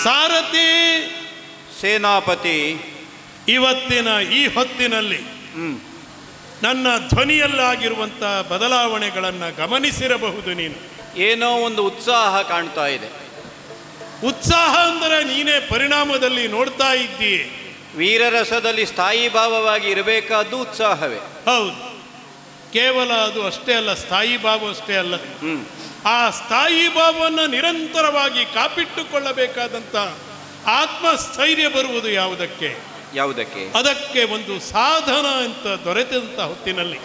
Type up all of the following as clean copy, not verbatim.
ಸಾರಥಿ ಸೇನಾಪತಿ, ಇವತ್ತಿನ ಈ ಹೊತ್ತಿನಲ್ಲಿ ನನ್ನ ಧ್ವನಿಯಲ್ಲಾಗಿರುವಂಥ ಬದಲಾವಣೆಗಳನ್ನು ಗಮನಿಸಿರಬಹುದು ನೀನು. ಏನೋ ಒಂದು ಉತ್ಸಾಹ ಕಾಣ್ತಾ ಇದೆ. ಉತ್ಸಾಹ ಅಂದರೆ ನೀನೇ ಪರಿಣಾಮದಲ್ಲಿ ನೋಡ್ತಾ ಇದ್ದೀಯೆ. ವೀರರಸದಲ್ಲಿ ಸ್ಥಾಯಿ ಭಾವವಾಗಿ ಇರಬೇಕಾದ್ದು ಉತ್ಸಾಹವೇ. ಹೌದು, ಕೇವಲ ಅದು ಅಷ್ಟೇ ಅಲ್ಲ, ಸ್ಥಾಯಿ ಭಾವ ಅಷ್ಟೇ ಅಲ್ಲ. ಆ ಸ್ಥಾಯಿ ಭಾವವನ್ನು ನಿರಂತರವಾಗಿ ಕಾಪಿಟ್ಟುಕೊಳ್ಳಬೇಕಾದಂಥ ಆತ್ಮಸ್ಥೈರ್ಯ ಬರುವುದು ಯಾವುದಕ್ಕೆ? ಅದಕ್ಕೆ ಒಂದು ಸಾಧನ ಅಂತ ದೊರೆತಂಥ ಹೊತ್ತಿನಲ್ಲಿ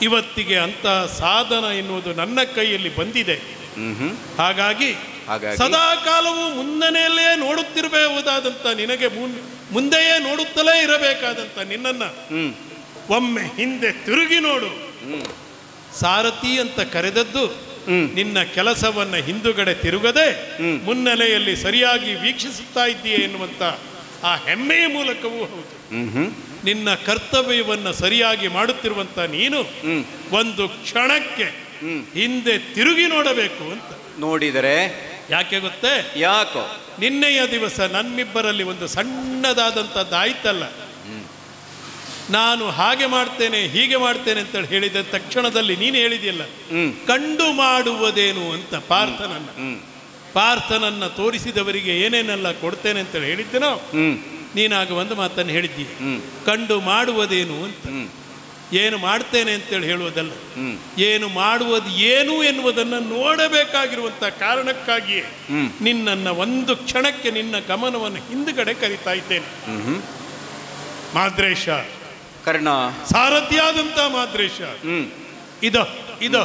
ಇವತ್ತಿಗೆ ಅಂತ ಸಾಧನ ಎನ್ನುವುದು ನನ್ನ ಕೈಯಲ್ಲಿ ಬಂದಿದೆ. ಹಾಗಾಗಿ ಸದಾ ಕಾಲವೂ ಮುನ್ನನೆಯಲ್ಲೇ ನೋಡುತ್ತಿರಬಹುದಾದಂಥ ನಿನಗೆ ಮುಂದೆಯೇ ನೋಡುತ್ತಲೇ ಇರಬೇಕಾದಂಥ ನಿನ್ನನ್ನು ಒಮ್ಮೆ ಹಿಂದೆ ತಿರುಗಿ ನೋಡು. ಸಾರಥಿ ಅಂತ ಕರೆದದ್ದು ನಿನ್ನ ಕೆಲಸವನ್ನ ಹಿಂದುಗಡೆ ತಿರುಗದೆ ಮುನ್ನೆಲೆಯಲ್ಲಿ ಸರಿಯಾಗಿ ವೀಕ್ಷಿಸುತ್ತಾ ಇದ್ದೀಯೆ ಎನ್ನುವಂತ ಆ ಹೆಮ್ಮೆಯ ಮೂಲಕವೂ ಹೌದು. ನಿನ್ನ ಕರ್ತವ್ಯವನ್ನು ಸರಿಯಾಗಿ ಮಾಡುತ್ತಿರುವಂತ ನೀನು ಒಂದು ಕ್ಷಣಕ್ಕೆ ಹಿಂದೆ ತಿರುಗಿ ನೋಡಬೇಕು ಅಂತ. ನೋಡಿದರೆ ಯಾಕೆ ಗೊತ್ತೇ? ಯಾಕೋ? ನಿನ್ನೆಯ ದಿವಸ ನಮ್ಮಿಬ್ಬರಲ್ಲಿ ಒಂದು ಸಣ್ಣದಾದಂಥದ್ದಾಯ್ತಲ್ಲ. ನಾನು ಹಾಗೆ ಮಾಡ್ತೇನೆ ಹೀಗೆ ಮಾಡ್ತೇನೆ ಅಂತ ಹೇಳಿದ ತಕ್ಷಣದಲ್ಲಿ ನೀನು ಹೇಳಿದೆಯಲ್ಲ, ಕಂಡು ಮಾಡುವುದೇನು ಅಂತ ಪಾರ್ಥನನ್ನ ತೋರಿಸಿದವರಿಗೆ ಏನೇನೆಲ್ಲ ಕೊಡ್ತೇನೆ ಅಂತ ಹೇಳಿದ್ದೇನೋ, ನೀನಾಗ ಒಂದು ಮಾತನ್ನು ಹೇಳಿದ್ದೀಯ, ಕಂಡು ಮಾಡುವುದೇನು ಅಂತ. ಏನು ಮಾಡ್ತೇನೆ ಅಂತೇಳಿ ಹೇಳುವುದಲ್ಲ, ಏನು ಮಾಡುವುದು ಏನು ಎನ್ನುವುದನ್ನು ನೋಡಬೇಕಾಗಿರುವಂಥ ಕಾರಣಕ್ಕಾಗಿಯೇ ನಿನ್ನನ್ನು ಒಂದು ಕ್ಷಣಕ್ಕೆ ನಿನ್ನ ಗಮನವನ್ನು ಹಿಂದುಗಡೆ ಕರೀತಾ ಇದ್ದೇನೆ. ಮಾದ್ರೇಶ, ಕರ್ಣ, ಸಾರಥಿಯಾದಂಥ ಮಾದ್ರೇಶ, ಇದ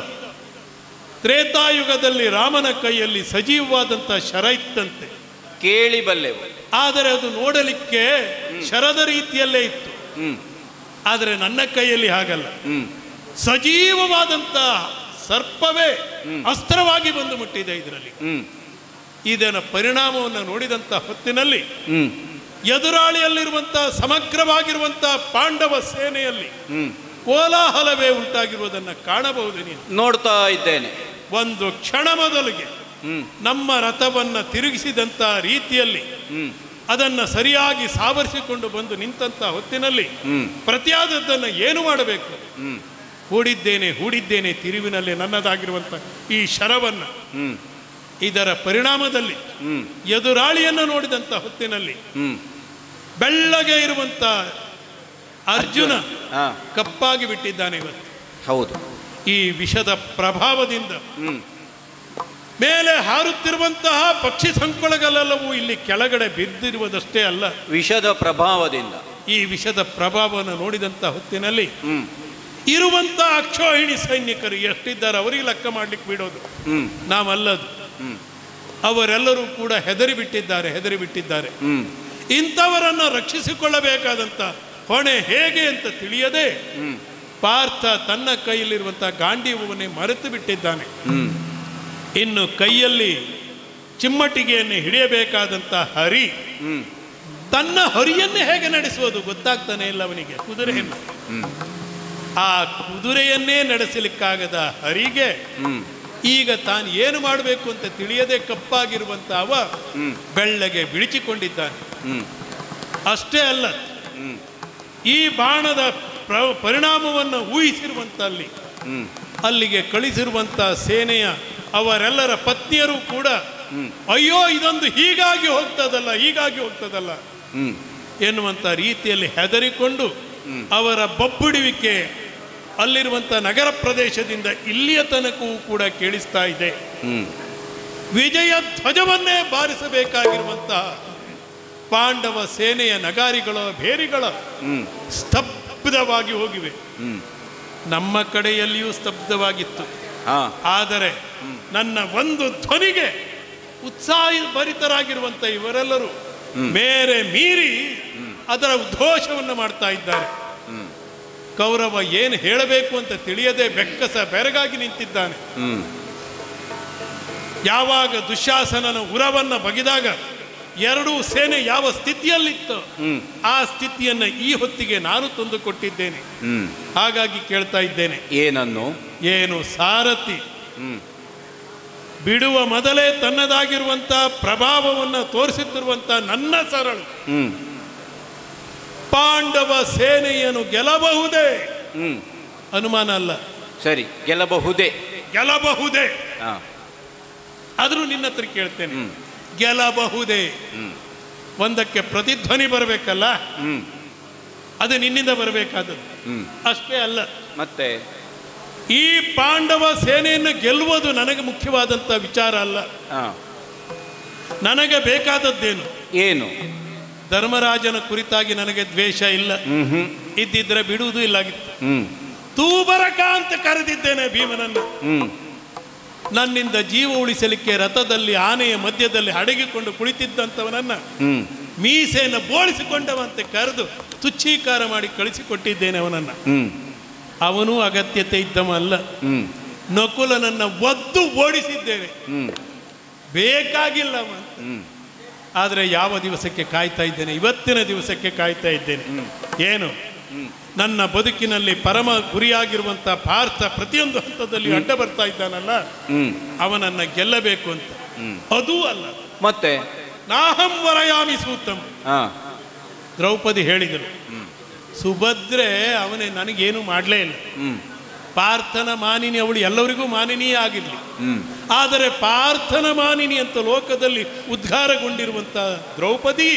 ತ್ರೇತಾಯುಗದಲ್ಲಿ ರಾಮನ ಕೈಯಲ್ಲಿ ಸಜೀವವಾದಂಥ ಶರ ಇತ್ತಂತೆ, ಕೇಳಿ ಬಲ್ಲೆವು. ಆದರೆ ಅದು ನೋಡಲಿಕ್ಕೆ ಶರದ ರೀತಿಯಲ್ಲೇ ಇತ್ತು. ಆದರೆ ನನ್ನ ಕೈಯಲ್ಲಿ ಹಾಗಲ್ಲ, ಸಜೀವವಾದಂಥ ಸರ್ಪವೇ ಅಸ್ತ್ರವಾಗಿ ಬಂದು ಮುಟ್ಟಿದೆ ಇದರಲ್ಲಿ. ಇದರ ಪರಿಣಾಮವನ್ನು ನೋಡಿದಂಥ ಹೊತ್ತಿನಲ್ಲಿ ಎದುರಾಳಿಯಲ್ಲಿರುವಂತಹ ಸಮಗ್ರವಾಗಿರುವಂತಹ ಪಾಂಡವ ಸೇನೆಯಲ್ಲಿ ಕೋಲಾಹಲವೇ ಉಂಟಾಗಿರುವುದನ್ನು ಕಾಣಬಹುದು. ನೀನು ನೋಡ್ತಾ ಇದ್ದೇನೆ. ಒಂದು ಕ್ಷಣ ಮೊದಲಿಗೆ ನಮ್ಮ ರಥವನ್ನು ತಿರುಗಿಸಿದಂಥ ರೀತಿಯಲ್ಲಿ ಅದನ್ನು ಸರಿಯಾಗಿ ಸಾವರಿಸಿಕೊಂಡು ಬಂದು ನಿಂತ ಹೊತ್ತಿನಲ್ಲಿ ಪ್ರತಿಯಾದದ್ದನ್ನು ಏನು ಮಾಡಬೇಕು? ಹೂಡಿದ್ದೇನೆ ತಿರುವಿನಲ್ಲಿ ನನ್ನದಾಗಿರುವಂಥ ಈ ಶರವನ್ನು. ಇದರ ಪರಿಣಾಮದಲ್ಲಿ ಎದುರಾಳಿಯನ್ನು ನೋಡಿದಂಥ ಹೊತ್ತಿನಲ್ಲಿ ಬೆಳ್ಳಗೆ ಇರುವಂತ ಅರ್ಜುನ ಕಪ್ಪಾಗಿ ಬಿಟ್ಟಿದ್ದಾನೆ ಇವತ್ತು. ಹೌದು, ಈ ವಿಷದ ಪ್ರಭಾವದಿಂದ ಮೇಲೆ ಹಾರುತ್ತಿರುವಂತಹ ಪಕ್ಷಿ ಸಂಕುಳಗಳೆಲ್ಲವೂ ಇಲ್ಲಿ ಕೆಳಗಡೆ ಬಿದ್ದಿರುವುದಷ್ಟೇ ಅಲ್ಲ, ವಿಷದ ಪ್ರಭಾವದಿಂದ ಈ ವಿಷದ ಪ್ರಭಾವವನ್ನು ನೋಡಿದಂಥ ಹೊತ್ತಿನಲ್ಲಿ ಇರುವಂತ ಅಕ್ಷೋಹಿಣಿ ಸೈನಿಕರು ಎಷ್ಟಿದ್ದಾರೆ ಅವರಿಗೆ ಲೆಕ್ಕ ಮಾಡ್ಲಿಕ್ಕೆ ಬಿಡೋದು ನಾವಲ್ಲದು. ಅವರೆಲ್ಲರೂ ಕೂಡ ಹೆದರಿ ಬಿಟ್ಟಿದ್ದಾರೆ. ಇಂಥವರನ್ನು ರಕ್ಷಿಸಿಕೊಳ್ಳಬೇಕಾದಂಥ ಹೊಣೆ ಹೇಗೆ ಅಂತ ತಿಳಿಯದೆ ಪಾರ್ಥ ತನ್ನ ಕೈಯಲ್ಲಿರುವಂತಹ ಗಾಂಡೀವವನ್ನೇ ಮರೆತು ಬಿಟ್ಟಿದ್ದಾನೆ. ಇನ್ನು ಕೈಯಲ್ಲಿ ಚಿಮ್ಮಟಿಗೆಯನ್ನು ಹಿಡಿಯಬೇಕಾದಂಥ ಹರಿ ತನ್ನ ಹರಿಯನ್ನೇ ಹೇಗೆ ನಡೆಸುವುದು ಗೊತ್ತಾಗ್ತಾನೆ ಇಲ್ಲ ಅವನಿಗೆ. ಕುದುರೆಯನ್ನು, ಆ ಕುದುರೆಯನ್ನೇ ನಡೆಸಲಿಕ್ಕಾಗದ ಹರಿಗೆ ಈಗ ತಾನು ಏನು ಮಾಡಬೇಕು ಅಂತ ತಿಳಿಯದೆ ಕಪ್ಪಾಗಿರುವಂತ ಅವ ಬೆಳ್ಳಗೆ ಬಿಳಿಚಿಕೊಂಡಿದ್ದಾನೆ. ಅಷ್ಟೇ ಅಲ್ಲ, ಈ ಬಾಣದ ಪರಿಣಾಮವನ್ನು ಊಹಿಸಿರುವಂತ ಅಲ್ಲಿಗೆ ಕಳಿಸಿರುವಂತ ಸೇನೆಯ ಅವರೆಲ್ಲರ ಪತ್ನಿಯರು ಕೂಡ ಅಯ್ಯೋ ಇದೊಂದು ಹೀಗಾಗಿ ಹೋಗ್ತದಲ್ಲ ಎನ್ನುವಂತ ರೀತಿಯಲ್ಲಿ ಹೆದರಿಕೊಂಡು ಅವರ ಬಬ್ಬುಡುವಿಕೆ ಅಲ್ಲಿರುವಂಥ ನಗರ ಪ್ರದೇಶದಿಂದ ಇಲ್ಲಿಯ ತನಕವೂ ಕೂಡ ಕೇಳಿಸ್ತಾ ಇದೆ. ವಿಜಯ ಧ್ವಜವನ್ನೇ ಬಾರಿಸಬೇಕಾಗಿರುವಂತಹ ಪಾಂಡವ ಸೇನೆಯ ನಗಾರಿಗಳ ಭೇರಿಗಳ ಸ್ತಬ್ಧವಾಗಿ ಹೋಗಿವೆ. ನಮ್ಮ ಕಡೆಯಲ್ಲಿಯೂ ಸ್ತಬ್ಧವಾಗಿತ್ತು. ಆದರೆ ನನ್ನ ಒಂದು ಧ್ವನಿಗೆ ಉತ್ಸಾಹ ಭರಿತರಾಗಿರುವಂಥ ಇವರೆಲ್ಲರೂ ಮೇರೆ ಮೀರಿ ಅದರ ಉದ್ಘೋಷವನ್ನು ಮಾಡ್ತಾ ಇದ್ದಾರೆ. ಕೌರವ ಏನು ಹೇಳಬೇಕು ಅಂತ ತಿಳಿಯದೆ ಬೆಕ್ಕಸ ಬೆರಗಾಗಿ ನಿಂತಿದ್ದಾನೆ. ಯಾವಾಗ ದುಶ್ಯಾಸನನ ಉರವನ್ನ ಬಗೆದಾಗ ಎರಡೂ ಸೇನೆ ಯಾವ ಸ್ಥಿತಿಯಲ್ಲಿತ್ತು ಆ ಸ್ಥಿತಿಯನ್ನ ಈ ಹೊತ್ತಿಗೆ ನಾನು ತಂದುಕೊಟ್ಟಿದ್ದೇನೆ. ಹಾಗಾಗಿ ಕೇಳ್ತಾ ಇದ್ದೇನೆ, ಏನನ್ನು? ಏನು ಸಾರಥಿ ಬಿಡುವ ಮೊದಲೇ ತನ್ನದಾಗಿರುವಂಥ ಪ್ರಭಾವವನ್ನು ತೋರಿಸುತ್ತಿರುವಂಥ ನನ್ನ ಸರಳು ಪಾಂಡವ ಸೇನೆಯನ್ನು ಗೆಲ್ಲಬಹುದೇ? ಅನುಮಾನ ಅಲ್ಲ. ಸರಿ, ಗೆಲ್ಲಬಹುದೇ. ಗೆಲ್ಲಬಹುದೇ ಆದರೂ ನಿನ್ನ ಹತ್ರ ಕೇಳ್ತೇನೆ, ಗೆಲ್ಲಬಹುದೇ? ಒಂದಕ್ಕೆ ಪ್ರತಿಧ್ವನಿ ಬರಬೇಕಲ್ಲ, ಅದು ನಿನ್ನಿಂದ ಬರಬೇಕಾದದ್ದು. ಅಷ್ಟೇ ಅಲ್ಲ, ಮತ್ತೆ ಈ ಪಾಂಡವ ಸೇನೆಯನ್ನು ಗೆಲ್ಲುವುದು ನನಗೆ ಮುಖ್ಯವಾದಂಥ ವಿಚಾರ ಅಲ್ಲ. ನನಗೆ ಬೇಕಾದದ್ದೇನು? ಏನು? ಧರ್ಮರಾಜನ ಕುರಿತಾಗಿ ನನಗೆ ದ್ವೇಷ ಇಲ್ಲ, ಇದ್ದಿದ್ರೆ ಬಿಡುವುದು ಇಲ್ಲಾಗಿತ್ತು. ತೂಬರಕ ಅಂತ ಕರೆದಿದ್ದೇನೆ ಭೀಮನನ್ನು. ನನ್ನಿಂದ ಜೀವ ಉಳಿಸಲಿಕ್ಕೆ ರಥದಲ್ಲಿ ಆನೆಯ ಮಧ್ಯದಲ್ಲಿ ಅಡಗಿಕೊಂಡು ಕುಳಿತಿದ್ದಂಥವನನ್ನ ಮೀಸೆಯನ್ನು ಬೋಳಿಸಿಕೊಂಡವಂತೆ ಕರೆದು ತುಚ್ಛೀಕಾರ ಮಾಡಿ ಕಳಿಸಿಕೊಟ್ಟಿದ್ದೇನೆ ಅವನನ್ನ. ಅವನೂ ಅಗತ್ಯತೆ ಇದ್ದವ ಅಲ್ಲ. ನಕುಲನನ್ನ ಒದ್ದು ಓಡಿಸಿದ್ದೇನೆ, ಬೇಕಾಗಿಲ್ಲ. ಆದರೆ ಯಾವ ದಿವಸಕ್ಕೆ ಕಾಯ್ತಾ ಇದ್ದೇನೆ? ಇವತ್ತಿನ ದಿವಸಕ್ಕೆ ಕಾಯ್ತಾ ಇದ್ದೇನೆ. ಏನು? ನನ್ನ ಬದುಕಿನಲ್ಲಿ ಪರಮ ಗುರಿಯಾಗಿರುವಂಥ ಪಾರ್ಥ ಪ್ರತಿಯೊಂದು ಹಂತದಲ್ಲಿ ಅಡ್ಡ ಬರ್ತಾ ಇದ್ದಾನಲ್ಲ, ಅವನನ್ನ ಗೆಲ್ಲಬೇಕು ಅಂತ. ಅದೂ ಅಲ್ಲ, ಮತ್ತೆ ನಾಹಂ ವರಯಾಮಿ ಸೂತಂ. ದ್ರೌಪದಿ ಹೇಳಿದರು, ಸುಭದ್ರೆ ಅವನೇ ನನಗೇನು ಮಾಡಲೇ ಇಲ್ಲ. ಪಾರ್ಥನ ಮಾನಿನಿ ಅವಳು ಎಲ್ಲರಿಗೂ ಮಾನಿನಿಯೇ ಆಗಿರಲಿ, ಆದರೆ ಪಾರ್ಥನ ಮಾನಿನಿ ಅಂತ ಲೋಕದಲ್ಲಿ ಉದ್ಗಾರಗೊಂಡಿರುವಂಥ ದ್ರೌಪದಿ,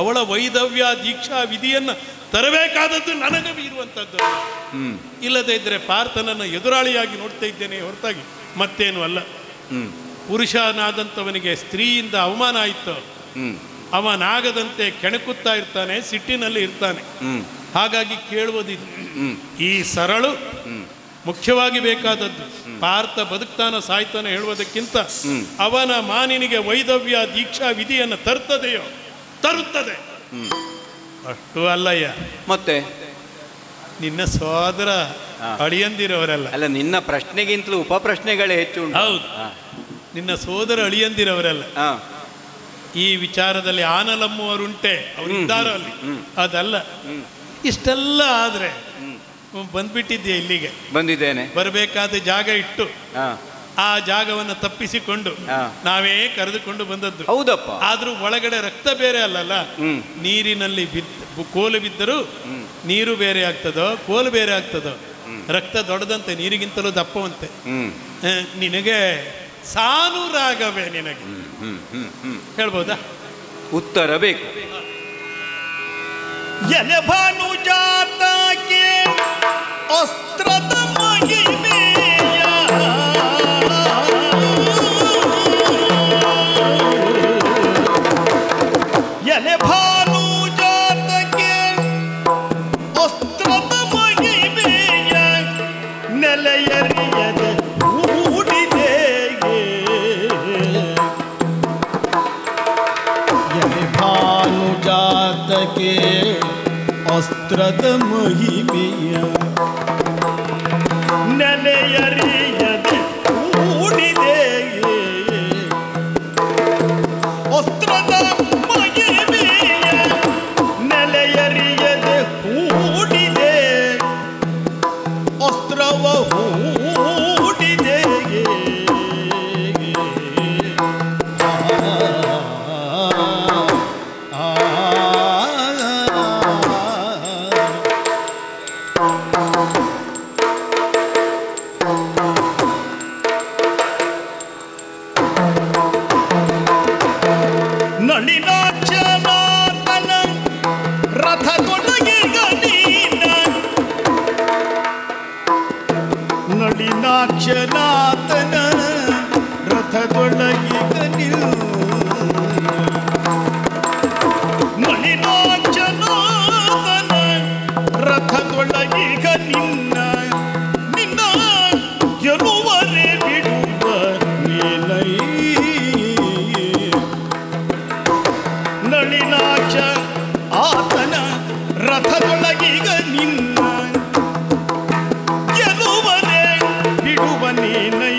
ಅವಳ ವೈದವ್ಯ ದೀಕ್ಷಾ ವಿಧಿಯನ್ನು ತರಬೇಕಾದದ್ದು ನನಗೆ ಇರುವಂಥದ್ದು. ಇಲ್ಲದೇ ಇದ್ದರೆ ಪಾರ್ಥನನ್ನು ಎದುರಾಳಿಯಾಗಿ ನೋಡ್ತಾ ಇದ್ದೇನೆ ಹೊರತಾಗಿ ಮತ್ತೇನು ಅಲ್ಲ. ಪುರುಷನಾದಂಥವನಿಗೆ ಸ್ತ್ರೀಯಿಂದ ಅವಮಾನ ಆಯಿತು, ಅವನಾಗದಂತೆ ಕೆಣಕುತ್ತಾ ಇರ್ತಾನೆ, ಸಿಟ್ಟಿನಲ್ಲಿ ಇರ್ತಾನೆ. ಹಾಗಾಗಿ ಕೇಳುವುದಿಲ್ಲ. ಈ ಸರಳು ಮುಖ್ಯವಾಗಿ ಬೇಕಾದದ್ದು. ಪಾರ್ಥ ಬದುಕ್ತಾನ ಸಾಯ್ತಾನೆ ಹೇಳುವುದಕ್ಕಿಂತ ಅವನ ಮಾನಿನಿಗೆ ವೈದವ್ಯ ದೀಕ್ಷಾ ವಿಧಿಯನ್ನು ತರ್ತದೆಯೋ? ತರುತ್ತದೆ. ಅಷ್ಟು ಅಲ್ಲಯ್ಯ, ಮತ್ತೆ ನಿನ್ನ ಸೋದರ ಅಳಿಯಂದಿರವರಲ್ಲ. ಅಲ್ಲ, ನಿನ್ನ ಪ್ರಶ್ನೆಗಿಂತಲೂ ಉಪ ಪ್ರಶ್ನೆಗಳೇ ಹೆಚ್ಚು. ಹೌದು, ನಿನ್ನ ಸೋದರ ಅಳಿಯಂದಿರವರಲ್ಲ. ಈ ವಿಚಾರದಲ್ಲಿ ಆನಲಮ್ಮವರುಂಟೆ, ಅವರಿದ್ದಾರೋ ಅಲ್ಲಿ, ಅದಲ್ಲ. ಇಷ್ಟೆಲ್ಲ ಆದ್ರೆ ಬಂದ್ಬಿಟ್ಟಿದ್ಯಾ ಇಲ್ಲಿಗೆ? ಬಂದಿದ್ದೇನೆ. ಬರಬೇಕಾದ ಜಾಗ ಇಟ್ಟು ಆ ಜಾಗವನ್ನು ತಪ್ಪಿಸಿಕೊಂಡು ನಾವೇ ಕರೆದುಕೊಂಡು ಬಂದದ್ದು. ಹೌದಪ್ಪ. ಆದ್ರೂ ಒಳಗಡೆ ರಕ್ತ ಬೇರೆ ಅಲ್ಲಲ್ಲ. ನೀರಿನಲ್ಲಿ ಕೋಲು ಬಿದ್ದರೂ ನೀರು ಬೇರೆ ಆಗ್ತದೋ, ಕೋಲು ಬೇರೆ ಆಗ್ತದೋ? ರಕ್ತ ದೊಡ್ಡದಂತೆ, ನೀರಿಗಿಂತಲೂ ದಪ್ಪವಂತೆ. ನಿನಗೆ ಸಾನುರಾಗವೇ ನಿನಗೆ ಹೇಳ್ಬೋದಾ? ಉತ್ತರ ಬೇಕು. ಎಲೆ ಭಾನುಜಾತಕ್ಕೆ ಅಸ್ತ್ರದ ಮಹಿಮೆಯ ಎಲೆ ಭಾನುಜಾತಕ್ಕೆ ಅಸ್ತ್ರದ ಮಹಿಮೆಯ ನೆಲೆಯರಿಯದ ಹೂಡಿದೆ. ಎಲೆ ಭಾನುಜಾತಕ್ಕೆ ಅಸ್ತ್ರದ ಮಹಿಮೆಯ ನೆಲೆಯರಿಯದೆ ಹೂಡಿದೆ. ಅಸ್ತ್ರದ ಮಹಿಮೆಯ ನೆಲೆಯರಿಯದೆ ಹೂಡಿದೆ. ಅಸ್ತ್ರವ ಹೂಡಿದೆ. ನಳಿನಾಕ್ಷನಾಥನ ರಥದೊಳಗಿಗ ನೀನ, ನಳಿನಾಕ್ಷನಾಥನ ರಥದೊಳಗಿಗ ನಿಲ್ಲ. ನಳಿನಾಕ್ಷನಾಥನ ರಥದೊಳಗಿಗ ನಿನ್ನ, ನಿನ್ನ ಗೆಲುವರೆ ಬಿಡುವ ನೀನೈ. ನಳಿನಾಕ್ಷ ಆತನ ರಥದೊಳಗೀಗ ನಿನ್ನ ಗೆಲುವರೆ ಬಿಡುವ ನೀನೈ.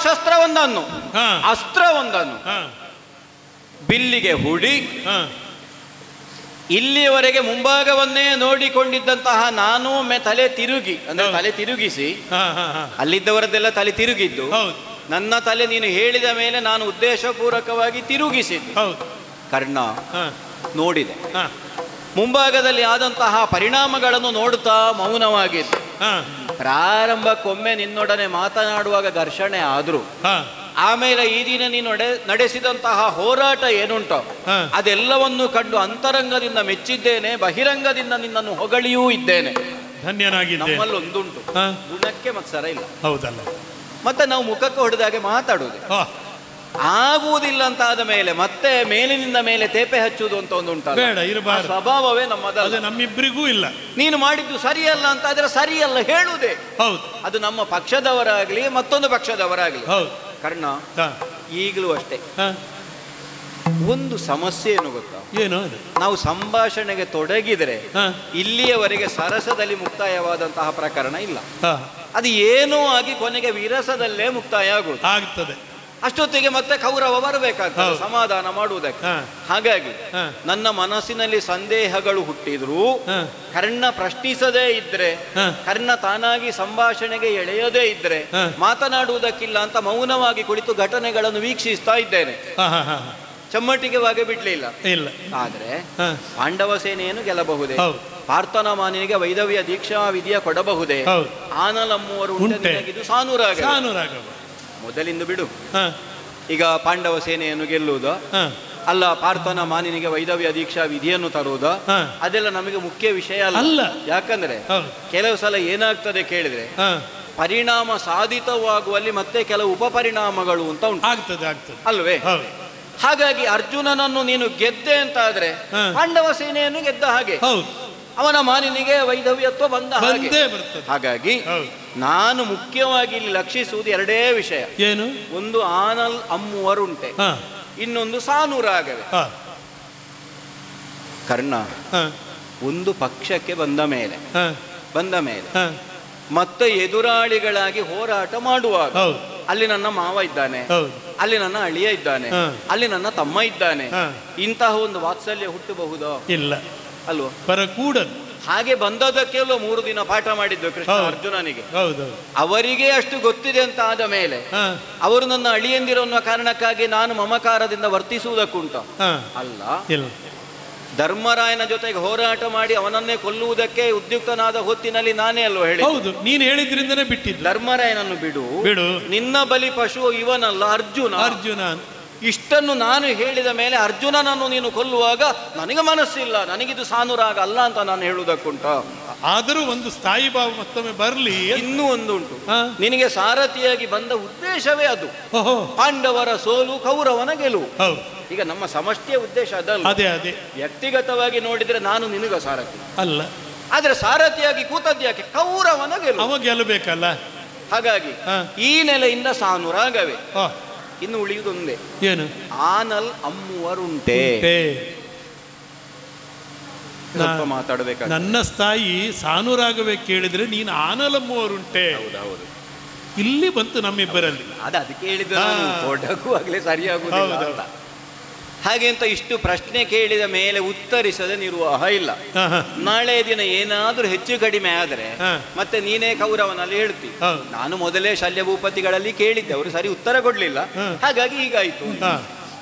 ಶಸ್ತ್ರವೊಂದನ್ನು ಹಾ. ಅಸ್ತ್ರವೊಂದನ್ನು ಹಾ, ಬಿಲ್ಲಿಗೆ ಹೂಡಿ ಹಾ, ಇಲ್ಲಿಯವರೆಗೆ ಮುಂಭಾಗವನ್ನೇ ನೋಡಿಕೊಂಡಿದ್ದಂತಹ ನಾನು ಒಮ್ಮೆ ತಲೆ ತಿರುಗಿ ಅಂದ್ರೆ ಹೌದು. ತಲೆ ತಿರುಗಿಸಿ ಹಾ, ಹಾ, ಹಾ. ಅಲ್ಲಿದ್ದವರದ್ದೆಲ್ಲ ತಲೆ ತಿರುಗಿದ್ದು ಹೌದು ನನ್ನ ತಲೆ ನೀನು ಹೇಳಿದ ಮೇಲೆ ನಾನು ಉದ್ದೇಶಪೂರ್ವಕವಾಗಿ ತಿರುಗಿಸಿದ್ದು. ಹೌದು. ಕರ್ಣ ಹಾ, ನೋಡಿದೆ, ಹಾ, ಮುಂಭಾಗದಲ್ಲಿ ಆದಂತಹ ಪರಿಣಾಮಗಳನ್ನು ನೋಡುತ್ತಾ ಮೌನವಾಗಿದ್ದು. ಹಾ, ಪ್ರಾರಂಭಕ್ಕೊಮ್ಮೆ ನಿನ್ನೊಡನೆ ಮಾತನಾಡುವಾಗ ಘರ್ಷಣೆ ಆದ್ರು, ಹಾ, ಆಮೇಲೆ ಈ ದಿನ ನೀನು ನಡೆಸಿದಂತಹ ಹೋರಾಟ ಏನುಂಟೋ ಹಾ. ಅದೆಲ್ಲವನ್ನು ಕಂಡು ಅಂತರಂಗದಿಂದ ಮೆಚ್ಚಿದ್ದೇನೆ, ಬಹಿರಂಗದಿಂದ ನಿನ್ನನ್ನು ಹೊಗಳಿಯೂ ಇದ್ದೇನೆ. ಧನ್ಯನಾಗಿದ್ದೇನೆ. ನಮ್ಮಲ್ಲಿ ಒಂದುಂಟು, ಹಾ. ಗುಣಕ್ಕೆ ಮತ್ಸರ ಇಲ್ಲ. ಹೌದಲ್ಲ. ಮತ್ತೆ ನಾವು ಮುಖಕ್ಕೆ ಹೊಡೆದಾಗೆ ಮಾತಾಡುವುದು ಹಾ, ಆಗುವುದಿಲ್ಲ ಅಂತ ಆದ ಮೇಲೆ ಮತ್ತೆ ಮೇಲಿನಿಂದ ಮೇಲೆ ತೇಪೆ ಹಚ್ಚುವುದು ಅಂತ ಒಂದು ಉಂಟಲ್ಲ, ಬೇಡ, ಇರಬಾರದು. ಸ್ವಭಾವವೇ ಅದು ನಮ್ಮದಲ್ಲ. ನಮ್ಮಿಬ್ಬರಿಗೂ ಇಲ್ಲ. ನೀನು ಮಾಡಿದ್ದು ಸರಿಯಲ್ಲ ಅಂತ ಆದ್ರೆ ಸರಿಯಲ್ಲ ಹೇಳುವುದೇ. ಹೌದು, ಅದು ನಮ್ಮ ಪಕ್ಷದವರಾಗ್ಲಿ ಮತ್ತೊಂದು ಪಕ್ಷದವರಾಗ್ಲಿ. ಹೌದು. ಕರ್ಣ ಹಾ, ಈಗಲೂ ಅಷ್ಟೇ ಹಾ. ಒಂದು ಸಮಸ್ಯೆ ಏನು ಗೊತ್ತಾ, ಏನು ಅದು? ನಾವು ಸಂಭಾಷಣೆಗೆ ತೊಡಗಿದರೆ ಹಾ, ಇಲ್ಲಿಯವರೆಗೆ ಸರಸದಲ್ಲಿ ಮುಕ್ತಾಯವಾದಂತಹ ಪ್ರಕರಣ ಇಲ್ಲ. ಹಾ, ಅದು ಏನೋ ಆಗಿ ಕೊನೆಗೆ ವಿರಸದಲ್ಲೇ ಮುಕ್ತಾಯ ಆಗುವುದು. ಆಗ್ತದೆ. ಅಷ್ಟೊತ್ತಿಗೆ ಮತ್ತೆ ಕೌರವ ಬರಬೇಕಾಗ್ತದೆ ಹೌದು. ಸಮಾಧಾನ ಮಾಡುವುದಕ್ಕೆ. ಹಾ. ಹಾಗಾಗಿ ಹಾ. ನನ್ನ ಮನಸ್ಸಿನಲ್ಲಿ ಸಂದೇಹಗಳು ಹುಟ್ಟಿದ್ರು ಹಾ. ಕರ್ಣ ಪ್ರಶ್ನಿಸದೇ ಇದ್ರೆ, ಹಾ. ಕರ್ಣ ತಾನಾಗಿ ಸಂಭಾಷಣೆಗೆ ಎಳೆಯದೇ ಇದ್ರೆ ಹಾ. ಮಾತನಾಡುವುದಕ್ಕಿಲ್ಲ ಅಂತ ಮೌನವಾಗಿ ಕುಳಿತು ಘಟನೆಗಳನ್ನು ವೀಕ್ಷಿಸ್ತಾ ಇದ್ದೇನೆ. ಹಾ, ಹಾ, ಹಾ. ಚಮ್ಮಟಿಗೆ ವಾಗಿ ಬಿಡ್ಲಿಲ್ಲ. ಇಲ್ಲ. ಆದ್ರೆ ಹಾ. ಪಾಂಡವ ಸೇನೆಯನ್ನು ಗೆಲ್ಲಬಹುದೇ, ಹೌದು. ಪಾರ್ಥನ ಮಾನಿನಿಗೆ ವೈದವ್ಯ ದೀಕ್ಷಾ ವಿಧಿಯ ಕೊಡಬಹುದೇ, ಹೌದು. ಆನಲಮ್ಮವರು ಉಂಟೆ. ಇದು ಸಾನೂರಾಗ ಸಾನುರಾಗವ. ಮೊದಲಿಂದ ಬಿಡು. ಹಾ, ಈಗ ಪಾಂಡವ ಸೇನೆಯನ್ನು ಗೆಲ್ಲುವುದು ಹಾ, ಅಲ್ಲ, ಪಾರ್ಥನ ಮಾನಿನಿಗೆ ವೈದವ್ಯ ದೀಕ್ಷಾ ವಿಧಿಯನ್ನು ತರುವುದು, ಹಾ. ಅದೆಲ್ಲ ನಮಗೆ ಮುಖ್ಯ ವಿಷಯ ಅಲ್ಲ. ಅಲ್ಲ. ಯಾಕಂದ್ರೆ ಹೌದು. ಕೆಲವು ಸಲ ಏನಾಗ್ತದೆ ಕೇಳಿದ್ರೆ ಹಾ. ಪರಿಣಾಮ ಸಾಧಿತವಾಗುವಲ್ಲಿ ಮತ್ತೆ ಕೆಲವು ಉಪಪರಿಣಾಮಗಳು ಅಂತ ಉಂಟು, ಆಗ್ತದೆ, ಆಗ್ತದೆ. ಅಲ್ವೇ? ಹೌದು. ಹಾಗಾಗಿ ಅರ್ಜುನನನ್ನು ನೀನು ಗೆದ್ದೆ ಅಂತ ಆದ್ರೆ ಹಾ. ಪಾಂಡವ ಸೇನೆಯನ್ನು ಗೆದ್ದ ಹಾಗೆ, ಹೌದು. ಅವನ ಮಾನಿನಿಗೆ ವೈದವ್ಯತ್ವ ಬಂದ ಹಾಗೆ. ಬಂದೇ ಬರ್ತದೆ. ಹಾಗಾಗಿ ಹೌದು. ನಾನು ಮುಖ್ಯವಾಗಿ ಇಲ್ಲಿ ಲಕ್ಷಿಸುವುದು ಎರಡೇ ವಿಷಯ. ಏನು? ಒಂದು ಆನಲ್ ಅಮ್ಮುವರುಂಟೆ, ಹಾ, ಇನ್ನೊಂದು ಸಾನೂರಾಗವೆ. ಹಾ, ಕರ್ಣ ಹಾ, ಒಂದು ಪಕ್ಷಕ್ಕೆ ಬಂದ ಮೇಲೆ ಹಾ, ಹಾ. ಮತ್ತೆ ಎದುರಾಳಿಗಳಾಗಿ ಹೋರಾಟ ಮಾಡುವಾಗ ಹೌದು. ಅಲ್ಲಿ ನನ್ನ ಮಾವ ಇದ್ದಾನೆ, ಹೌದು. ಅಲ್ಲಿ ನನ್ನ ಅಳಿಯ ಇದ್ದಾನೆ, ಹಾ. ಅಲ್ಲಿ ನನ್ನ ತಮ್ಮ ಇದ್ದಾನೆ, ಹಾ. ಇಂತಹ ಒಂದು ವಾತ್ಸಲ್ಯ ಹುಟ್ಟಬಹುದೋ? ಇಲ್ಲ, ಅಲ್ವೋ? ಬರಕೂಡದು. ಹಾಗೆ ಬಂದದಕ್ಕೆಲ್ಲ 3 ದಿನ ಪಾಠ ಮಾಡಿದ್ದು ಕೃಷ್ಣ ಹೌದು. ಅರ್ಜುನನಿಗೆ. ಹೌದು. ಅವರಿಗೆ ಅಷ್ಟು ಗೊತ್ತಿದೆ ಅಂತ ಆದ ಮೇಲೆ ಹಾ, ಅವರು ನನ್ನ ಅಳಿಯಂದಿರೋ ಅನ್ನೋ ಕಾರಣಕ್ಕಾಗಿ ನಾನು ಮಮಕಾರದಿಂದ ವರ್ತಿಸುವುದಕ್ಕುಂಟ ಹಾ, ಅಲ್ಲ. ಇಲ್ಲ. ಧರ್ಮರಾಯನ ಜೊತೆಗೆ ಹೋರಾಟ ಮಾಡಿ ಅವನನ್ನೇ ಕೊಲ್ಲುವುದಕ್ಕೆ ಉದ್ಯುಕ್ತನಾದ ಹೊತ್ತಿನಲ್ಲಿ ನಾನೇ ಅಲ್ವ ಹೇಳಿ. ಹೌದು, ನೀನು ಹೇಳಿದ್ರಿಂದನೇ ಬಿಟ್ಟಿದ್ದು. ಧರ್ಮರಾಯನನ್ನು ಬಿಡು, ಬಿಡು. ನಿನ್ನ ಬಲಿ ಪಶು ಇವನಲ್ಲ ಅರ್ಜುನ. ಅರ್ಜುನ. ಇಷ್ಟನ್ನು ನಾನು ಹೇಳಿದ ಮೇಲೆ ಅರ್ಜುನನನ್ನು ನೀನು ಕೊಲ್ಲುವಾಗ ನನಗೆ ಮನಸ್ಸಿಲ್ಲ, ನನಗಿದು ಸಾನುರಾಗ ಅಲ್ಲ ಅಂತ ನಾನು ಹೇಳುವುದಕ್ಕುಂಟ. ಆದರೂ ಒಂದು ಸ್ಥಾಯಿ ಭಾವ ಮತ್ತೊಮ್ಮೆ ಬರಲಿ. ಇನ್ನೂ ಒಂದು ಉಂಟು, ಹಾ. ನಿನಗೆ ಸಾರಥಿಯಾಗಿ ಬಂದ ಉದ್ದೇಶವೇ ಅದು. ಓಹೋ. ಪಾಂಡವರ ಸೋಲು, ಕೌರವನ ಗೆಲುವು. ಹೌದು. ಈಗ ನಮ್ಮ ಸಮಷ್ಟಿಯ ಉದ್ದೇಶ ಅದಲ್ಲ. ಅದೇ ಅದೇ. ವ್ಯಕ್ತಿಗತವಾಗಿ ನೋಡಿದ್ರೆ ನಾನು ನಿನಗ ಸಾರಥಿ ಅಲ್ಲ, ಆದ್ರೆ ಸಾರಥಿಯಾಗಿ ಕೂತದ್ಯಾಕೆ? ಕೌರವನ ಗೆಲುವು. ಅವ ಗೆಲ್ಲಬೇಕಲ್ಲ. ಹಾಗಾಗಿ ಹಾ. ಈ ನೆಲೆಯಿಂದ ಸಾನುರಾಗವೇ. ಆ, ಇನ್ನು ಉಳಿಯುವುದೊಂದೇ, ಏನು? ಆನಲ್ ಅಮ್ಮುವರುಂಟೆ. ಟೇ. ಸ್ವಲ್ಪ ಮಾತಾಡಬೇಕಾಗ್ತದೆ. ನನ್ನ ಸ್ಥಾಯಿ ಸಾನುರಾಗವೇ ಕೇಳಿದ್ರೆ ನೀನು ಆನಲಮ್ಮವರುಂಟೆ. ಹೌದೌದು, ಇಲ್ಲಿ ಬಂತು ನಮ್ಮಿಬ್ಬರಲ್ಲಿ. ಅದಕ್ಕೆ ಹೇಳಿದ್ದು ಹಾ. ನಾನು ತೊಡಗುವಾಗಲೇ ಸರಿಯಾಗುವುದಿಲ್ಲ ಹೌದು. ಅಂತ. ಹಾಗೆ ಅಂತ ಇಷ್ಟು ಪ್ರಶ್ನೆ ಕೇಳಿದ ಮೇಲೆ ಉತ್ತರಿಸದೆ ನಿರ್ವಾಹ ಇಲ್ಲ. ಹಾ, ಹಾ. ನಾಳೆ ದಿನ ಏನಾದ್ರೂ ಹೆಚ್ಚು ಕಡಿಮೆ ಆದ್ರೆ ಹಾ. ಮತ್ತೆ ನೀನೇ ಕೌರವನಲ್ಲಿ ಹೇಳ್ತಿ. ಹೌದು. ನಾನು ಮೊದಲೇ ಶಲ್ಯ ಭೂಪತಿಗಳಲ್ಲಿ ಕೇಳಿದ್ದೆ, ಅವರು ಸರಿ ಉತ್ತರ ಕೊಡ್ಲಿಲ್ಲ, ಹಾ. ಹಾಗಾಗಿ ಹೀಗಾಯ್ತು. ಹಾ.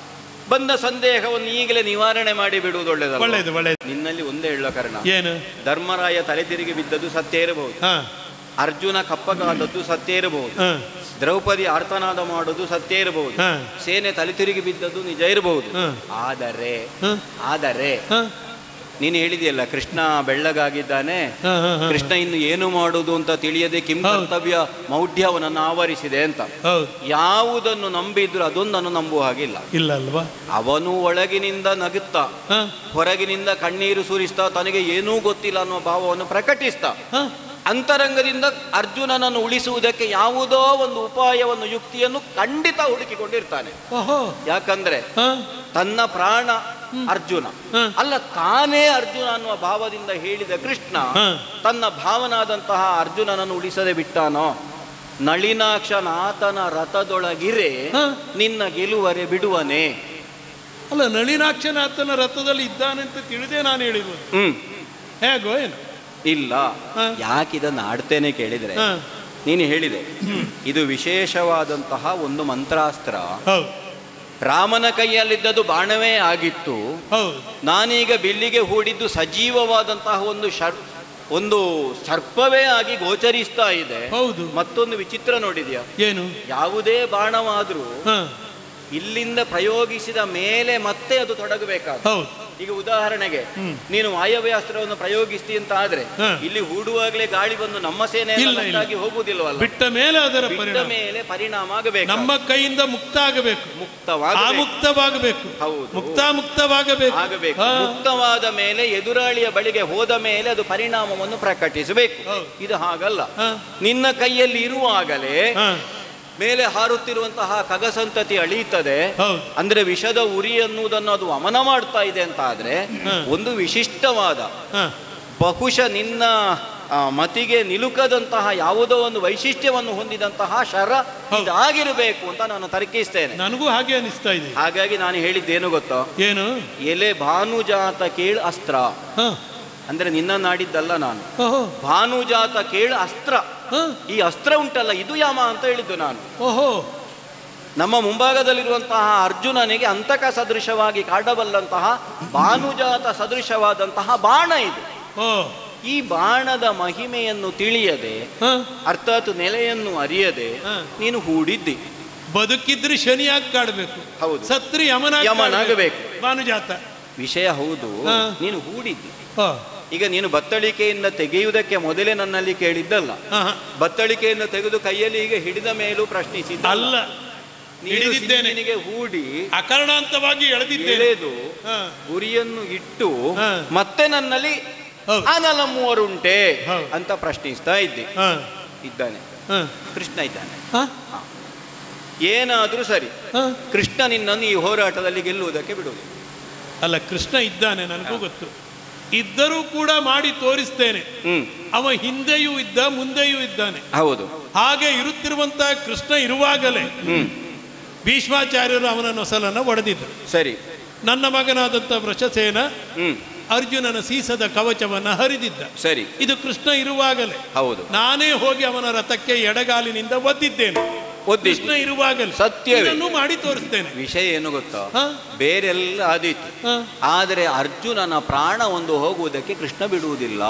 ಬಂದ ಸಂದೇಹವನ್ನು ಈಗಲೇ ನಿವಾರಣೆ ಮಾಡಿ ಬಿಡುವುದು ಒಳ್ಳೆಯದಲ್ಲ. ಒಳ್ಳೇದು, ಒಳ್ಳೇದು. ನಿನ್ನಲ್ಲಿ ಒಂದೇ ಹೇಳೋ ಕಾರಣ, ಏನು? ಧರ್ಮರಾಯ ತಲೆ ತಿರುಗಿ ಬಿದ್ದದ್ದು ಸತ್ಯ ಇರಬಹುದು, ಹಾ, ಅರ್ಜುನ ಕಪ್ಪಗಾದದ್ದು ಸತ್ಯ ಇರಬಹುದು, ಹಾ, ದ್ರೌಪದಿ ಆರ್ತನಾದ ಮಾಡೋದು ಸತ್ಯ ಇರಬಹುದು, ಹಾ. ಸೇನೆ ತಲೆ ತಿರುಗಿ ಬಿದ್ದದ್ದು ನಿಜ ಇರಬಹುದು. ಹಾ. ಆದರೆ ಹಾ. ಆದರೆ ಹಾ. ನೀನು ಹೇಳಿದೆಯಲ್ಲ, ಕೃಷ್ಣ ಬೆಳ್ಳಗಾಗಿದ್ದಾನೆ, ಹಾ, ಹಾ, ಹಾ. ಕೃಷ್ಣ ಇನ್ನು ಏನು ಮಾಡುವುದು ಅಂತ ತಿಳಿಯದೆ ಕಿಂ ಹೌದು. ಕರ್ತವ್ಯ ಮೌಢ್ಯ ಅವನನ್ನು ಆವರಿಸಿದೆ ಅಂತ. ಹೌದು. ಯಾವುದನ್ನು ನಂಬಿದ್ರು ಅದೊಂದನ್ನು ನಂಬುವ ಹಾಗಿಲ್ಲ. ಇಲ್ಲ ಅಲ್ವಾ? ಅವನು ಒಳಗಿನಿಂದ ನಗುತ್ತಾ, ಹಾ, ಹೊರಗಿನಿಂದ ಕಣ್ಣೀರು ಸುರಿಸ್ತಾ, ತನಗೆ ಏನೂ ಗೊತ್ತಿಲ್ಲ ಅನ್ನುವ ಭಾವವನ್ನು ಪ್ರಕಟಿಸ್ತಾ, ಹಾ. ಅಂತರಂಗದಿಂದ ಅರ್ಜುನನನ್ನು ಉಳಿಸುವುದಕ್ಕೆ ಯಾವುದೋ ಒಂದು ಉಪಾಯವನ್ನು, ಯುಕ್ತಿಯನ್ನು ಖಂಡಿತ ಹುಡುಕಿಕೊಂಡಿರ್ತಾನೆ. ಓಹೋ. ಯಾಕಂದ್ರೆ ಹಾ, ತನ್ನ ಪ್ರಾಣ ಅರ್ಜುನ ಹಾ. ಅಲ್ಲ, ತಾನೇ ಅರ್ಜುನ ಅನ್ನುವ ಭಾವದಿಂದ ಹೇಳಿದ ಕೃಷ್ಣ ಹಾ. ತನ್ನ ಭಾವನಾದಂತಹ ಅರ್ಜುನನನ್ನು ಉಳಿಸದೆ ಬಿಟ್ಟಾನೋ? ನಳಿನಾಕ್ಷನಾಥನ ರಥದೊಳಗಿರೆ ಹ? ನಿನ್ನ ಗೆಲುವರೆ ಬಿಡುವನೆ. ಅಲ್ಲ, ನಳಿನಾಕ್ಷನಾಥನ ರಥದಲ್ಲಿ ಇದ್ದಾನೆ ಅಂತ ತಿಳಿದೇ ನಾನು ಹೇಳಿರುವುದು. ಹೇಗೋ ಏನು? ಇಲ್ಲ, ಹ? ಯಾಕಿದನ್ನು ಆಡ್ತೇನೆ ಕೇಳಿದ್ರೆ, ಹ. ನೀನು ಹೇಳಿದೆ ಇದು ವಿಶೇಷವಾದಂತಹ ಒಂದು ಮಂತ್ರಾಸ್ತ್ರ. ಹೌದು ರಾಮನ ಕೈಯಲ್ಲಿದ್ದದ್ದು ಬಾಣವೇ ಆಗಿತ್ತು. ಹೌದು. ನಾನೀಗ ಬಿಲ್ಲಿಗೆ ಹೂಡಿದ್ದು ಸಜೀವವಾದಂತಹ ಒಂದು ಸರ್ಪವೇ ಆಗಿ ಗೋಚರಿಸ್ತಾ ಇದೆ. ಹೌದು. ಮತ್ತೊಂದು ವಿಚಿತ್ರ ನೋಡಿದ್ಯಾ? ಏನು? ಯಾವುದೇ ಬಾಣವಾದ್ರೂ ಹ. ಇಲ್ಲಿಂದ ಪ್ರಯೋಗಿಸಿದ ಮೇಲೆ ಮತ್ತೆ ಅದು ತೊಡಗಬೇಕಾದ. ಹೌದು. ಈಗ ಉದಾಹರಣೆಗೆ ನೀನು ವಾಯವ್ಯ ಅಸ್ತ್ರವನ್ನು ಪ್ರಯೋಗಿಸ್ತಿ ಅಂತ ಆದ್ರೆ ಇಲ್ಲಿ ಹೂಡುವಾಗಲೇ ಗಾಳಿ ಬಂದು ನಮ್ಮ ಸೇನೆಯಾಗಿ ಹೋಗುವುದಿಲ್ವಲ್ಲ, ಬಿಟ್ಟ ಮೇಲೆ ಅದರ ಮೇಲೆ ಪರಿಣಾಮ ಆಗಬೇಕು. ನಮ್ಮ ಕೈಯಿಂದ ಮುಕ್ತ ಆಗಬೇಕು, ಮುಕ್ತವಾಗಬೇಕು. ಹೌದು, ಮುಕ್ತವಾಗಬೇಕು. ಮುಕ್ತವಾದ ಮೇಲೆ ಎದುರಾಳಿಯ ಬಳಿಗೆ ಹೋದ ಮೇಲೆ ಅದು ಪರಿಣಾಮವನ್ನು ಪ್ರಕಟಿಸಬೇಕು. ಇದು ಹಾಗಲ್ಲ, ನಿನ್ನ ಕೈಯಲ್ಲಿ ಇರುವಾಗಲೇ ಮೇಲೆ ಹಾರುತ್ತಿರುವಂತಹ ಖಗಸಂತತಿ ಅಳೀತದೆ. ಅಂದ್ರೆ ವಿಷದ ಉರಿ ಅನ್ನುವುದನ್ನು ಅದು ವಮನ ಮಾಡ್ತಾ ಇದೆ ಅಂತ ಆದ್ರೆ ಒಂದು ವಿಶಿಷ್ಟವಾದ ಬಹುಶಃ ನಿನ್ನ ಮತಿಗೆ ನಿಲುಕದಂತಹ ಯಾವುದೋ ಒಂದು ವೈಶಿಷ್ಟ್ಯವನ್ನು ಹೊಂದಿದಂತಹ ಶರ ಇದಾಗಿರಬೇಕು ಅಂತ ನಾನು ತರ್ಕಿಸ್ತೇನೆ. ನನಗೂ ಹಾಗೆ ಅನಿಸ್ತಾ ಇದೆ. ಹಾಗಾಗಿ ನಾನು ಹೇಳಿದ್ದೇನು ಗೊತ್ತೋ? ಏನು? ಎಲೆ ಭಾನುಜಾತ ಕೇಳ್ ಅಸ್ತ್ರ ಅಂದ್ರೆ ನಿನ್ನ ನಾಡಿದ್ದಲ್ಲ ನಾನು. ಭಾನುಜಾತ ಕೇಳ್ ಅಸ್ತ್ರ, ಈ ಅಸ್ತ್ರ ಉಂಟಲ್ಲ ಇದು ಯಾಮ ಅಂತ ಹೇಳಿದ್ದು ನಾನು. ಓಹೋ, ನಮ್ಮ ಮುಂಭಾಗದಲ್ಲಿರುವಂತಹ ಅರ್ಜುನನಿಗೆ ಅಂತಕ ಸದೃಶವಾಗಿ ಕಾಡಬಲ್ಲಂತಹ ಭಾನುಜಾತ ಸದೃಶವಾದಂತಹ ಬಾಣ ಇದು. ಈ ಬಾಣದ ಮಹಿಮೆಯನ್ನು ತಿಳಿಯದೆ ಅರ್ಥಾತ್ ನೆಲೆಯನ್ನು ಅರಿಯದೆ ನೀನು ಹೂಡಿದ್ದಿ. ಬದುಕಿದ್ರೆ ಶನಿಯಾಗಿ ಕಾಡಬೇಕು, ಹೌದು, ಸತ್ರಿ ಯಮನಾಗಬೇಕು. ಭಾನುಜಾತ ವಿಷಯ ಹೌದು, ನೀನು ಹೂಡಿದ್ದಿ. ಈಗ ನೀನು ಬತ್ತಳಿಕೆಯಿಂದ ತೆಗೆಯುವುದಕ್ಕೆ ಮೊದಲೇ ನನ್ನಲ್ಲಿ ಕೇಳಿದ್ದಲ್ಲ. ಬತ್ತಳಿಕೆಯಿಂದ ತೆಗೆದು ಕೈಯಲ್ಲಿ ಈಗ ಹಿಡಿದ ಮೇಲೂ ಪ್ರಶ್ನಿಸಿದ್ದ ಅಲ್ಲ. ನಿನಗೆ ಹೂಡಿ ಅಕಾರಣಾಂತವಾಗಿ ಎಳೆದು ಗುರಿಯನ್ನು ಇಟ್ಟು ಮತ್ತೆ ನನ್ನಲ್ಲಿ ಅನಲ ಮೂವರುಂಟೆ ಅಂತ ಪ್ರಶ್ನಿಸ್ತಾ ಇದ್ದಾನೆ. ಕೃಷ್ಣ ಇದ್ದಾನೆ. ಏನಾದ್ರೂ ಸರಿ, ಕೃಷ್ಣ ನಿನ್ನನ್ನು ಈ ಹೋರಾಟದಲ್ಲಿ ಗೆಲ್ಲುವುದಕ್ಕೆ ಬಿಡುವುದು ಅಲ್ಲ. ಕೃಷ್ಣ ಇದ್ದಾನೆ, ನನಗೂ ಗೊತ್ತು. ಇದ್ದರೂ ಕೂಡ ಮಾಡಿ ತೋರಿಸ್ತೇನೆ. ಅವ ಹಿಂದೆಯೂ ಇದ್ದ, ಮುಂದೆಯೂ ಇದ್ದಾನೆ. ಹೌದು. ಹಾಗೆ ಇರುತ್ತಿರುವಂತಹ ಕೃಷ್ಣ ಇರುವಾಗಲೇ ಭೀಷ್ಮಾಚಾರ್ಯರು ಅವನ ನೊಸಲನ್ನು ಒಡೆದಿದ್ದರು. ಸರಿ. ನನ್ನ ಮಗನಾದಂಥ ವೃಷಸೇನ ಅರ್ಜುನನ ಸೀಸದ ಕವಚವನ್ನು ಹರಿದಿದ್ದ. ಸರಿ. ಇದು ಕೃಷ್ಣ ಇರುವಾಗಲೇ. ಹೌದು. ನಾನೇ ಹೋಗಿ ಅವನ ರಥಕ್ಕೆ ಎಡಗಾಲಿನಿಂದ ಒದ್ದಿದ್ದೇನೆ. ಕೃಷ್ಣ ಇರುವಾಗಲೇ ಸತ್ಯವನ್ನು ಮಾಡಿ ತೋರಿಸ್ತೇನೆ. ವಿಷಯ ಏನು ಗೊತ್ತಾ? ಬೇರೆಲ್ಲ ಆದೀತು, ಆದರೆ ಅರ್ಜುನನ ಪ್ರಾಣ ಒಂದು ಹೋಗುವುದಕ್ಕೆ ಕೃಷ್ಣ ಬಿಡುವುದಿಲ್ಲ.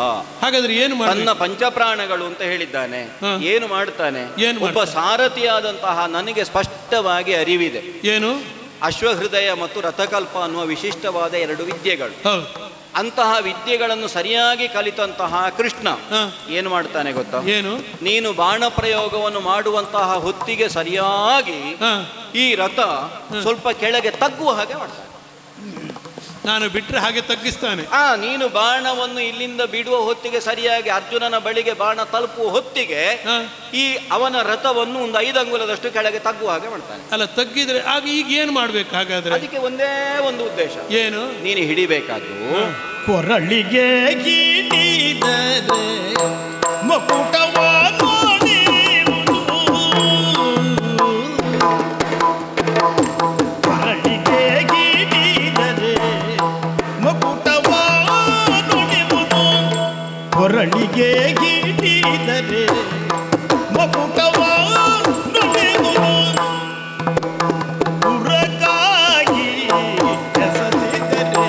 ಹಾಗಾದ್ರೆ ಏನು ತನ್ನ ಪಂಚಪ್ರಾಣಗಳು ಅಂತ ಹೇಳಿದ್ದಾನೆ. ಏನು ಮಾಡ್ತಾನೆ? ಒಬ್ಬ ಸಾರಥಿಯಾದಂತಹ ನನಗೆ ಸ್ಪಷ್ಟವಾಗಿ ಅರಿವಿದೆ. ಏನು? ಅಶ್ವಹೃದಯ ಮತ್ತು ರಥಕಲ್ಪ ಅನ್ನುವ ವಿಶಿಷ್ಟವಾದ ಎರಡು ವಿದ್ಯೆಗಳು. ಅಂತಹ ವಿದ್ಯೆಗಳನ್ನು ಸರಿಯಾಗಿ ಕಲಿತಂತಹ ಕೃಷ್ಣ ಏನು ಮಾಡ್ತಾನೆ ಗೊತ್ತಾ? ಏನು? ನೀನು ಬಾಣ ಪ್ರಯೋಗವನ್ನು ಮಾಡುವಂತಹ ಹೊತ್ತಿಗೆ ಸರಿಯಾಗಿ ಈ ರಥ ಸ್ವಲ್ಪ ಕೆಳಗೆ ತಗ್ಗುವ ಹಾಗೆ ಮಾಡ್ತಾನೆ. ನಾನು ಬಿಟ್ಟರೆ ಹಾಗೆ ತಗ್ಗಿಸ್ತಾನೆ. ನೀನು ಬಾಣವನ್ನು ಇಲ್ಲಿಂದ ಬಿಡುವ ಹೊತ್ತಿಗೆ ಸರಿಯಾಗಿ ಅರ್ಜುನನ ಬಳಿಗೆ ಬಾಣ ತಲುಪುವ ಹೊತ್ತಿಗೆ ಈ ಅವನ ರಥವನ್ನು ಒಂದು 5 ಅಂಗುಲದಷ್ಟು ಕೆಳಗೆ ತಗ್ಗುವ ಹಾಗೆ ಮಾಡ್ತಾನೆ. ಅಲ್ಲ, ತಗ್ಗಿದ್ರೆ ಆಗ ಈಗ ಏನು ಮಾಡ್ಬೇಕು? ಹಾಗಾದ್ರೆ ಅದಕ್ಕೆ ಒಂದೇ ಒಂದು ಉದ್ದೇಶ. ಏನು? ನೀನು ಹಿಡಿಬೇಕಾದ್ದು ಕೊರಳಿಗೆ ಗೀಟಿದರೆ ಮಕುಟವ ನೋಡಿರುವುದು, ಕೊರಳಿಗೆ ಗೀಟಿದರೆ ಮಕುಟವ ನೋಡಿರುವುದು, ಕೊರಳಿಗೆ ಗೀಟಿದರೆ ಮಕುಟವ ನೋಡಿರುವುದು, ಉರಗಾಗಿ ಎಸಸಿದರೆ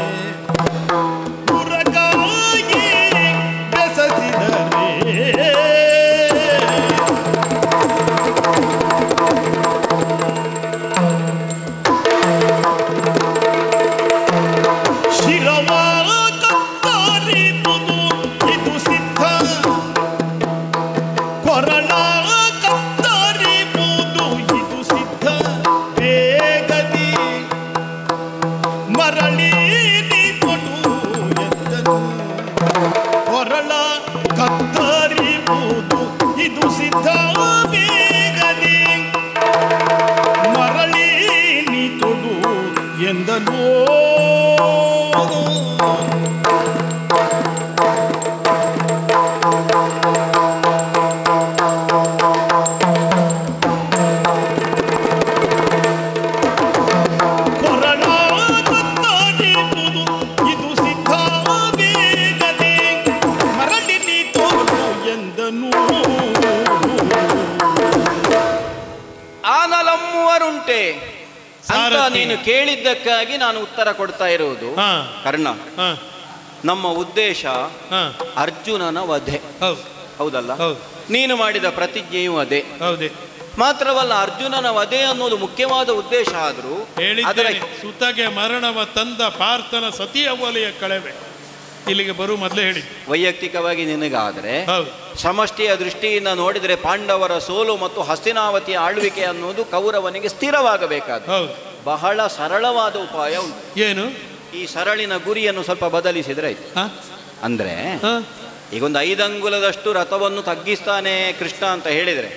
ಅಂತ ನೀನು ಕೇಳಿದ್ದಕ್ಕಾಗಿ ನಾನು ಉತ್ತರ ಕೊಡ್ತಾ ಇರುವುದು. ಕರ್ಣ, ನಮ್ಮ ಉದ್ದೇಶ ಅರ್ಜುನನ ವಧೆ, ಹೌದಲ್ಲ? ನೀನು ಮಾಡಿದ ಪ್ರತಿಜ್ಞೆಯೂ ಅದೇ. ಮಾತ್ರವಲ್ಲ, ಅರ್ಜುನನ ವಧೆ ಅನ್ನೋದು ಮುಖ್ಯವಾದ ಉದ್ದೇಶ ಆದರೂ ಸುತಗೆ ಮರಣವ ತಂದ ಪಾರ್ಥನ ಸತಿಯ ಒಲೆಯ ಕಳೆವೆ. ಇಲ್ಲಿಗೆ ಬರು ಮೊದಲೇ ಹೇಳಿ, ವೈಯಕ್ತಿಕವಾಗಿ ನಿನಗಾದರೆ ಸಮಷ್ಟಿಯ ದೃಷ್ಟಿಯಿಂದ ನೋಡಿದರೆ ಪಾಂಡವರ ಸೋಲು ಮತ್ತು ಹಸ್ತಿನಾವತಿಯ ಆಳ್ವಿಕೆ ಅನ್ನೋದು ಕೌರವನಿಗೆ ಸ್ಥಿರವಾಗಬೇಕಾದ ಬಹಳ ಸರಳವಾದ ಉಪಾಯ ಉಂಟು. ಏನು? ಈ ಸರಳಿನ ಗುರಿಯನ್ನು ಸ್ವಲ್ಪ ಬದಲಿಸಿದ್ರೆ ಆಯ್ತು. ಅಂದ್ರೆ ಈಗೊಂದು 5 ಅಂಗುಲದಷ್ಟು ರಥವನ್ನು ತಗ್ಗಿಸ್ತಾನೆ ಕೃಷ್ಣ ಅಂತ ಹೇಳಿದರೆ,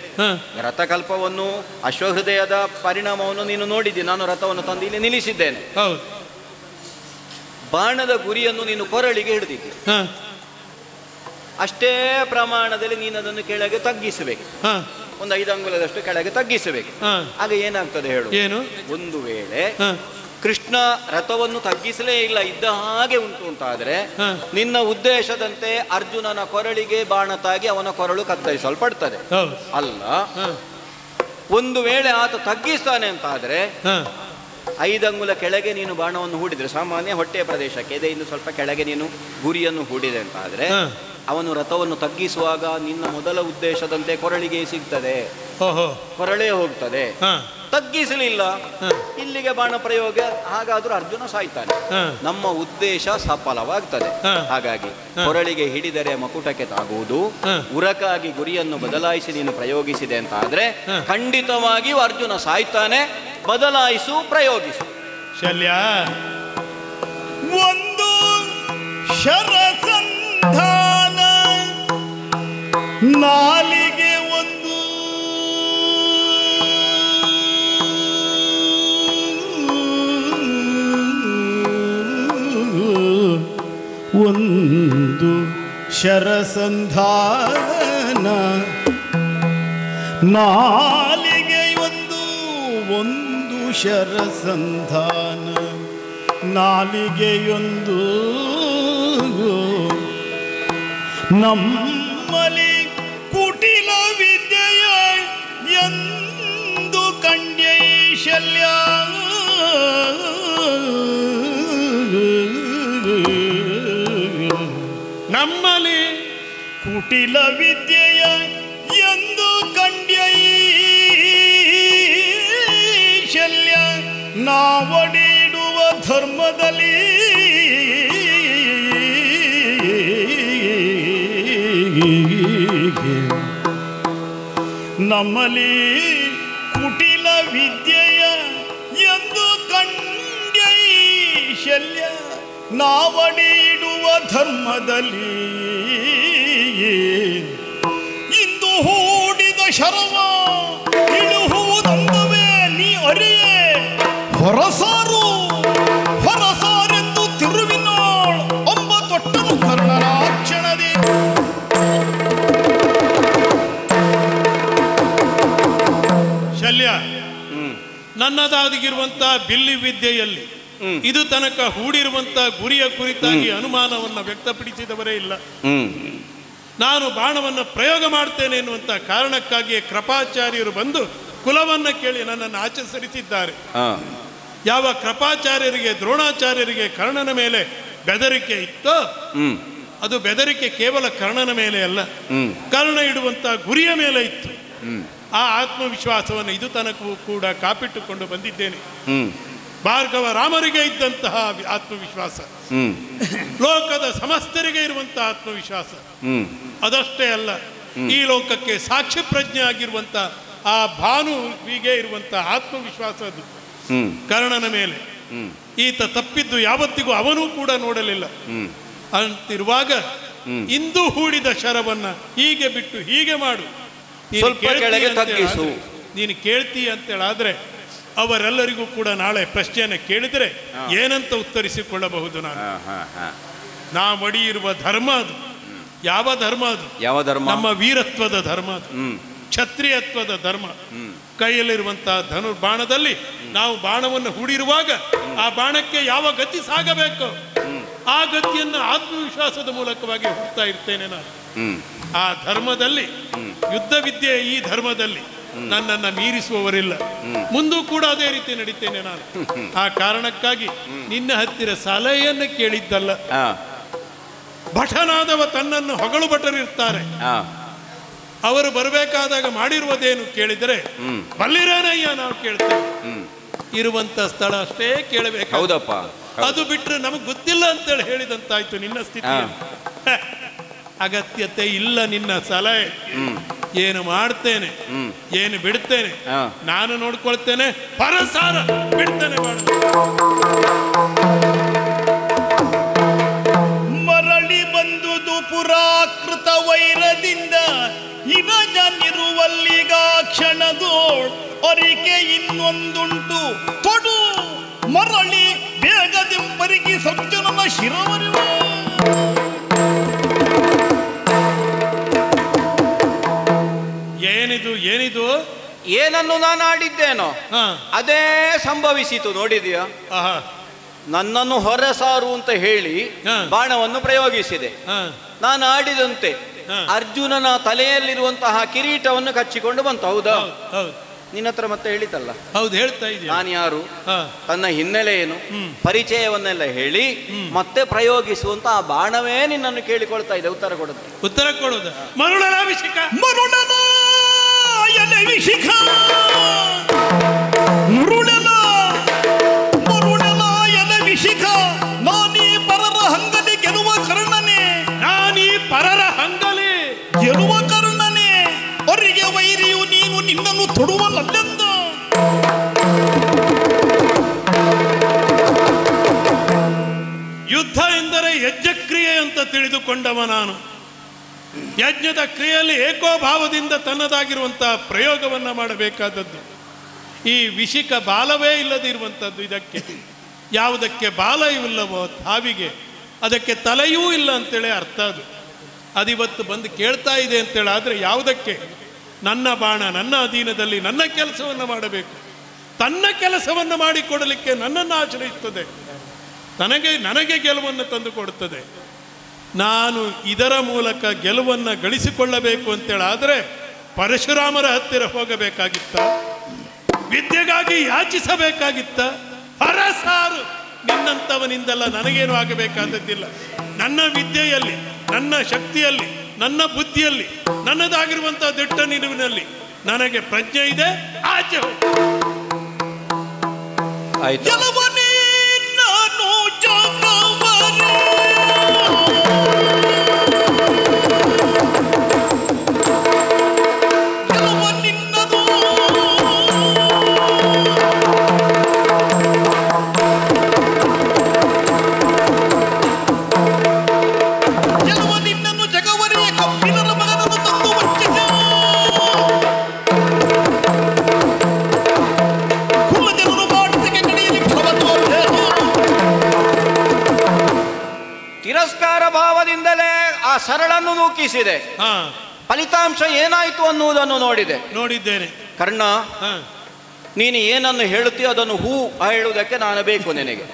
ರಥಕಲ್ಪವನ್ನು ಅಶ್ವಹೃದಯದ ಪರಿಣಾಮವನ್ನು ನೀನು ನೋಡಿದ್ದಿ. ನಾನು ರಥವನ್ನು ತಂದು ಇಲ್ಲಿ ನಿಲ್ಲಿಸಿದ್ದೇನೆ. ಬಾಣದ ಗುರಿಯನ್ನು ನೀನು ಕೊರಳಿಗೆ ಹಿಡಿದಿದ್ದೆ. ಅಷ್ಟೇ ಪ್ರಮಾಣದಲ್ಲಿ ನೀನು ಅದನ್ನು ಕೆಳಗೆ ತಗ್ಗಿಸಬೇಕು. ಒಂದು 5 ಅಂಗುಲದಷ್ಟು ಕೆಳಗೆ ತಗ್ಗಿಸಬೇಕು. ಆಗ ಏನಾಗ್ತದೆ ಹೇಳು? ಏನು? ಒಂದು ವೇಳೆ ಕೃಷ್ಣ ರಥವನ್ನು ತಗ್ಗಿಸಲೇ ಇಲ್ಲ, ಇದ್ದ ಹಾಗೆ ಉಂಟು ಅಂತಾದ್ರೆ ನಿನ್ನ ಉದ್ದೇಶದಂತೆ ಅರ್ಜುನನ ಕೊರಳಿಗೆ ಬಾಣ ತಾಗಿ ಅವನ ಕೊರಳು ಕತ್ತರಿಸಲ್ಪಡ್ತದೆ. ಅಲ್ಲ, ಒಂದು ವೇಳೆ ಆತ ತಗ್ಗಿಸ್ತಾನೆ ಅಂತಾದ್ರೆ 5 ಅಂಗುಲ ಕೆಳಗೆ ನೀನು ಬಾಣವನ್ನು ಹೂಡಿದ್ರೆ, ಸಾಮಾನ್ಯ ಹೊಟ್ಟೆಯ ಪ್ರದೇಶಕ್ಕೆ ಎದೆಯಿಂದ ಸ್ವಲ್ಪ ಕೆಳಗೆ ನೀನು ಗುರಿಯನ್ನು ಹೂಡಿದೆ ಅಂತಾದ್ರೆ ಅವನು ರಥವನ್ನು ತಗ್ಗಿಸುವಾಗ ನಿನ್ನ ಮೊದಲ ಉದ್ದೇಶದಂತೆ ಕೊರಳಿಗೆ ಸಿಗ್ತದೆ, ಕೊರಳೇ ಹೋಗ್ತದೆ. ತಗ್ಗಿಸಲಿಲ್ಲ, ಇಲ್ಲಿಗೆ ಬಾಣ ಪ್ರಯೋಗ, ಹಾಗಾದ್ರೂ ಅರ್ಜುನ ಸಾಯ್ತಾನೆ. ನಮ್ಮ ಉದ್ದೇಶ ಸಫಲವಾಗ್ತದೆ. ಹಾಗಾಗಿ ಕೊರಳಿಗೆ ಹಿಡಿದರೆ ಮಕುಟಕ್ಕೆ ತಾಗುವುದು, ಉರಕಾಗಿ ಗುರಿಯನ್ನು ಬದಲಾಯಿಸಿ ನೀನು ಪ್ರಯೋಗಿಸಿದೆ ಅಂತ ಆದ್ರೆ ಖಂಡಿತವಾಗಿಯೂ ಅರ್ಜುನ ಸಾಯ್ತಾನೆ. ಬದಲಾಯಿಸು, ಪ್ರಯೋಗಿಸು. ಶಲ್ಯ, ಒಂದು ಶರಸಂಧಾನ ನಾಲಿಗೆ ಒಂದು ಒಂದು ಶರಸಂಧಾನ ನಾಲಿಗೆ ಒಂದು ಶರಸಂಧಾನ ನಾಲಿಗೆಯೊಂದು ನಮ್ಮಲಿ ಕುಟಿಲ ವಿದ್ಯೆಯ ಎಂದು ಕಂಡ್ಯೈ ಶಲ್ಯ. ನಮ್ಮಲಿ ಕುಟಿಲ ವಿದ್ಯೆಯ ಎಂದು ಕಂಡ್ಯೈ ಶಲ್ಯ. ನಾವಡಿಡುವ ಧರ್ಮದಲ್ಲಿ ನಮ್ಮಲ್ಲಿ ಕುಟಿಲ ವಿದ್ಯೆಯ ಎಂದು ಕಂಡ್ಯೈ ಶಲ್ಯ. ನಾವಡಿಡುವ ಧರ್ಮದಲ್ಲಿ ಇಂದು ಹೂಡಿದ ಶರವ ಇಳುಹುವುದೊಂದವೇ ನೀ ಅರಿಯೇ. ಹೊರಸಾರು ಹೊರಸಾರೆಂದು ತಿರುವಿನೋಳ್ ಒಬ್ಬ ತೊಟ್ಟನು ಕರ್ಣನ ಕ್ಷಣದಿ. ಶಲ್ಯ, ನನ್ನದಾಗಿರುವಂತಹ ಬಿಲ್ಲಿ ವಿದ್ಯೆಯಲ್ಲಿ ಇದು ತನಕ ಹೂಡಿರುವಂತ ಗುರಿಯ ಕುರಿತಾಗಿ ಅನುಮಾನವನ್ನು ವ್ಯಕ್ತಪಡಿಸಿದವರೇ ಇಲ್ಲ. ನಾನು ಬಾಣವನ್ನು ಪ್ರಯೋಗ ಮಾಡ್ತೇನೆ ಎನ್ನುವಂತ ಕಾರಣಕ್ಕಾಗಿಯೇ ಕೃಪಾಚಾರ್ಯರು ಬಂದು ಕುಲವನ್ನು ಕೇಳಿ ನನ್ನನ್ನು ಆಚರಿಸಿದ್ದಾರೆ. ಯಾವ ಕೃಪಾಚಾರ್ಯರಿಗೆ ದ್ರೋಣಾಚಾರ್ಯರಿಗೆ ಕರ್ಣನ ಮೇಲೆ ಬೆದರಿಕೆ ಇತ್ತೋ ಅದು ಬೆದರಿಕೆ ಕೇವಲ ಕರ್ಣನ ಮೇಲೆ ಅಲ್ಲ, ಕರ್ಣ ಇಡುವಂತ ಗುರಿಯ ಮೇಲೆ ಇತ್ತು. ಆ ಆತ್ಮವಿಶ್ವಾಸವನ್ನು ಇದು ತನಕವೂ ಕೂಡ ಕಾಪಿಟ್ಟುಕೊಂಡು ಬಂದಿದ್ದೇನೆ. ಭಾರ್ಗವ ರಾಮರಿಗೆ ಇದ್ದಂತಹ ಆತ್ಮವಿಶ್ವಾಸ, ಲೋಕದ ಸಮಸ್ತರಿಗೆ ಇರುವಂತಹ ಆತ್ಮವಿಶ್ವಾಸ ಅದಷ್ಟೇ ಅಲ್ಲ, ಈ ಲೋಕಕ್ಕೆ ಸಾಕ್ಷಿ ಪ್ರಜ್ಞೆ ಆಗಿರುವಂತ ಆ ಭಾನುವಿಗೆ ಇರುವಂತಹ ಆತ್ಮವಿಶ್ವಾಸ ಅದು ಕರ್ಣನ ಮೇಲೆ. ಈತ ತಪ್ಪಿದ್ದು ಯಾವತ್ತಿಗೂ ಅವನೂ ಕೂಡ ನೋಡಲಿಲ್ಲ. ಅಂತಿರುವಾಗ ಇಂದು ಹೂಡಿದ ಶರವನ್ನ ಹೀಗೆ ಬಿಟ್ಟು ಹೀಗೆ ಮಾಡು, ನೀನು ಕೇಳ್ತೀಯ ಅಂತೇಳಾದ್ರೆ ಅವರೆಲ್ಲರಿಗೂ ಕೂಡ ನಾಳೆ ಪ್ರಶ್ನೆಯನ್ನು ಕೇಳಿದರೆ ಏನಂತ ಉತ್ತರಿಸಿಕೊಳ್ಳಬಹುದು? ನಾ ಮಡಿಯಿರುವ ಧರ್ಮ ಅದು ಯಾವ ಧರ್ಮ? ಅದು ಯಾವ ಧರ್ಮ? ನಮ್ಮ ವೀರತ್ವದ ಧರ್ಮ, ಅದು ಕ್ಷತ್ರಿಯತ್ವದ ಧರ್ಮ. ಕೈಯಲ್ಲಿರುವಂತಹ ಧನುರ್ಬಾಣದಲ್ಲಿ ನಾವು ಬಾಣವನ್ನು ಹೂಡಿರುವಾಗ ಆ ಬಾಣಕ್ಕೆ ಯಾವ ಗತಿ ಸಾಗಬೇಕು ಆ ಗತಿಯನ್ನು ಆತ್ಮವಿಶ್ವಾಸದ ಮೂಲಕವಾಗಿ ಹುಡ್ತಾ ಇರ್ತೇನೆ ನಾನು. ಆ ಧರ್ಮದಲ್ಲಿ ಯುದ್ಧ ವಿದ್ಯೆ, ಈ ಧರ್ಮದಲ್ಲಿ ನನ್ನನ್ನು ಮೀರಿಸುವವರಿಲ್ಲ. ಮುಂದೂ ಕೂಡ ಅದೇ ರೀತಿ ನಡೀತೇನೆ ನಾನು. ಆ ಕಾರಣಕ್ಕಾಗಿ ನಿನ್ನ ಹತ್ತಿರ ಸಲಹೆಯನ್ನು ಕೇಳಿದ್ದಲ್ಲ. ಭಟನಾದವ ತನ್ನನ್ನು ಹೊಗಳು ಭಟರಿರ್ತಾರೆ, ಅವರು ಬರಬೇಕಾದಾಗ ಮಾಡಿರುವುದೇನು ಕೇಳಿದರೆ ಬಲ್ಲಿರೇನಯ್ಯ ನಾವು ಕೇಳ್ತೇವೆ. ಇರುವಂತ ಸ್ಥಳ ಅಷ್ಟೇ ಕೇಳಬೇಕು. ಹೌದಪ್ಪ, ಅದು ಬಿಟ್ಟರೆ ನಮಗೆ ಗೊತ್ತಿಲ್ಲ ಅಂತೇಳಿ ಹೇಳಿದಂತಾಯ್ತು. ನಿನ್ನ ಸ್ಥಿತಿ ಅಗತ್ಯತೆ ಇಲ್ಲ. ನಿನ್ನ ಸಲಹೆ ಏನು ಮಾಡ್ತೇನೆ, ಏನು ಬಿಡ್ತೇನೆ ನಾನು ನೋಡ್ಕೊಳ್ತೇನೆ. ಪರಸಾರ ಬಿಡ್ತೇನೆ ಮರಳಿ ಬಂದುದು ಪುರಾಕೃತ ವೈರದಿಂದ ಇರಜನಿರುವಲ್ಲಿಗ ಕ್ಷಣದೋಳ್ ಅರಿಕೆ ಇನ್ನೊಂದುಂಟು ತೊಡು ಮರಳಿ ಬೇಗದಿಂಪರಿಗೆ ಸಜ್ಜನನ ಶಿರವರಿವ. ಏನಿದು ಏನನ್ನು ನಾನು ಆಡಿದ್ದೇನೋ ಅದೇ ಸಂಭವಿಸಿತು. ನೋಡಿದೀಯಾ? ನನ್ನನ್ನು ಹೊರಸಾರು ಅಂತ ಹೇಳಿ ಬಾಣವನ್ನು ಪ್ರಯೋಗಿಸಿದೆ. ನಾನು ಆಡಿದಂತೆ ಅರ್ಜುನನ ತಲೆಯಲ್ಲಿರುವಂತಹ ಕಿರೀಟವನ್ನು ಕಚ್ಚಿಕೊಂಡು ಬಂತು. ಹೌದಾ? ನಿನ್ನ ಹತ್ರ ಮತ್ತೆ ಹೇಳಿತಲ್ಲ. ಹೌದು, ಹೇಳ್ತಾ ಇದ್ದೀನಿ. ನಾನು ಯಾರು, ತನ್ನ ಹಿನ್ನೆಲೆ ಏನು, ಪರಿಚಯವನ್ನೆಲ್ಲ ಹೇಳಿ ಮತ್ತೆ ಪ್ರಯೋಗಿಸುವಂತ ಆ ಬಾಣವೇ ನಿನ್ನನ್ನು ಕೇಳಿಕೊಳ್ತಾ ಇದೆ. ಉತ್ತರ ಕೊಡುದು ಮರುಳನ ವಿಷಿಕ ನಾನೀ ಪರರ ಹಂಗಲಿ ಗೆಲುವ ಕರ್ಣನೆ, ನಾನೀ ಪರರ ಹಂಗಲಿ ಗೆಲುವ ಕರ್ಣನೆ. ಅವರಿಗೆ ವೈರಿಯು ನೀನು ನಿನ್ನನ್ನು ತೊಡುವಲ್ಲೆಂದ. ಯುದ್ಧ ಎಂದರೆ ಯಜ್ಞಕ್ರಿಯೆ ಅಂತ ತಿಳಿದುಕೊಂಡವ ನಾನು. ಯಜ್ಞದ ಕ್ರಿಯೆಯಲ್ಲಿ ಏಕೋಭಾವದಿಂದ ತನ್ನದಾಗಿರುವಂತಹ ಪ್ರಯೋಗವನ್ನ ಮಾಡಬೇಕಾದದ್ದು. ಈ ವಿಷಿಕ ಬಾಲವೇ ಇಲ್ಲದಿರುವಂಥದ್ದು. ಇದಕ್ಕೆ ಯಾವುದಕ್ಕೆ ಬಾಲ ಇಲ್ಲವೋ ಹಾವಿಗೆ ಅದಕ್ಕೆ ತಲೆಯೂ ಇಲ್ಲ ಅಂತೇಳಿ ಅರ್ಥ. ಅದಿವತ್ತು ಬಂದು ಕೇಳ್ತಾ ಇದೆ ಅಂತೇಳಿ. ಆದರೆ ಯಾವುದಕ್ಕೆ? ನನ್ನ ಬಾಣ ನನ್ನ ಅಧೀನದಲ್ಲಿ ನನ್ನ ಕೆಲಸವನ್ನು ಮಾಡಬೇಕು. ತನ್ನ ಕೆಲಸವನ್ನು ಮಾಡಿಕೊಡಲಿಕ್ಕೆ ನನ್ನನ್ನು ಆಶ್ರಯಿಸುತ್ತದೆ, ನನಗೆ ಗೆಲುವನ್ನು ತಂದು ಕೊಡುತ್ತದೆ. ನಾನು ಇದರ ಮೂಲಕ ಗೆಲುವನ್ನು ಗಳಿಸಿಕೊಳ್ಳಬೇಕು ಅಂತೇಳಿ ಆದರೆ ಪರಶುರಾಮರ ಹತ್ತಿರ ಹೋಗಬೇಕಾಗಿತ್ತ? ವಿದ್ಯೆಗಾಗಿ ಯಾಚಿಸಬೇಕಾಗಿತ್ತ? ಹರಸಾರು ನಿನ್ನಂಥವನಿಂದಲ್ಲ ನನಗೇನು ಆಗಬೇಕಾದದ್ದಿಲ್ಲ. ನನ್ನ ವಿದ್ಯೆಯಲ್ಲಿ, ನನ್ನ ಶಕ್ತಿಯಲ್ಲಿ, ನನ್ನ ಬುದ್ಧಿಯಲ್ಲಿ, ನನ್ನದಾಗಿರುವಂತಹ ದಿಟ್ಟ ನಿಲುವಿನಲ್ಲಿ ನನಗೆ ಪ್ರಜ್ಞೆ ಇದೆ. ಆಚೆ ತಿರಸ್ಕಾರ ಭಾವದಿಂದಲೇ ಆ ಸರಳನ್ನು ನೂಕಿಸಿದೆ. ಫಲಿತಾಂಶ ಏನಾಯಿತು ಅನ್ನುವುದನ್ನು ನೋಡಿದ್ದೇನೆ. ಕರ್ಣ, ನೀನು ಏನನ್ನು ಹೇಳುತ್ತೀಯೋ ಅದನ್ನು ಹೂ ಹೇಳುವುದಕ್ಕೆ ನಾನು ಬೇಕು ನಿನಗೆ.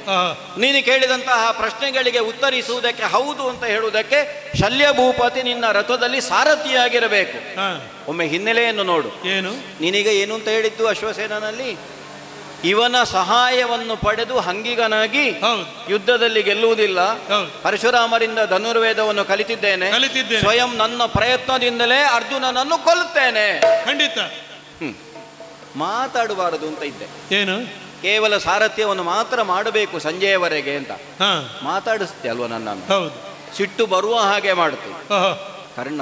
ನೀನು ಕೇಳಿದಂತಹ ಪ್ರಶ್ನೆಗಳಿಗೆ ಉತ್ತರಿಸುವುದಕ್ಕೆ ಹೌದು ಅಂತ ಹೇಳುವುದಕ್ಕೆ ಶಲ್ಯ ಭೂಪತಿ ನಿನ್ನ ರಥದಲ್ಲಿ ಸಾರಥಿಯಾಗಿರಬೇಕು. ಒಮ್ಮೆ ಹಿನ್ನೆಲೆಯನ್ನು ನೋಡು. ಏನು ನೀನೀಗ ಏನು ಅಂತ ಹೇಳಿದ್ದು? ಅಶ್ವಸೇನಲ್ಲಿ ಇವನ ಸಹಾಯವನ್ನು ಪಡೆದು ಹಂಗಿಗನಾಗಿ ಯುದ್ಧದಲ್ಲಿ ಗೆಲ್ಲುವುದಿಲ್ಲ. ಪರಶುರಾಮರಿಂದ ಧನುರ್ವೇದವನ್ನು ಕಲಿತಿದ್ದೇನೆ. ಸ್ವಯಂ ನನ್ನ ಪ್ರಯತ್ನದಿಂದಲೇ ಅರ್ಜುನನನ್ನು ಕೊಲ್ಲುತ್ತೇನೆ. ಖಂಡಿತ. ಮಾತಾಡಬಾರದು ಅಂತ ಇದ್ದೆ. ಏನು? ಕೇವಲ ಸಾರಥ್ಯವನ್ನು ಮಾತ್ರ ಮಾಡಬೇಕು ಸಂಜೆಯವರೆಗೆ ಅಂತ ಮಾತಾಡಿಸ್ತೆ ಅಲ್ವ ನನ್ನನ್ನು. ಸಿಟ್ಟು ಬರುವ ಹಾಗೆ ಮಾಡುತ್ತೆ. ಕರ್ಣ,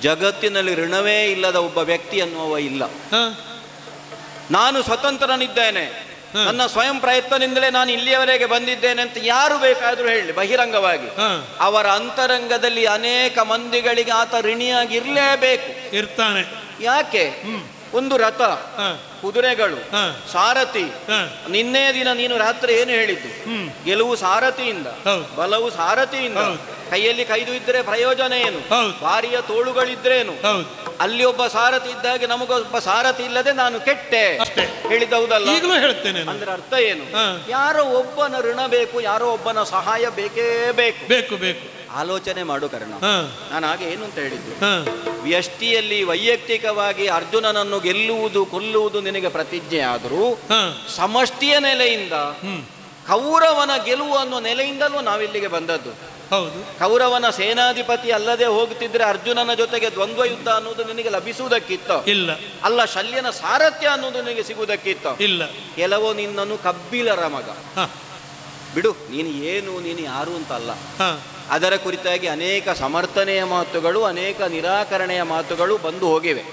ಜಗತ್ತಿನಲ್ಲಿ ಋಣವೇ ಇಲ್ಲದ ಒಬ್ಬ ವ್ಯಕ್ತಿ ಅನ್ನುವ ಇಲ್ಲ. ನಾನು ಸ್ವತಂತ್ರನಿದ್ದೇನೆ, ನನ್ನ ಸ್ವಯಂ ಪ್ರಯತ್ನದಿಂದಲೇ ನಾನು ಇಲ್ಲಿಯವರೆಗೆ ಬಂದಿದ್ದೇನೆ ಅಂತ ಯಾರು ಬೇಕಾದರೂ ಹೇಳಿ ಬಹಿರಂಗವಾಗಿ. ಅವರ ಅಂತರಂಗದಲ್ಲಿ ಅನೇಕ ಮಂದಿಗಳಿಗೆ ಆತ ಋಣಿಯಾಗಿ ಇರಲೇಬೇಕು. ಇರ್ತಾನೆ. ಯಾಕೆ? ಒಂದು ರಥ ಕುದುರೆಗಳು, ಸಾರಥಿ. ನಿನ್ನೆ ದಿನ ನೀನು ರಾತ್ರಿ ಏನು ಹೇಳಿದ್ದು? ಗೆಲುವು ಸಾರಥಿಯಿಂದ, ಬಲವು ಸಾರಥಿಯಿಂದ. ಕೈಯಲ್ಲಿ ಕೈದು ಇದ್ರೆ ಪ್ರಯೋಜನ ಏನು? ಭಾರಿಯ ತೋಳುಗಳಿದ್ರೇನು? ಅಲ್ಲಿ ಒಬ್ಬ ಸಾರಥಿ ಇದ್ದಾಗೆ ನಮಗೊಬ್ಬ ಸಾರಥಿ ಇಲ್ಲದೆ ನಾನು ಕೆಟ್ಟೆ ಹೇಳಿದೌದಲ್ಲ? ಈಗಲೂ ಹೇಳ್ತೇನೆ. ಅಂದ್ರೆ ಅರ್ಥ ಏನು? ಯಾರೋ ಒಬ್ಬನ ಋಣ ಬೇಕು, ಯಾರೋ ಒಬ್ಬನ ಸಹಾಯ ಬೇಕೇ ಬೇಕು. ಬೇಕು ಬೇಕು ಆಲೋಚನೆ ಮಾಡು ಕರ್ಣ. ನಾನು ಹಾಗೆ ಏನು ಅಂತ ಹೇಳಿದ್ದು, ವ್ಯಷ್ಟಿಯಲ್ಲಿ ವೈಯಕ್ತಿಕವಾಗಿ ಅರ್ಜುನನನ್ನು ಗೆಲ್ಲುವುದು ಕೊಲ್ಲುವುದು ನಿನಗೆ ಪ್ರತಿಜ್ಞೆ ಆದರೂ ಸಮಷ್ಟಿಯ ನೆಲೆಯಿಂದ ಕೌರವನ ಗೆಲುವು ಅನ್ನೋ ನೆಲೆಯಿಂದಲೂ ನಾವಿಲ್ಲಿಗೆ ಬಂದದ್ದು. ಹೌದು. ಕೌರವನ ಸೇನಾಧಿಪತಿ ಅಲ್ಲದೆ ಹೋಗುತ್ತಿದ್ರೆ ಅರ್ಜುನನ ಜೊತೆಗೆ ದ್ವಂದ್ವ ಯುದ್ಧ ಅನ್ನೋದು ನಿನಗೆ ಲಭಿಸುವುದಕ್ಕಿತ್ತು? ಇಲ್ಲ. ಅಲ್ಲ, ಶಲ್ಯನ ಸಾರಥ್ಯ ಅನ್ನೋದು ನಿನಗೆ ಸಿಗುವುದಕ್ಕಿತ್ತು? ಇಲ್ಲ. ಕೆಲವು ನಿನ್ನನ್ನು ಕಬ್ಬಿಲರ ಮಗ ಬಿಡು, ನೀನು ಏನು, ನೀನು ಯಾರು ಅಂತ ಅಲ್ಲ. ಅದರ ಕುರಿತಾಗಿ ಅನೇಕ ಸಮರ್ಥನೆಯ ಮಾತುಗಳು, ಅನೇಕ ನಿರಾಕರಣೆಯ ಮಾತುಗಳು ಬಂದು ಹೋಗಿವೆ.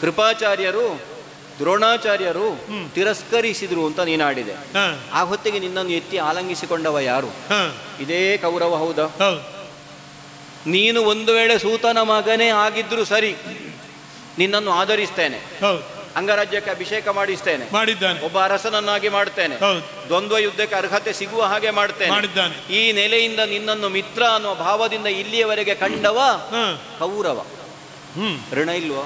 ಕೃಪಾಚಾರ್ಯರು, ದ್ರೋಣಾಚಾರ್ಯರು ತಿರಸ್ಕರಿಸಿದ್ರು ಅಂತ ನೀನಾಡಿದೆ. ಆ ಹೊತ್ತಿಗೆ ನಿನ್ನನ್ನು ಎತ್ತಿ ಆಲಂಗಿಸಿಕೊಂಡವ ಯಾರು? ಇದೇ ಕೌರವ. ಹೌದಾ? ನೀನು ಒಂದು ವೇಳೆ ಸೂತನ ಮಗನೇ ಆಗಿದ್ರು ಸರಿ, ನಿನ್ನನ್ನು ಆಧರಿಸ್ತೇನೆ, ಅಂಗರಾಜ್ಯಕ್ಕೆ ಅಭಿಷೇಕ ಮಾಡಿಸ್ತೇನೆ, ಒಬ್ಬ ಅರಸನನ್ನಾಗಿ ಮಾಡ್ತೇನೆ, ದ್ವಂದ್ವ ಯುದ್ಧಕ್ಕೆ ಅರ್ಹತೆ ಸಿಗುವ ಹಾಗೆ ಮಾಡ್ತೇನೆ. ಈ ನೆಲೆಯಿಂದ ನಿನ್ನನ್ನು ಮಿತ್ರ ಅನ್ನುವ ಭಾವದಿಂದ ಇಲ್ಲಿಯವರೆಗೆ ಕಂಡವ ಕೌರವ. ಋಣ ಇಲ್ವೋ?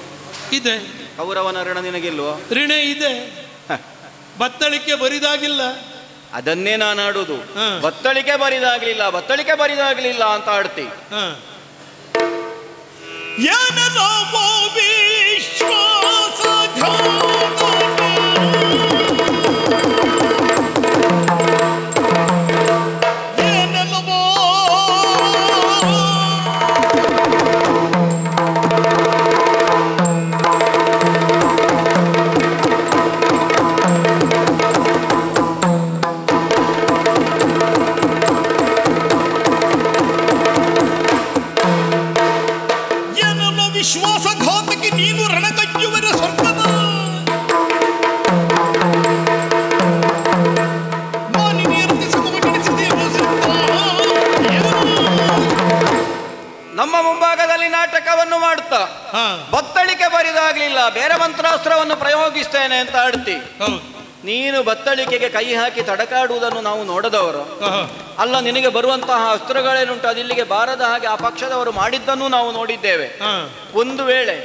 ಇದೆ. ಕೌರವನ ಋಣ ನಿನಗಿಲ್ವೋ? ಋಣ ಇದೆ. ಬತ್ತಳಿಕೆ ಬರಿದಾಗಿಲ್ಲ. ಅದನ್ನೇ ನಾನು ಆಡುದು. ಬತ್ತಳಿಕೆ ಬರಿದಾಗ್ಲಿಲ್ಲ, ಬತ್ತಳಿಕೆ ಬರಿದಾಗ್ಲಿಲ್ಲ ಅಂತ ಆಡ್ತಿ. ವಿಶ್ವಾಸಘಾತಕ್ಕೆ ನೀನು ರಣಕಜ್ಜುವರ ಸ್ವರ್ಗದ ನಮ್ಮ ಮುಂಭಾಗದಲ್ಲಿ ನಾಟಕವನ್ನು ಮಾಡುತ್ತಾ ಬತ್ತಳಿಕೆ ಬರಿದಾಗ್ಲಿಲ್ಲ, ಬೇರೆ ಮಂತ್ರಾಸ್ತ್ರವನ್ನು ಪ್ರಯೋಗಿಸ್ತೇನೆ ಅಂತ ಆಡ್ತಿ. ನೀನು ಬತ್ತಳಿಕೆಗೆ ಕೈ ಹಾಕಿ ತಡಕಾಡುವುದನ್ನು ನಾವು ನೋಡದವರು ಅಲ್ಲ. ನಿನಗೆ ಬರುವಂತಹ ಅಸ್ತ್ರಗಳೇನುಂಟು ಅದಿಲ್ಲಿಗೆ ಬಾರದ ಹಾಗೆ ಆ ಪಕ್ಷದವರು ಮಾಡಿದ್ದನ್ನು ನಾವು ನೋಡಿದ್ದೇವೆ. ಒಂದು ವೇಳೆ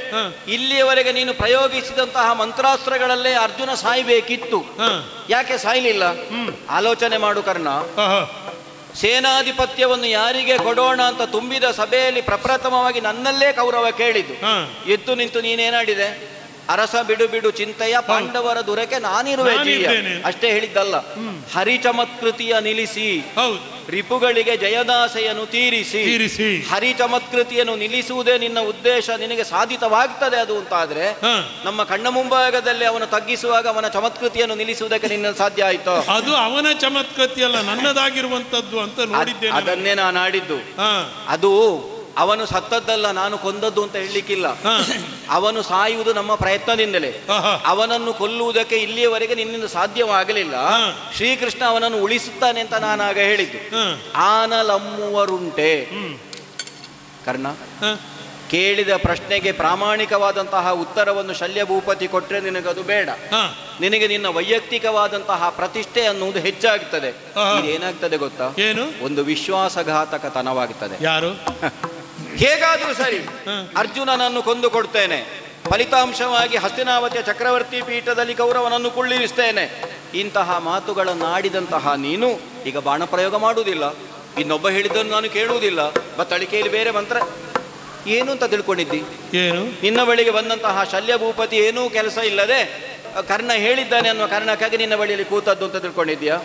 ಇಲ್ಲಿಯವರೆಗೆ ನೀನು ಪ್ರಯೋಗಿಸಿದಂತಹ ಮಂತ್ರಾಸ್ತ್ರಗಳಲ್ಲೇ ಅರ್ಜುನ ಸಾಯ್ಬೇಕಿತ್ತು, ಯಾಕೆ ಸಾಯ್ಲಿಲ್ಲ? ಆಲೋಚನೆ ಮಾಡು ಕರ್ಣ. ಸೇನಾಧಿಪತ್ಯವನ್ನು ಯಾರಿಗೆ ಕೊಡೋಣ ಅಂತ ತುಂಬಿದ ಸಭೆಯಲ್ಲಿ ಪ್ರಪ್ರಥಮವಾಗಿ ನನ್ನಲ್ಲೇ ಕೌರವ ಕೇಳಿದ್ದು. ಎದ್ದು ನಿಂತು ನೀನೇನಾಡಿದೆ? ಅರಸ ಬಿಡು ಬಿಡು ಚಿಂತೆಯ, ಪಾಂಡವರ ದುರಕ್ಕೆ ನಾನಿರುವೆ ಜೀಯ ಅಷ್ಟೇ ಹೇಳಿದ್ದಲ್ಲ. ಹರಿಚಮತ್ಕೃತಿಯ ನಿಲ್ಲಿಸಿ ರಿಪುಗಳಿಗೆ ಜಯದಾಸೆಯನ್ನು ತೀರಿಸಿ, ಹರಿಚಮತ್ಕೃತಿಯನ್ನು ನಿಲ್ಲಿಸುವುದೇ ನಿನ್ನ ಉದ್ದೇಶ, ನಿನಗೆ ಸಾಧಿತವಾಗ್ತದೆ ಅದು ಅಂತಾದ್ರೆ ನಮ್ಮ ಕಣ್ಣ ಮುಂಭಾಗದಲ್ಲಿ ಅವನು ತಗ್ಗಿಸುವಾಗ ಅವನ ಚಮತ್ಕೃತಿಯನ್ನು ನಿಲ್ಲಿಸುವುದಕ್ಕೆ ನಿನ್ನ ಸಾಧ್ಯ ಆಯ್ತು? ಅದು ಅವನ ಚಮತ್ಕೃತಿ ಅಲ್ಲ, ನನ್ನದಾಗಿರುವಂತದ್ದು ಅಂತ ನೋಡಿದ್ದೇನೆ. ಅದನ್ನೇ ನಾನು ಆಡಿದ್ದು. ಅದು ಅವನು ಸತ್ತದ್ದಲ್ಲ, ನಾನು ಕೊಂದದ್ದು ಅಂತ ಹೇಳಲಿಕ್ಕಿಲ್ಲ. ಅವನು ಸಾಯುವುದು ನಮ್ಮ ಪ್ರಯತ್ನದಿಂದಲೇ. ಅವನನ್ನು ಕೊಲ್ಲುವುದಕ್ಕೆ ಇಲ್ಲಿಯವರೆಗೆ ನಿನ್ನಿಂದ ಸಾಧ್ಯವಾಗಲಿಲ್ಲ. ಶ್ರೀಕೃಷ್ಣ ಅವನನ್ನು ಉಳಿಸುತ್ತಾನೆ ಅಂತ ನಾನಾಗ ಹೇಳಿದ್ದು. ಆನಲಮ್ಮುವರುಂಟೆ ಕರ್ಣ. ಕೇಳಿದ ಪ್ರಶ್ನೆಗೆ ಪ್ರಾಮಾಣಿಕವಾದಂತಹ ಉತ್ತರವನ್ನು ಶಲ್ಯ ಭೂಪತಿ ಕೊಟ್ಟರೆ ನಿನಗದು ಬೇಡ. ನಿನಗೆ ನಿನ್ನ ವೈಯಕ್ತಿಕವಾದಂತಹ ಪ್ರತಿಷ್ಠೆ ಅನ್ನುವುದು ಹೆಚ್ಚಾಗ್ತದೆ. ಇದೇನಾಗ್ತದೆ ಗೊತ್ತಾ? ಏನು? ಒಂದು ವಿಶ್ವಾಸಘಾತಕತನವಾಗ್ತದೆ. ಯಾರು? ಹೇಗಾದ್ರೂ ಸರಿ ಅರ್ಜುನನನ್ನು ಕೊಂದು ಕೊಡ್ತೇನೆ, ಫಲಿತಾಂಶವಾಗಿ ಹಸ್ತಿನಾವತಿಯ ಚಕ್ರವರ್ತಿ ಪೀಠದಲ್ಲಿ ಕೌರವನನ್ನು ಕುಳ್ಳಿರಿಸ್ತೇನೆ. ಇಂತಹ ಮಾತುಗಳನ್ನಾಡಿದಂತಹ ನೀನು ಈಗ ಬಾಣ ಪ್ರಯೋಗ ಮಾಡುವುದಿಲ್ಲ, ಇನ್ನೊಬ್ಬ ಹೇಳಿದ್ದನ್ನು ನಾನು ಕೇಳುವುದಿಲ್ಲ, ಬತ್ತಳಿಕೆಯಲ್ಲಿ ಬೇರೆ ಮಂತ್ರ ಏನು ಅಂತ ತಿಳ್ಕೊಂಡಿದ್ದಿ? ಏನು? ನಿನ್ನ ಬಳಿಗೆ ಬಂದಂತಹ ಶಲ್ಯ ಭೂಪತಿ ಏನೂ ಕೆಲಸ ಇಲ್ಲದೆ ಕರ್ಣ ಹೇಳಿದ್ದಾನೆ ಅನ್ನುವ ಕಾರಣಕ್ಕಾಗಿ ನಿನ್ನ ಬಳಿಯಲ್ಲಿ ಕೂತದ್ದು ಅಂತ ತಿಳ್ಕೊಂಡಿದ್ಯಾ?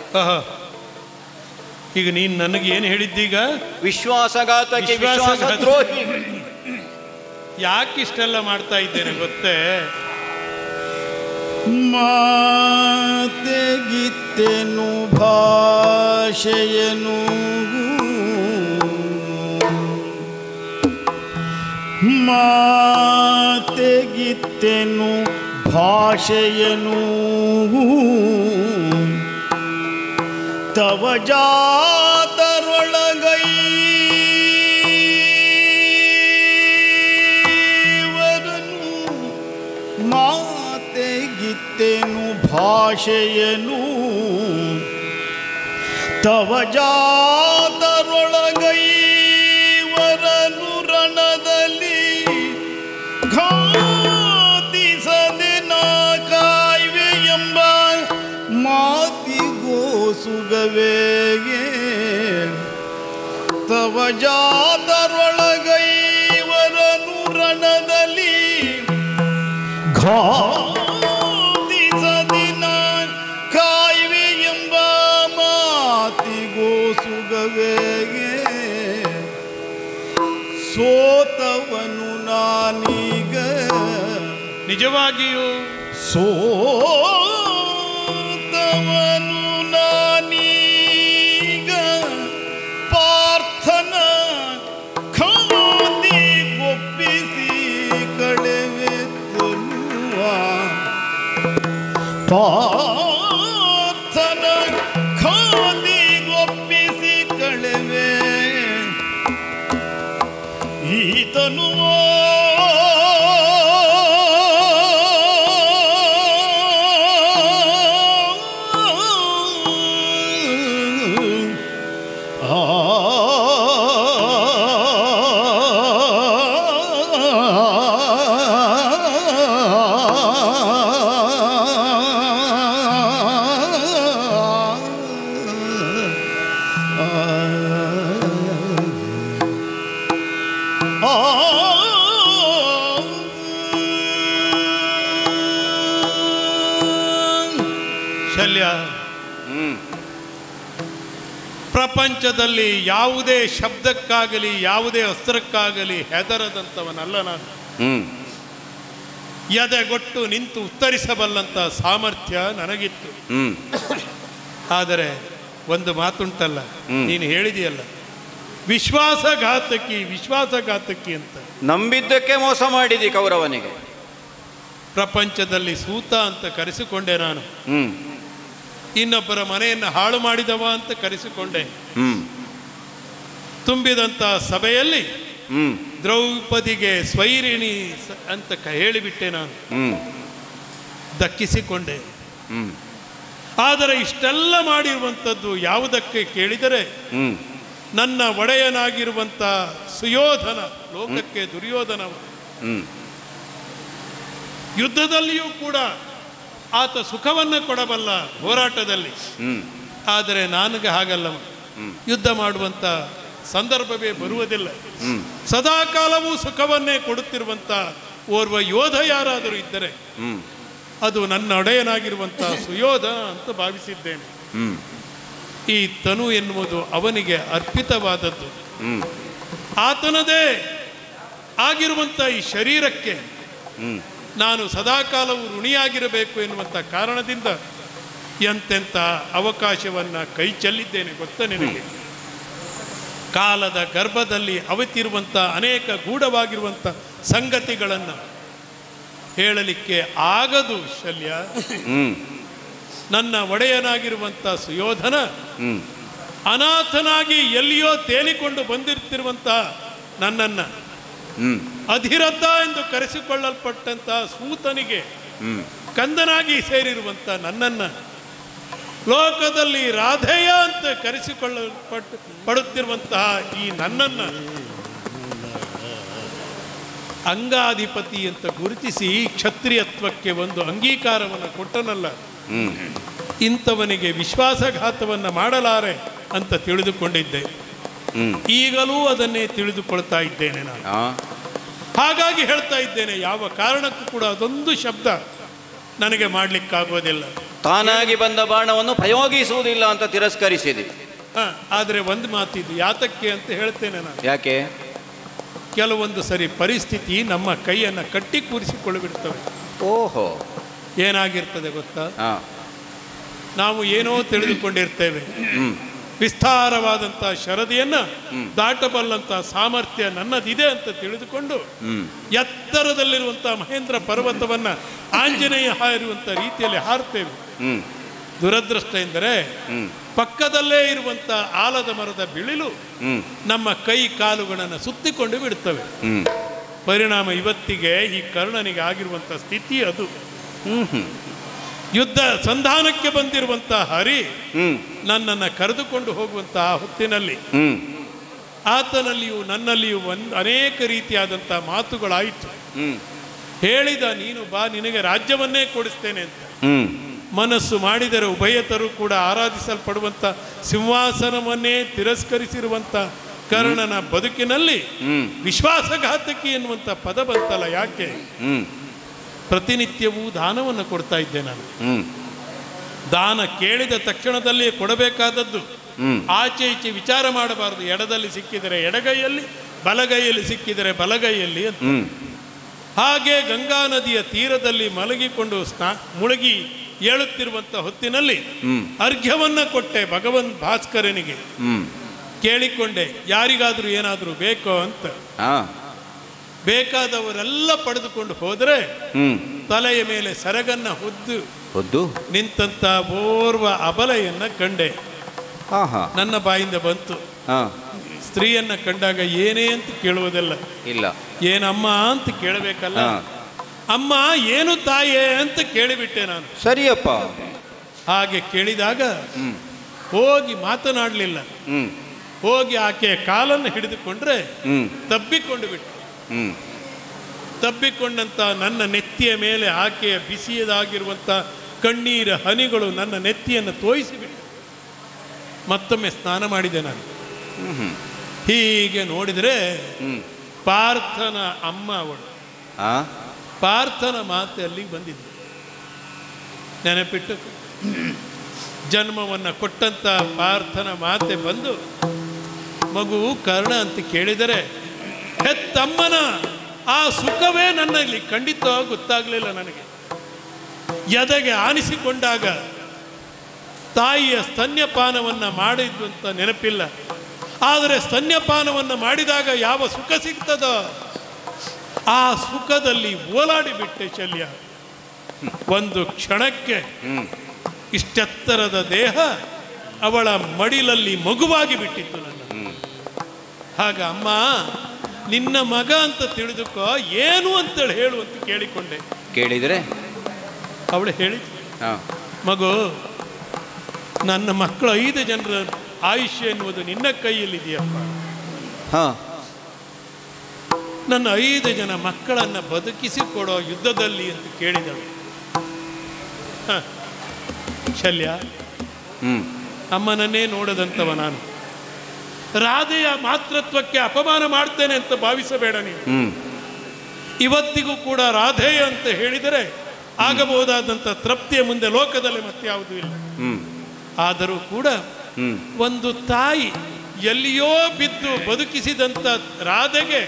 ಈಗ ನೀನು ನನಗೆ ಏನು ಹೇಳಿದ್ದೀಗ? ವಿಶ್ವಾಸಘಾತಕ್ಕೆ ವಿಶ್ವಾಸದ್ರೋಹಿ. ಯಾಕೆ ಇಷ್ಟೆಲ್ಲ ಮಾಡ್ತಾ ಇದ್ದೇನೆ ಗೊತ್ತೇ? ಮಾತೆಗಿತ್ತೆನು ಭಾಷೆಯನು ಮಾತೆಗಿತ್ತೆನು ಭಾಷೆಯನು ತವ ಜಾತರೊಳಗೈ ವರನು ಮಾತೆಗಿತ್ತೆನು ಭಾಷೆಯನು ತವ ಜಾತರೊಳಗೈವರನು ರಣದಲ್ಲಿ ಘಾತಿಸದೆ ನಾ ಕಾಯ್ವೆ ಎಂಬ ಮಾತಿಗೋ ಸುಗವೇಗೆ ತವ ಜಾತರೊಳಗೈವರನು ರಣದಲ್ಲಿ ಘಾತಿಸದೆ ನಾ ಕಾಯ್ವೆ ಎಂಬ ಮಾತಿಗೋ ಸುಗವೇಗೆ ಸೋತವನು ನಾನೀಗ ನಿಜವಾಗಿಯೂ ಸೋತವನು ನಾನೀಗ ಪಾರ್ಥನ ಖಾದಿ ಒಪ್ಪಿಸಿ ಕಳೆವೆ ತನುವ ಪಾರ್ಥನ ಖಾದಿ ಒಪ್ಪಿಸಿ ಕಳೆವೆ ಈತನುವ ಶಲ್ಯ, ಪ್ರಪಂಚದಲ್ಲಿ ಯಾವುದೇ ಶಬ್ದಕ್ಕಾಗಲಿ ಯಾವುದೇ ಅಸ್ತ್ರಕ್ಕಾಗಲಿ ಹೆದರದಂಥವನಲ್ಲ ನಾನು. ಎದೆಗೊಟ್ಟು ನಿಂತು ಉತ್ತರಿಸಬಲ್ಲಂಥ ಸಾಮರ್ಥ್ಯ ನನಗಿತ್ತು. ಆದರೆ ಒಂದು ಮಾತುಂಟಲ್ಲ, ನೀನು ಹೇಳಿದೆಯಲ್ಲ, ವಿಶ್ವಾಸಘಾತಕಿ ಅಂತ. ನಂಬಿದ್ದಕ್ಕೆ ಮೋಸ ಮಾಡಿದಿ ಕೌರವನಿಗೆ. ಪ್ರಪಂಚದಲ್ಲಿ ಸೂತ ಅಂತ ಕರೆಸಿಕೊಂಡೆ ನಾನು. ಇನ್ನೊಬ್ಬರ ಮನೆಯನ್ನು ಹಾಳು ಮಾಡಿದವ ಅಂತ ಕರೆಸಿಕೊಂಡೆ. ತುಂಬಿದಂಥ ಸಭೆಯಲ್ಲಿ ದ್ರೌಪದಿಗೆ ಸ್ವೈರಿಣಿ ಅಂತ ಹೇಳಿಬಿಟ್ಟೆ ನಾನು. ದಕ್ಕಿಸಿಕೊಂಡೆ. ಆದರೆ ಇಷ್ಟೆಲ್ಲ ಮಾಡಿರುವಂಥದ್ದು ಯಾವುದಕ್ಕೆ ಕೇಳಿದರೆ, ನನ್ನ ಒಡೆಯನಾಗಿರುವಂಥ ಸುಯೋಧನ, ಲೋಕಕ್ಕೆ ದುರ್ಯೋಧನ, ಯುದ್ಧದಲ್ಲಿಯೂ ಕೂಡ ಆತ ಸುಖವನ್ನು ಕೊಡಬಲ್ಲ ಹೋರಾಟದಲ್ಲಿ. ಆದರೆ ನನಗೆ ಹಾಗಲ್ಲ, ಯುದ್ಧ ಮಾಡುವಂಥ ಸಂದರ್ಭವೇ ಬರುವುದಿಲ್ಲ. ಸದಾಕಾಲವೂ ಸುಖವನ್ನೇ ಕೊಡುತ್ತಿರುವಂಥ ಓರ್ವ ಯೋಧ ಯಾರಾದರೂ ಇದ್ದರೆ ಅದು ನನ್ನ ಒಡೆಯನಾಗಿರುವಂಥ ಸುಯೋಧನ ಅಂತ ಭಾವಿಸಿದ್ದೇನೆ. ಈ ತನು ಎನ್ನುವುದು ಅವನಿಗೆ ಅರ್ಪಿತವಾದದ್ದು. ಆತನದೇ ಆಗಿರುವಂಥ ಈ ಶರೀರಕ್ಕೆ ನಾನು ಸದಾಕಾಲವೂ ಋಣಿಯಾಗಿರಬೇಕು ಎನ್ನುವಂಥ ಕಾರಣದಿಂದ ಎಂತೆಂಥ ಅವಕಾಶವನ್ನು ಕೈ ಚೆಲ್ಲಿದ್ದೇನೆ ಗೊತ್ತಾ ನಿನಗೆ. ಕಾಲದ ಗರ್ಭದಲ್ಲಿ ಅವತಿರುವಂಥ ಅನೇಕ ಗೂಢವಾಗಿರುವಂಥ ಸಂಗತಿಗಳನ್ನು ಹೇಳಲಿಕ್ಕೆ ಆಗದು ಶಲ್ಯ. ನನ್ನ ಒಡೆಯನಾಗಿರುವಂಥ ಸುಯೋಧನ ಅನಾಥನಾಗಿ ಎಲ್ಲಿಯೋ ತೇಲಿಕೊಂಡು ಬಂದಿರ್ತಿರುವಂಥ ನನ್ನನ್ನು ಅಧಿರಥ ಎಂದು ಕರೆಸಿಕೊಳ್ಳಲ್ಪಟ್ಟಂಥ ಸೂತನಿಗೆ ಕಂದನಾಗಿ ಸೇರಿರುವಂಥ ನನ್ನನ್ನು ಲೋಕದಲ್ಲಿ ರಾಧೇಯ ಅಂತ ಪಡುತ್ತಿರುವಂತಹ ಈ ನನ್ನನ್ನು ಅಂಗಾಧಿಪತಿ ಅಂತ ಗುರುತಿಸಿ ಕ್ಷತ್ರಿಯತ್ವಕ್ಕೆ ಒಂದು ಅಂಗೀಕಾರವನ್ನು ಕೊಟ್ಟನಲ್ಲ, ಇಂಥವನಿಗೆ ವಿಶ್ವಾಸಘಾತವನ್ನು ಮಾಡಲಾರೆ ಅಂತ ತಿಳಿದುಕೊಂಡಿದ್ದೆ. ಈಗಲೂ ಅದನ್ನೇ ತಿಳಿದುಕೊಳ್ತಾ ಇದ್ದೇನೆ ನಾನು. ಹಾಗಾಗಿ ಹೇಳ್ತಾ ಇದ್ದೇನೆ, ಯಾವ ಕಾರಣಕ್ಕೂ ಕೂಡ ಅದೊಂದು ಶಬ್ದ ನನಗೆ ಮಾಡಲಿಕ್ಕಾಗೋದಿಲ್ಲ. ತಾನಾಗಿ ಬಂದ ಬಾಣವನ್ನು ಪ್ರಯೋಗಿಸುವುದಿಲ್ಲ ಅಂತ ತಿರಸ್ಕರಿಸಿದೆ. ಆದರೆ ಒಂದು ಮಾತಿದ್ದು, ಯಾತಕ್ಕೆ ಅಂತ ಹೇಳ್ತೇನೆ ನಾನು. ಯಾಕೆ? ಕೆಲವೊಂದು ಸರಿ ಪರಿಸ್ಥಿತಿ ನಮ್ಮ ಕೈಯನ್ನು ಕಟ್ಟಿ ಕೂರಿಸಿಕೊಳ್ಳಬಿಡ್ತವೆ. ಓಹೋ, ಏನಾಗಿರ್ತದೆ ಗೊತ್ತಾ? ನಾವು ಏನೋ ತಿಳಿದುಕೊಂಡಿರ್ತೇವೆ, ವಿಸ್ತಾರವಾದಂಥ ಶರದಿಯನ್ನು ದಾಟಬಲ್ಲಂಥ ಸಾಮರ್ಥ್ಯ ನನ್ನದಿದೆ ಅಂತ ತಿಳಿದುಕೊಂಡು ಎತ್ತರದಲ್ಲಿರುವಂಥ ಮಹೇಂದ್ರ ಪರ್ವತವನ್ನು ಆಂಜನೇಯ ಹಾರಿರುವಂಥ ರೀತಿಯಲ್ಲಿ ಹಾರ್ತೇವೆ. ದುರದೃಷ್ಟ ಎಂದರೆ ಪಕ್ಕದಲ್ಲೇ ಇರುವಂಥ ಆಲದ ಮರದ ಬಿಳಿಲು ನಮ್ಮ ಕೈ ಕಾಲುಗಳನ್ನು ಸುತ್ತಿಕೊಂಡು ಬಿಡುತ್ತವೆ. ಪರಿಣಾಮ ಇವತ್ತಿಗೆ ಈ ಕರ್ಣನಿಗೆ ಆಗಿರುವಂಥ ಸ್ಥಿತಿ ಅದು. ಯುದ್ಧ ಸಂಧಾನಕ್ಕೆ ಬಂದಿರುವಂತಹ ಹರಿ ನನ್ನನ್ನು ಕರೆದುಕೊಂಡು ಹೋಗುವಂತಹ ಹೊತ್ತಿನಲ್ಲಿ ಆತನಲ್ಲಿಯೂ ನನ್ನಲ್ಲಿಯೂ ಅನೇಕ ರೀತಿಯಾದಂಥ ಮಾತುಗಳಾಯಿತು. ಹೇಳಿದ, ನೀನು ಬಾ, ನಿನಗೆ ರಾಜ್ಯವನ್ನೇ ಕೊಡಿಸ್ತೇನೆ ಅಂತ. ಮನಸ್ಸು ಮಾಡಿದರೆ ಉಭಯತರು ಕೂಡ ಆರಾಧಿಸಲ್ಪಡುವಂಥ ಸಿಂಹಾಸನವನ್ನೇ ತಿರಸ್ಕರಿಸಿರುವಂಥ ಕರ್ಣನ ಬದುಕಿನಲ್ಲಿ ವಿಶ್ವಾಸಘಾತಕಿ ಎನ್ನುವಂಥ ಪದ ಬಂತಲ್ಲ, ಯಾಕೆ? ಪ್ರತಿನಿತ್ಯವೂ ದಾನವನ್ನು ಕೊಡ್ತಾ ಇದ್ದೆ ನಾನು. ದಾನ ಕೇಳಿದ ತಕ್ಷಣದಲ್ಲಿಯೇ ಕೊಡಬೇಕಾದದ್ದು. ಆಚೆ ಈಚೆ ವಿಚಾರ ಮಾಡಬಾರದು. ಎಡದಲ್ಲಿ ಸಿಕ್ಕಿದರೆ ಎಡಗೈಯಲ್ಲಿ, ಬಲಗೈಯಲ್ಲಿ ಸಿಕ್ಕಿದರೆ ಬಲಗೈಯಲ್ಲಿ ಅಂತ. ಹಾಗೆ ಗಂಗಾ ನದಿಯ ತೀರದಲ್ಲಿ ಮಲಗಿಕೊಂಡು ಮುಳುಗಿ ಏಳುತ್ತಿರುವಂಥ ಹೊತ್ತಿನಲ್ಲಿ ಅರ್ಘ್ಯವನ್ನ ಕೊಟ್ಟೆ ಭಗವನ್ ಭಾಸ್ಕರನಿಗೆ. ಕೇಳಿಕೊಂಡೆ, ಯಾರಿಗಾದ್ರೂ ಏನಾದರೂ ಬೇಕೋ ಅಂತ. ಬೇಕಾದವರೆಲ್ಲ ಪಡೆದುಕೊಂಡು ಹೋದರೆ ತಲೆಯ ಮೇಲೆ ಸೆರಗನ್ನ ಹೊದ್ದು ನಿಂತಂತ ಓರ್ವ ಅಬಲೆಯನ್ನ ಕಂಡೆ. ನನ್ನ ಬಾಯಿಂದ ಬಂತು. ಸ್ತ್ರೀಯನ್ನ ಕಂಡಾಗ ಏನೇ ಅಂತ ಕೇಳುವುದಲ್ಲ, ಇಲ್ಲ ಏನಮ್ಮ ಅಂತ ಕೇಳಬೇಕಲ್ಲ. ಅಮ್ಮ ಏನು ತಾಯೇ ಅಂತ ಕೇಳಿಬಿಟ್ಟೆ ನಾನು. ಸರಿಯಪ್ಪ. ಹಾಗೆ ಕೇಳಿದಾಗ ಹೋಗಿ ಮಾತನಾಡಲಿಲ್ಲ. ಹೋಗಿ ಆಕೆಯ ಕಾಲನ್ನು ಹಿಡಿದುಕೊಂಡ್ರೆ ತಬ್ಬಿಕೊಂಡು ಬಿಟ್ಟು, ತಬ್ಬಿಕೊಂಡಂತ ನನ್ನ ನೆತ್ತಿಯ ಮೇಲೆ ಆಕೆಯ ಬಿಸಿಯದಾಗಿರುವಂಥ ಕಣ್ಣೀರ ಹನಿಗಳು ನನ್ನ ನೆತ್ತಿಯನ್ನು ತೋಯಿಸಿಬಿಟ್ಟು ಮತ್ತೊಮ್ಮೆ ಸ್ನಾನ ಮಾಡಿದೆ ನಾನು. ಹೀಗೆ ನೋಡಿದರೆ ಪಾರ್ಥನ ಅಮ್ಮ ಅವಳು. ಪಾರ್ಥನ ಮಾತೆ ಅಲ್ಲಿಗೆ ಬಂದಿದ್ದೆ. ನೆನಪಿಟ್ಟು ಜನ್ಮವನ್ನು ಕೊಟ್ಟಂತ ಪಾರ್ಥನ ಮಾತೆ ಬಂದು ಮಗು ಕರ್ಣ ಅಂತ ಕೇಳಿದರೆ ಹೆತ್ತಮ್ಮನ ಆ ಸುಖವೇ ನನ್ನಲ್ಲಿ ಖಂಡಿತ ಗೊತ್ತಾಗಲಿಲ್ಲ ನನಗೆ. ಎದೆಗೆ ಆನಿಸಿಕೊಂಡಾಗ ತಾಯಿಯ ಸ್ತನ್ಯಪಾನವನ್ನು ಮಾಡಿದ್ದು ಅಂತ ನೆನಪಿಲ್ಲ. ಆದರೆ ಸ್ತನ್ಯಪಾನವನ್ನು ಮಾಡಿದಾಗ ಯಾವ ಸುಖ ಸಿಗ್ತದೋ ಆ ಸುಖದಲ್ಲಿ ಓಲಾಡಿಬಿಟ್ಟೆ ಶಲ್ಯ. ಒಂದು ಕ್ಷಣಕ್ಕೆ ಇಷ್ಟೆತ್ತರದ ದೇಹ ಅವಳ ಮಡಿಲಲ್ಲಿ ಮಗುವಾಗಿ ಬಿಟ್ಟಿತ್ತು ನನ್ನ. ಆಗ ಅಮ್ಮ ನಿನ್ನ ಮಗ ಅಂತ ತಿಳಿದುಕೋ, ಏನು ಅಂತೇಳಿ ಹೇಳು ಅಂತ ಕೇಳಿಕೊಂಡೆ. ಕೇಳಿದರೆ ಅವಳು ಹೇಳಿದ್ಲು, ಮಗು ನನ್ನ ಮಕ್ಕಳು 5 ಜನರ ಆಯುಷ್ಯ ಎನ್ನುವುದು ನಿನ್ನ ಕೈಯಲ್ಲಿದೆಯಪ್ಪ. ನನ್ನ 5 ಜನ ಮಕ್ಕಳನ್ನು ಬದುಕಿಸಿಕೊಡೋ ಯುದ್ಧದಲ್ಲಿ ಅಂತ ಕೇಳಿದಳು. ಶಲ್ಯ, ಅಮ್ಮನನ್ನೇ ನೋಡದಂತವ ನಾನು. ರಾಧೆಯ ಮಾತೃತ್ವಕ್ಕೆ ಅಪಮಾನ ಮಾಡ್ತೇನೆ ಅಂತ ಭಾವಿಸಬೇಡ ನೀನು. ಇವತ್ತಿಗೂ ಕೂಡ ರಾಧೆ ಅಂತ ಹೇಳಿದರೆ ಆಗಬಹುದಾದಂಥ ತೃಪ್ತಿಯ ಮುಂದೆ ಲೋಕದಲ್ಲಿ ಮತ್ತೆ ಯಾವುದೂ ಇಲ್ಲ. ಆದರೂ ಕೂಡ ಒಂದು ತಾಯಿ ಎಲ್ಲಿಯೋ ಬಿದ್ದು ಬದುಕಿಸಿದಂಥ ರಾಧೆಗೆ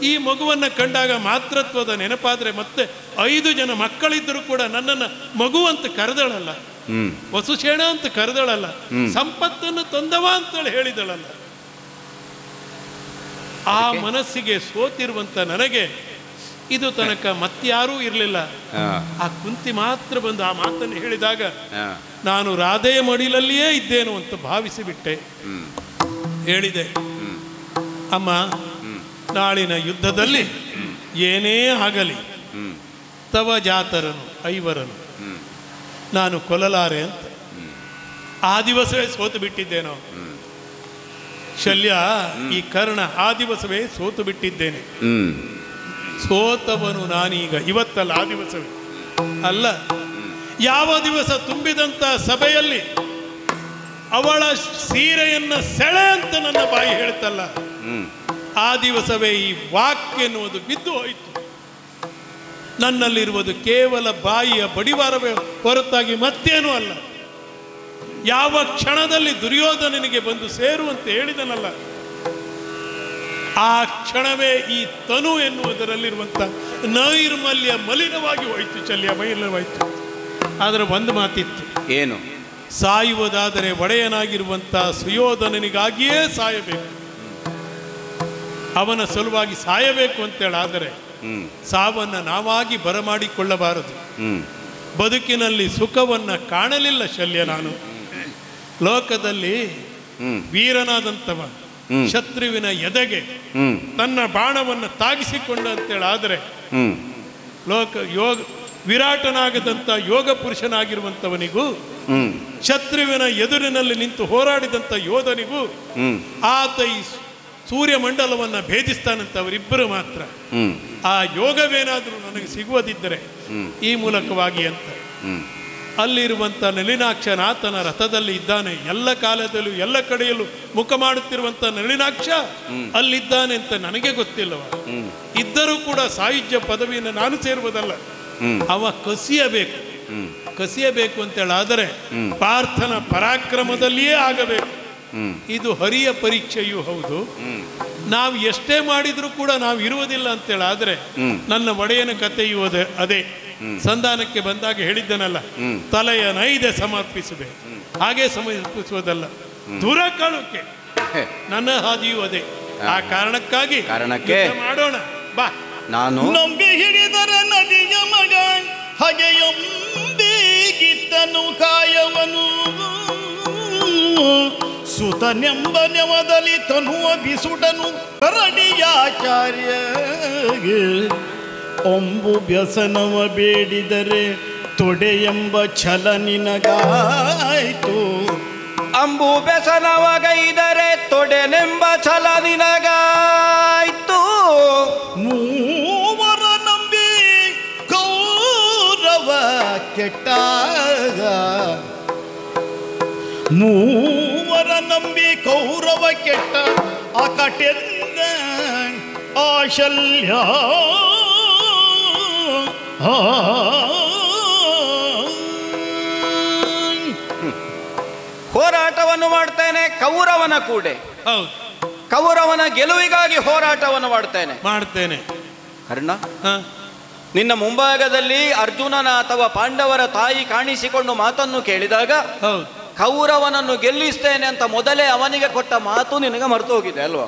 ಈ ಮಗುವನ್ನು ಕಂಡಾಗ ಮಾತೃತ್ವದ ನೆನಪಾದರೆ ಮತ್ತೆ 5 ಜನ ಮಕ್ಕಳಿದ್ದರೂ ಕೂಡ ನನ್ನನ್ನು ಮಗು ಅಂತ ಕರೆದಳಲ್ಲ, ವಸುಶೇಣ ಅಂತ ಕರೆದಳಲ್ಲ, ಸಂಪತ್ತನ್ನು ತಂದವ ಅಂತೇಳಿ ಹೇಳಿದಳಲ್ಲ. ಆ ಮನಸ್ಸಿಗೆ ಸೋತಿರುವಂತ ನನಗೆ ಇದು ತನಕ ಮತ್ಯಾರೂ ಇರಲಿಲ್ಲ. ಆ ಕುಂತಿ ಮಾತ್ರ ಬಂದು ಆ ಮಾತನ್ನು ಹೇಳಿದಾಗ ನಾನು ರಾಧೆಯ ಮಡಿಲಲ್ಲಿಯೇ ಇದ್ದೇನು ಅಂತ ಭಾವಿಸಿಬಿಟ್ಟೆ. ಹೇಳಿದೆ, ಅಮ್ಮ ನಾಳಿನ ಯುದ್ಧದಲ್ಲಿ ಏನೇ ಆಗಲಿ ತವ ಜಾತರನು 5 ನಾನು ಕೊಲ್ಲಲಾರೆ ಅಂತ. ಆ ದಿವಸವೇ ಸೋತು ಬಿಟ್ಟಿದ್ದೇನೋ ಶಲ್ಯ, ಈ ಕರ್ಣ ಆ ದಿವಸವೇ ಸೋತು ಬಿಟ್ಟಿದ್ದೇನೆ. ಸೋತವನು ನಾನೀಗ, ಇವತ್ತಲ್ಲ ಆ ದಿವಸವೇ ಅಲ್ಲ. ಯಾವ ದಿವಸ ತುಂಬಿದಂಥ ಸಭೆಯಲ್ಲಿ ಅವಳ ಸೀರೆಯನ್ನ ಸೆಳೆ ಅಂತ ನನ್ನ ಬಾಯಿ ಹೇಳ್ತಲ್ಲ, ಆ ದಿವಸವೇ ಈ ವಾಕ್ಯ ಎನ್ನುವುದು ಬಿದ್ದು ಹೋಯಿತು. ನನ್ನಲ್ಲಿರುವುದು ಕೇವಲ ಬಾಯಿಯ ಬಡಿವಾರವೇ ಹೊರತಾಗಿ ಮತ್ತೇನೂ ಅಲ್ಲ. ಯಾವ ಕ್ಷಣದಲ್ಲಿ ದುರ್ಯೋಧನನಿಗೆ ಬಂದು ಸೇರುವಂತೆ ಹೇಳಿದನಲ್ಲ, ಆ ಕ್ಷಣವೇ ಈ ತನು ಎನ್ನುವುದರಲ್ಲಿರುವಂಥ ನೈರ್ಮಲ್ಯ ಮಲಿನವಾಗಿ ಹೋಯಿತು. ಶಲ್ಯ ಮಲಿನವಾಯಿತು. ಆದರೆ ಒಂದು ಮಾತಿತ್ತು, ಏನು? ಸಾಯುವುದಾದರೆ ಒಡೆಯನಾಗಿರುವಂಥ ಸುಯೋಧನನಿಗಾಗಿಯೇ ಸಾಯಬೇಕು, ಅವನ ಸಲುವಾಗಿ ಸಾಯಬೇಕು ಅಂತೇಳಾದರೆ ಸಾವನ್ನು ನಾವಾಗಿ ಬರಮಾಡಿಕೊಳ್ಳಬಾರದು. ಬದುಕಿನಲ್ಲಿ ಸುಖವನ್ನು ಕಾಣಲಿಲ್ಲ ಶಲ್ಯ ನಾನು. ಲೋಕದಲ್ಲಿ ವೀರನಾದಂಥವ ಶತ್ರುವಿನ ಎದೆಗೆ ತನ್ನ ಬಾಣವನ್ನು ತಾಗಿಸಿಕೊಂಡ ಅಂತೇಳಾದರೆ ವಿರಾಟನಾಗದಂಥ ಯೋಗ ಪುರುಷನಾಗಿರುವಂಥವನಿಗೂ ಶತ್ರುವಿನ ಎದುರಿನಲ್ಲಿ ನಿಂತು ಹೋರಾಡಿದಂಥ ಯೋಧನಿಗೂ ಆತ ಈ ಸೂರ್ಯಮಂಡಲವನ್ನು ಭೇದಿಸ್ತಾನಂತ ಅವರಿಬ್ಬರು ಮಾತ್ರ. ಆ ಯೋಗವೇನಾದರೂ ನನಗೆ ಸಿಗುವುದಿದ್ದರೆ ಈ ಮೂಲಕವಾಗಿ ಅಂತ ಅಲ್ಲಿರುವಂಥ ನಳಿನಾಕ್ಷನಾಥನ ರಥದಲ್ಲಿ ಇದ್ದಾನೆ. ಎಲ್ಲ ಕಾಲದಲ್ಲೂ ಎಲ್ಲ ಕಡೆಯಲ್ಲೂ ಮುಖ ಮಾಡುತ್ತಿರುವಂಥ ನಳಿನಾಕ್ಷ ಅಲ್ಲಿದ್ದಾನೆ ಅಂತ ನನಗೆ ಗೊತ್ತಿಲ್ಲವ. ಇದ್ದರೂ ಕೂಡ ಸಾಯುಜ್ಯ ಪದವಿಯನ್ನು ನಾನು ಸೇರುವುದಲ್ಲ, ಅವ ಕಸಿಯಬೇಕು ಅಂತೇಳಾದರೆ ಪಾರ್ಥನ ಪರಾಕ್ರಮದಲ್ಲಿಯೇ ಆಗಬೇಕು. ಇದು ಹರಿಯ ಪರೀಕ್ಷೆಯೂ ಹೌದು. ನಾವು ಎಷ್ಟೇ ಮಾಡಿದರೂ ಕೂಡ ನಾವು ಇರುವುದಿಲ್ಲ ಅಂತೇಳಾದರೆ ನನ್ನ ಒಡೆಯನ ಕಥೆಯೂ ಅದೇ. ಸಂಧಾನಕ್ಕೆ ಬಂದಾಗ ಹೇಳಿದ್ದನಲ್ಲ, ತಲೆಯ ನೈದೆ ಸಮರ್ಪಿಸಬೇಕು, ಹಾಗೆ ಸಮರ್ಪಿಸುವುದಲ್ಲ, ದೂರ ಕಾಣೋಕೆ ನನ್ನ ಹಾದಿಯೂ ಅದೇ. ಆ ಕಾರಣಕ್ಕಾಗಿ ಮಾಡೋಣ ಬಾ. ನಾನು ನಂಬಿ ಹಿಡಿದರೆ ನದಿಯ ಮಗ ಹಗೆಯೊಂಬಿಗಿತ್ತನು ಕಾಯವನು ಸುತನೆಂಬ ನೆವದಲ್ಲಿ ತನುವ ಬಿಸುಡನು ಕರಡಿಯಾಚಾರ್ಯ ಒಂಬು ವ್ಯಸನವ ಬೇಡಿದರೆ ತೊಡೆಯೆಂಬ ಛಲ ನಿನಗಾಯ್ತು. ಅಂಬು ವ್ಯಸನವಗೈದರೆ ತೊಡೆನೆಂಬ ಛಲ ನಿನಗಾಯ್ತು. ಮೂವರ ನಂಬಿ ಕೌರವ ಕೆಟ್ಟಾಗ ಮೂವರ ನಂಬಿ ಕೌರವ ಕೆಟ್ಟ ಅಕಟೆಂದ ಆಶಲ್ಯ ಹೋರಾಟವನ್ನು ಮಾಡ್ತೇನೆ ಕೌರವನ ಕೂಡೆ. ಹೌದು, ಕೌರವನ ಗೆಲುವಿಗಾಗಿ ಹೋರಾಟವನ್ನು ಮಾಡ್ತೇನೆ. ಕರ್ಣ, ನಿನ್ನ ಮುಂಭಾಗದಲ್ಲಿ ಅರ್ಜುನನ ಅಥವಾ ಪಾಂಡವರ ತಾಯಿ ಕಾಣಿಸಿಕೊಂಡು ಮಾತನ್ನು ಕೇಳಿದಾಗ ಕೌರವನನ್ನು ಗೆಲ್ಲಿಸ್ತೇನೆ ಅಂತ ಮೊದಲೇ ಅವನಿಗೆ ಕೊಟ್ಟ ಮಾತು ನಿನಗೆ ಮರೆತು ಹೋಗಿದೆ ಅಲ್ವಾ?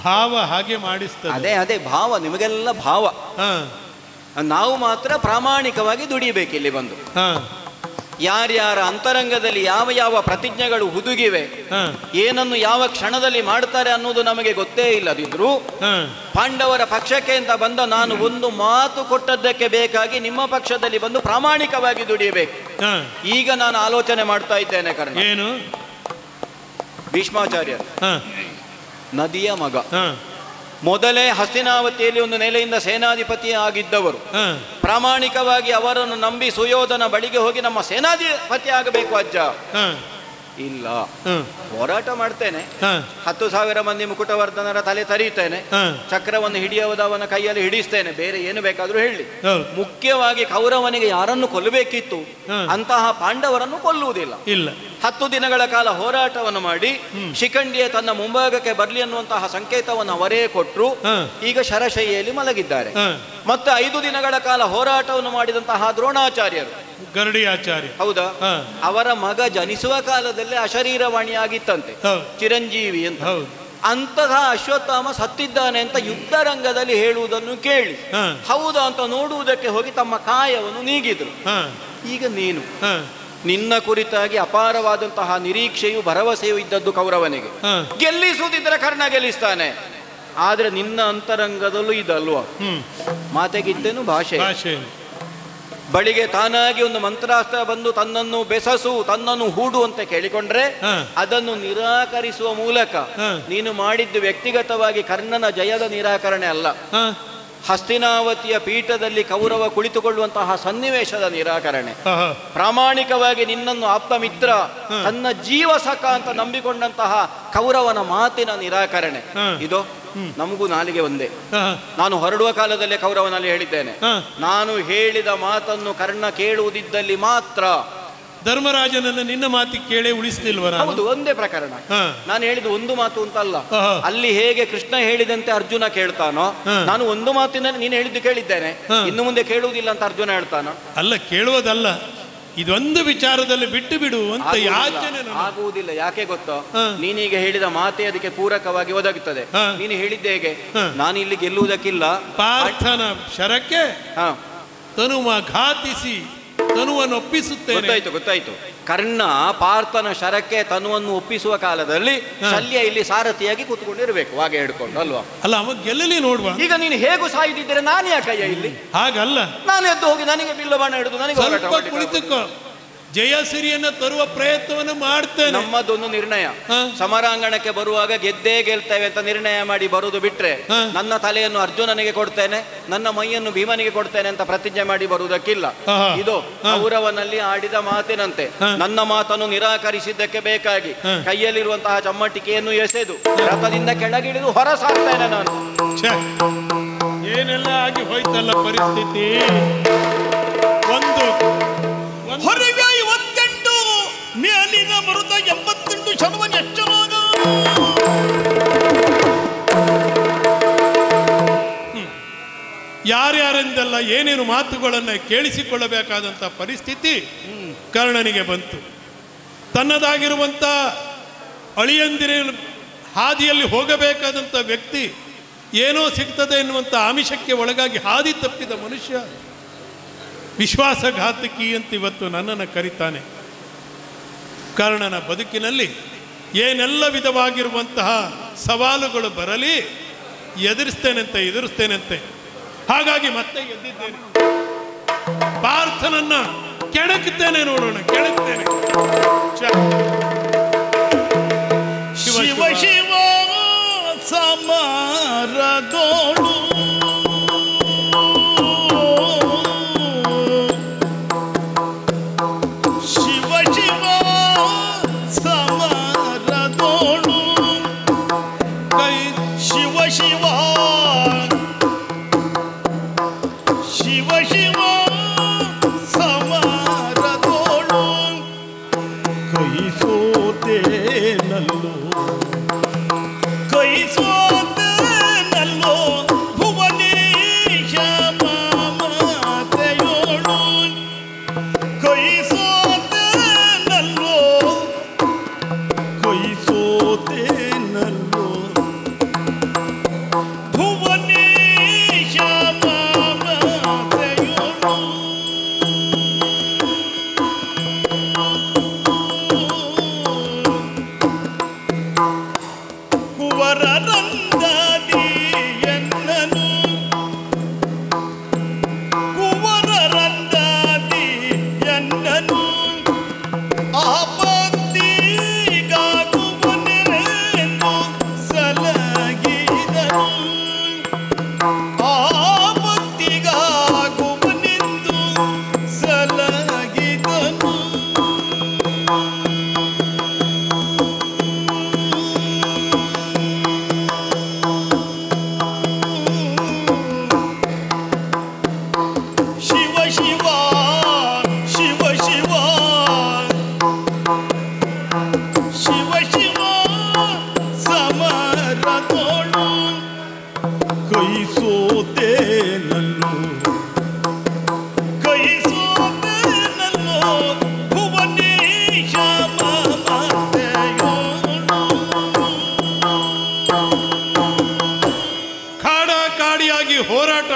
ಭಾವ ಹಾಗೆ ಮಾಡಿಸ್ತದೆ. ಅದೇ ಭಾವ, ನಿಮಗೆಲ್ಲ ಭಾವ. ನಾವು ಮಾತ್ರ ಪ್ರಾಮಾಣಿಕವಾಗಿ ದುಡಿಬೇಕು. ಇಲ್ಲಿ ಬಂದು ಯಾರ್ಯಾರ ಅಂತರಂಗದಲ್ಲಿ ಯಾವ ಯಾವ ಪ್ರತಿಜ್ಞೆಗಳು ಹುದುಗಿವೆ, ಏನನ್ನು ಯಾವ ಕ್ಷಣದಲ್ಲಿ ಮಾಡ್ತಾರೆ ಅನ್ನೋದು ನಮಗೆ ಗೊತ್ತೇ ಇಲ್ಲದಿದ್ರು ಪಾಂಡವರ ಪಕ್ಷಕ್ಕೆ ಅಂತ ಬಂದ ನಾನು ಒಂದು ಮಾತು ಕೊಟ್ಟದ್ದಕ್ಕೆ ಬೇಕಾಗಿ ನಿಮ್ಮ ಪಕ್ಷದಲ್ಲಿ ಬಂದು ಪ್ರಾಮಾಣಿಕವಾಗಿ ದುಡಿಯಬೇಕು. ಈಗ ನಾನು ಆಲೋಚನೆ ಮಾಡ್ತಾ ಇದ್ದೇನೆ ಕರ್ಣ. ಏನು? ಭೀಷ್ಮಾಚಾರ್ಯ ನದಿಯ ಮಗ, ಮೊದಲೇ ಹಸ್ತಿನಾವತಿಯಲ್ಲಿ ಒಂದು ನೆಲೆಯಿಂದ ಸೇನಾಧಿಪತಿ ಆಗಿದ್ದವರು. ಪ್ರಾಮಾಣಿಕವಾಗಿ ಅವರನ್ನು ನಂಬಿ ಸುಯೋಧನ ಬಳಿಗೆ ಹೋಗಿ ನಮ್ಮ ಸೇನಾಧಿಪತಿ ಆಗಬೇಕು ಅಜ್ಜ. ಇಲ್ಲ, ಹೋರಾಟ ಮಾಡ್ತೇನೆ, 10,000 ಮಂದಿ ಮುಕುಟವರ್ಧನರ ತಲೆ ತರೀತೇನೆ, ಚಕ್ರವನ್ನು ಹಿಡಿಯುವುದವನ ಕೈಯಲ್ಲಿ ಹಿಡಿಸ್ತೇನೆ, ಬೇರೆ ಏನು ಬೇಕಾದ್ರೂ ಹೇಳಿ. ಮುಖ್ಯವಾಗಿ ಕೌರವನಿಗೆ ಯಾರನ್ನು ಕೊಲ್ಲಬೇಕಿತ್ತು ಅಂತಹ ಪಾಂಡವರನ್ನು ಕೊಲ್ಲುವುದಿಲ್ಲ. 10 ದಿನಗಳ ಕಾಲ ಹೋರಾಟವನ್ನು ಮಾಡಿ ಶಿಖಂಡಿಯ ತನ್ನ ಮುಂಭಾಗಕ್ಕೆ ಬರ್ಲಿ ಅನ್ನುವಂತಹ ಸಂಕೇತವನ್ನು ಅವರೇ ಕೊಟ್ಟರು. ಈಗ ಶರಶೈಯಲ್ಲಿ ಮಲಗಿದ್ದಾರೆ. ಮತ್ತೆ 5 ದಿನಗಳ ಕಾಲ ಹೋರಾಟವನ್ನು ಮಾಡಿದಂತಹ ದ್ರೋಣಾಚಾರ್ಯರು, ಗರುಡಿಯಾಚಾರ್ಯ, ಹೌದಾ, ಅವರ ಮಗ ಜನಿಸುವ ಕಾಲದಲ್ಲೇ ಅಶರೀರವಾಣಿಯಾಗಿತ್ತಂತೆ, ಚಿರಂಜೀವಿ ಅಂತ. ಅಂತಹ ಅಶ್ವತ್ಥಾಮ ಸತ್ತಿದ್ದಾನೆ ಅಂತ ಯುದ್ಧ ರಂಗದಲ್ಲಿ ಹೇಳುವುದನ್ನು ಕೇಳಿ ಹೌದಾ ಅಂತ ನೋಡುವುದಕ್ಕೆ ಹೋಗಿ ತಮ್ಮ ಕಾಯವನ್ನು ನೀಗಿದ್ರು. ಈಗ ನೀನು ನಿನ್ನ ಕುರಿತಾಗಿ ಅಪಾರವಾದಂತಹ ನಿರೀಕ್ಷೆಯು ಭರವಸೆಯೂ ಇದ್ದದ್ದು ಕೌರವನಿಗೆ. ಗೆಲ್ಲಿಸುವುದಿದ್ರೆ ಕರ್ಣ ಗೆಲ್ಲಿಸ್ತಾನೆ, ಆದ್ರೆ ನಿನ್ನ ಅಂತರಂಗದಲ್ಲೂ ಇದಲ್ವಾ, ಮಾತೆಗಿದ್ದೇನು ಭಾಷೆ. ಬಳಿಗೆ ತಾನಾಗಿ ಒಂದು ಮಂತ್ರಾಸ್ತ್ರ ಬಂದು ತನ್ನನ್ನು ಬೆಸಸು, ತನ್ನನ್ನು ಹೂಡು ಅಂತ ಕೇಳಿಕೊಂಡ್ರೆ ಅದನ್ನು ನಿರಾಕರಿಸುವ ಮೂಲಕ ನೀನು ಮಾಡಿದ್ದು ವ್ಯಕ್ತಿಗತವಾಗಿ ಕರ್ಣನ ಜಯದ ನಿರಾಕರಣೆ ಅಲ್ಲ, ಹಸ್ತಿನಾವತಿಯ ಪೀಠದಲ್ಲಿ ಕೌರವ ಕುಳಿತುಕೊಳ್ಳುವಂತಹ ಸನ್ನಿವೇಶದ ನಿರಾಕರಣೆ. ಪ್ರಾಮಾಣಿಕವಾಗಿ ನಿನ್ನನ್ನು ಆಪ್ತ ಮಿತ್ರ, ತನ್ನ ಜೀವಸಖ ಅಂತ ನಂಬಿಕೊಂಡಂತಹ ಕೌರವನ ಮಾತಿನ ನಿರಾಕರಣೆ. ಇದು ನಮಗೂ ನಾಲಿಗೆ ಒಂದೇ. ನಾನು ಹೊರಡುವ ಕಾಲದಲ್ಲೇ ಕೌರವನಲ್ಲಿ ಹೇಳಿದ್ದೇನೆ, ನಾನು ಹೇಳಿದ ಮಾತನ್ನು ಕರ್ಣ ಕೇಳುವುದಿದ್ದಲ್ಲಿ ಮಾತ್ರ. ಧರ್ಮರಾಜನನ್ನು ನಿನ್ನ ಮಾತಿಗೆ ಕೇಳೇ ಉಳಿಸ್ತಿಲ್ವ? ಹೌದು, ಒಂದೇ ಪ್ರಕರಣ. ನಾನು ಹೇಳಿದ ಒಂದು ಮಾತು ಅಂತಲ್ಲ. ಅಲ್ಲಿ ಹೇಗೆ ಕೃಷ್ಣ ಹೇಳಿದಂತೆ ಅರ್ಜುನ ಕೇಳ್ತಾನೋ, ನಾನು ಒಂದು ಮಾತಿನಲ್ಲಿ ನೀನು ಹೇಳಿದ್ದು ಕೇಳಿದ್ದೇನೆ, ಇನ್ನು ಮುಂದೆ ಕೇಳುವುದಿಲ್ಲ ಅಂತ ಅರ್ಜುನ ಹೇಳ್ತಾನೋ? ಅಲ್ಲ, ಕೇಳುವುದಲ್ಲ, ಇದೊಂದು ವಿಚಾರದಲ್ಲಿ ಬಿಟ್ಟು ಬಿಡು ಅಂತ ಯಾಚನೆ ಆಗುವುದಿಲ್ಲ. ಯಾಕೆ ಗೊತ್ತೋ, ನೀನೀಗ ಹೇಳಿದ ಮಾತೆ ಅದಕ್ಕೆ ಪೂರಕವಾಗಿ ಒದಗುತ್ತದೆ. ನೀನು ಹೇಳಿದ್ದೆ ಹೇಗೆ, ನಾನು ಇಲ್ಲಿ ಗೆಲ್ಲುವುದಕ್ಕಿಲ್ಲ, ಪಾರ್ಥನ ಶರಕ್ಕೆ ತನುವ ಘಾತಿಸಿ ತನುವನ್ನು ಒಪ್ಪಿಸುತ್ತೇನೆ. ಗೊತ್ತಾಯ್ತು. ಕರ್ಣ ಪಾರ್ಥನ ಶರಕ್ಕೆ ತನುವನ್ನು ಒಪ್ಪಿಸುವ ಕಾಲದಲ್ಲಿ ಶಲ್ಯ ಇಲ್ಲಿ ಸಾರಥಿಯಾಗಿ ಕೂತ್ಕೊಂಡಿರ್ಬೇಕು ವಾಗ ಹಿಡ್ಕೊಂಡು ಅಲ್ವಾ? ಅಲ್ಲ, ಅವ ಗೆಲ್ಲಲಿ ನೋಡುವ. ಈಗ ನೀನು ಹೇಗೂ ಸಾಯ್ದಿದ್ದರೆ ನಾನು ಯಾಕಯ್ಯ ಇಲ್ಲಿ? ಹಾಗಲ್ಲ, ನಾನು ಎದ್ದು ಹೋಗಿ ನನಗೆ ಬಿಲ್ಲು ಬಾಣ ಹಿಡಿದು ನನಗೆ ಸ್ವಲ್ಪ ಕುಳಿತುಕೋ. ಜಯಸಿರಿಯನ್ನ ತರುವ ಪ್ರಯತ್ನವನ್ನು ಮಾಡ್ತೇನೆ. ನಮ್ಮದೊಂದು ನಿರ್ಣಯ, ಸಮರಾಂಗಣಕ್ಕೆ ಬರುವಾಗ ಗೆದ್ದೇ ಗೆಲ್ತೇವೆ ಅಂತ ನಿರ್ಣಯ ಮಾಡಿ ಬರುವುದು ಬಿಟ್ರೆ, ನನ್ನ ತಲೆಯನ್ನು ಅರ್ಜುನನಿಗೆ ಕೊಡ್ತೇನೆ, ನನ್ನ ಮೈಯನ್ನು ಭೀಮನಿಗೆ ಕೊಡ್ತೇನೆ ಅಂತ ಪ್ರತಿಜ್ಞೆ ಮಾಡಿ ಬರುವುದಕ್ಕಿಲ್ಲ. ಇದು ಕೌರವನಲ್ಲಿ ಆಡಿದ ಮಾತಿನಂತೆ. ನನ್ನ ಮಾತನ್ನು ನಿರಾಕರಿಸಿದ್ದಕ್ಕೆ ಬೇಕಾಗಿ ಕೈಯಲ್ಲಿರುವಂತಹ ಚಮ್ಮಟಿಕೆಯನ್ನು ಎಸೆದು ರಥದಿಂದ ಕೆಳಗಿಳಿದು ಹೊರ ಸಾಕ್ತೇನೆ ನಾನು. ಏನೆಲ್ಲ ಆಗಿ ಹೋಯ್ತಲ್ಲ ಪರಿಸ್ಥಿತಿ. ಹೊರಗೆ 58 ಮೇಲಿನ ಮರುತ 88 ಶವವನ್ನು ಎಚ್ಚರಾಗ. ಯಾರ್ಯಾರಿಂದೆಲ್ಲ ಏನೇನು ಮಾತುಗಳನ್ನು ಕೇಳಿಸಿಕೊಳ್ಳಬೇಕಾದಂಥ ಪರಿಸ್ಥಿತಿ ಕರ್ಣನಿಗೆ ಬಂತು. ತನ್ನದಾಗಿರುವಂಥ ಅಳಿಯಂದಿರ ಹಾದಿಯಲ್ಲಿ ಹೋಗಬೇಕಾದಂಥ ವ್ಯಕ್ತಿ ಏನೋ ಸಿಗ್ತದೆ ಎನ್ನುವಂಥ ಆಮಿಷಕ್ಕೆ ಒಳಗಾಗಿ ಹಾದಿ ತಪ್ಪಿದ ಮನುಷ್ಯ ವಿಶ್ವಾಸಘಾತಕಿ ಅಂತ ಇವತ್ತು ನನ್ನನ್ನು ಕರೀತಾನೆ. ಕರ್ಣನ ಬದುಕಿನಲ್ಲಿ ಏನೆಲ್ಲ ವಿಧವಾಗಿರುವಂತಹ ಸವಾಲುಗಳು ಬರಲಿ, ಎದುರಿಸ್ತೇನಂತೆ. ಹಾಗಾಗಿ ಮತ್ತೆ ಗೆದ್ದಿದ್ದೇನೆ. ಪಾರ್ಥನನ್ನ ಕೆಣಕ್ತೇನೆ, ನೋಡೋಣ, ಕೆಣಕ್ತೇನೆ. ಶಿವ ಶಿವ ಸಮರದೋಳು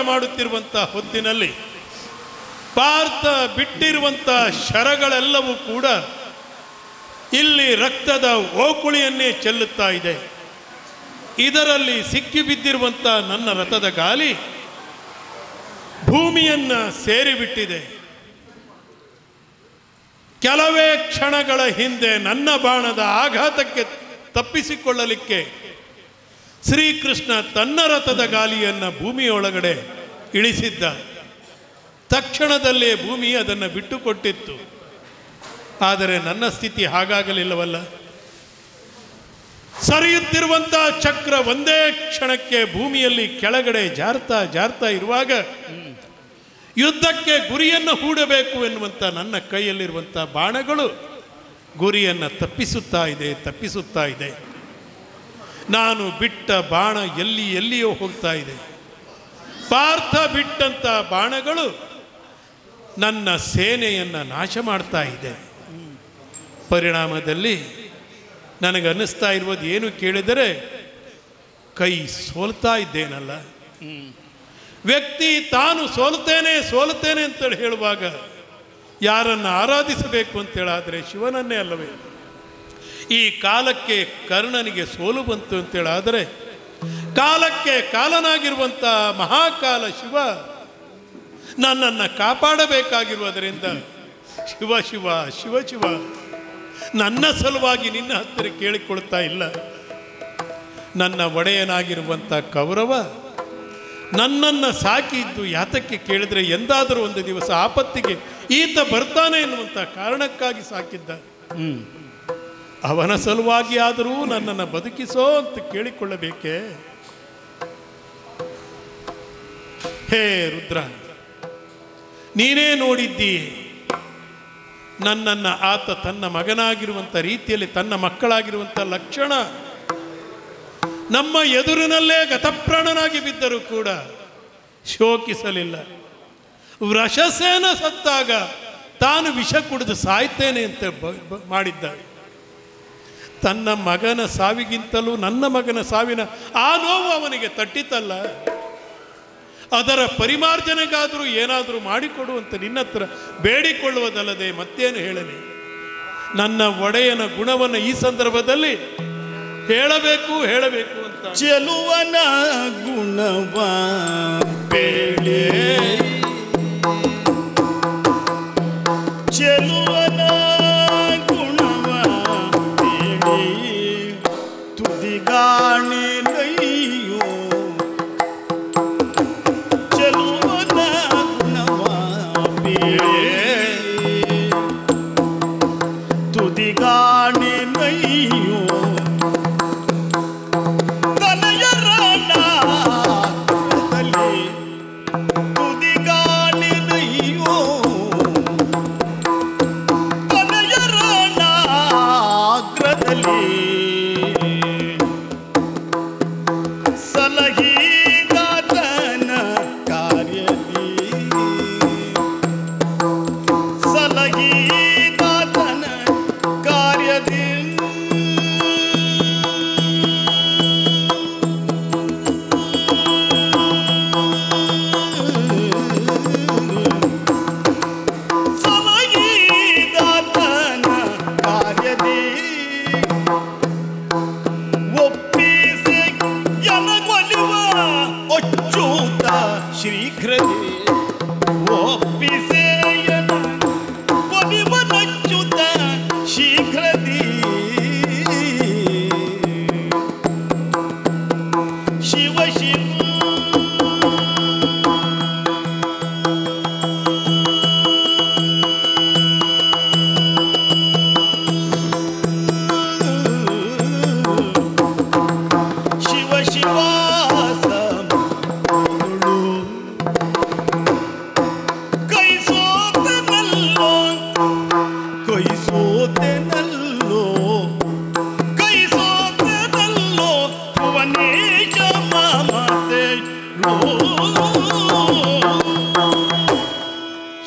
ಮಾಡುತ್ತಿರುವಂಥ ಹೊತ್ತಿನಲ್ಲಿ ಪಾರ್ಥ ಬಿಟ್ಟಿರುವಂಥ ಶರಗಳೆಲ್ಲವೂ ಕೂಡ ಇಲ್ಲಿ ರಕ್ತದ ಓಕುಳಿಯನ್ನೇ ಚೆಲ್ಲುತ್ತಾ ಇದೆ. ಇದರಲ್ಲಿ ಸಿಕ್ಕಿಬಿದ್ದಿರುವಂಥ ನನ್ನ ರಥದ ಗಾಲಿ ಭೂಮಿಯನ್ನು ಸೇರಿಬಿಟ್ಟಿದೆ. ಕೆಲವೇ ಕ್ಷಣಗಳ ಹಿಂದೆ ನನ್ನ ಬಾಣದ ಆಘಾತಕ್ಕೆ ತಪ್ಪಿಸಿಕೊಳ್ಳಲಿಕ್ಕೆ ಶ್ರೀಕೃಷ್ಣ ತನ್ನ ರಥದ ಗಾಲಿಯನ್ನು ಭೂಮಿಯೊಳಗಡೆ ಇಳಿಸಿದ್ದ. ತಕ್ಷಣದಲ್ಲೇ ಭೂಮಿ ಅದನ್ನು ಬಿಟ್ಟುಕೊಟ್ಟಿತ್ತು. ಆದರೆ ನನ್ನ ಸ್ಥಿತಿ ಹಾಗಾಗಲಿಲ್ಲವಲ್ಲ. ಸರಿಯುತ್ತಿರುವಂಥ ಚಕ್ರ ಒಂದೇ ಕ್ಷಣಕ್ಕೆ ಭೂಮಿಯಲ್ಲಿ ಕೆಳಗಡೆ ಜಾರ್ತಾ ಇರುವಾಗ ಯುದ್ಧಕ್ಕೆ ಗುರಿಯನ್ನು ಹೂಡಬೇಕು ಎನ್ನುವಂಥ ನನ್ನ ಕೈಯಲ್ಲಿರುವಂಥ ಬಾಣಗಳು ಗುರಿಯನ್ನು ತಪ್ಪಿಸುತ್ತಾ ಇದೆ. ನಾನು ಬಿಟ್ಟ ಬಾಣ ಎಲ್ಲಿಯೋ ಹೋಗ್ತಾ ಇದೆ. ಪಾರ್ಥ ಬಿಟ್ಟಂಥ ಬಾಣಗಳು ನನ್ನ ಸೇನೆಯನ್ನು ನಾಶ ಮಾಡ್ತಾ ಇದೆ. ಪರಿಣಾಮದಲ್ಲಿ ನನಗನ್ನಿಸ್ತಾ ಇರುವುದು ಏನು ಕೇಳಿದರೆ, ಕೈ ಸೋಲ್ತಾ ಇದ್ದೇನಲ್ಲ. ವ್ಯಕ್ತಿ ತಾನು ಸೋಲ್ತೇನೆ ಅಂತೇಳಿ ಹೇಳುವಾಗ ಯಾರನ್ನು ಆರಾಧಿಸಬೇಕು ಅಂತೇಳಾದರೆ ಶಿವನನ್ನೇ ಅಲ್ಲವೇ? ಈ ಕಾಲಕ್ಕೆ ಕರ್ಣನಿಗೆ ಸೋಲು ಬಂತು ಅಂತೇಳಾದರೆ ಕಾಲಕ್ಕೆ ಕಾಲನಾಗಿರುವಂಥ ಮಹಾಕಾಲ ಶಿವ ನನ್ನನ್ನು ಕಾಪಾಡಬೇಕಾಗಿರುವುದರಿಂದ ಶಿವ ಶಿವ ಶಿವ ಶಿವ ನನ್ನ ಸಲುವಾಗಿ ನಿನ್ನ ಹತ್ತಿರ ಕೇಳಿಕೊಳ್ತಾ ಇಲ್ಲ. ನನ್ನ ಒಡೆಯನಾಗಿರುವಂಥ ಕೌರವ ನನ್ನನ್ನು ಸಾಕಿದ್ದು ಯಾತಕ್ಕೆ ಕೇಳಿದರೆ ಎಂದಾದರೂ ಒಂದು ದಿವಸ ಆಪತ್ತಿಗೆ ಈತ ಬರ್ತಾನೆ ಎನ್ನುವಂಥ ಕಾರಣಕ್ಕಾಗಿ ಸಾಕಿದ್ದ. ಅವನ ಸಲುವಾಗಿ ಆದರೂ ನನ್ನನ್ನು ಬದುಕಿಸೋ ಅಂತ ಕೇಳಿಕೊಳ್ಳಬೇಕೆ? ಹೇ ರುದ್ರ, ನೀನೇ ನೋಡಿದ್ದೀ ನನ್ನನ್ನು ಆತ ತನ್ನ ಮಗನಾಗಿರುವಂಥ ರೀತಿಯಲ್ಲಿ ತನ್ನ ಮಕ್ಕಳಾಗಿರುವಂಥ ಲಕ್ಷಣ ನಮ್ಮ ಎದುರಿನಲ್ಲೇ ಗತಪ್ರಾಣನಾಗಿ ಬಿದ್ದರೂ ಕೂಡ ಶೋಕಿಸಲಿಲ್ಲ. ವೃಷಸೇನ ಸತ್ತಾಗ ತಾನು ವಿಷ ಕುಡಿದು ಸಾಯ್ತೇನೆ ಅಂತ ಮಾಡಿದ್ದ. ತನ್ನ ಮಗನ ಸಾವಿಗಿಂತಲೂ ನನ್ನ ಮಗನ ಸಾವಿನ ಆ ನೋವು ಅವನಿಗೆ ತಟ್ಟಿತಲ್ಲ. ಅದರ ಪರಿಮಾರ್ಜನೆಗಾದರೂ ಏನಾದರೂ ಮಾಡಿಕೊಡುವಂತ ನಿನ್ನ ಹತ್ರ ಬೇಡಿಕೊಳ್ಳುವುದಲ್ಲದೆ ಮತ್ತೇನು ಹೇಳಲಿ? ನನ್ನ ಒಡೆಯನ ಗುಣವನ್ನು ಈ ಸಂದರ್ಭದಲ್ಲಿ ಹೇಳಬೇಕು ಅಂತ ಚೆಲುವನ ಗುಣವ ಬೇಳೆ, ಚೆಲುವನ ಗುಣವ ಬೇಳೆ, ತುದಿಗಾಣೆ ನೈಯೋ ಚೆಲುವನ ಗುಣವ ಬೇಳೆ, ತುದಿಗಾಣೆ ನೈಯೋ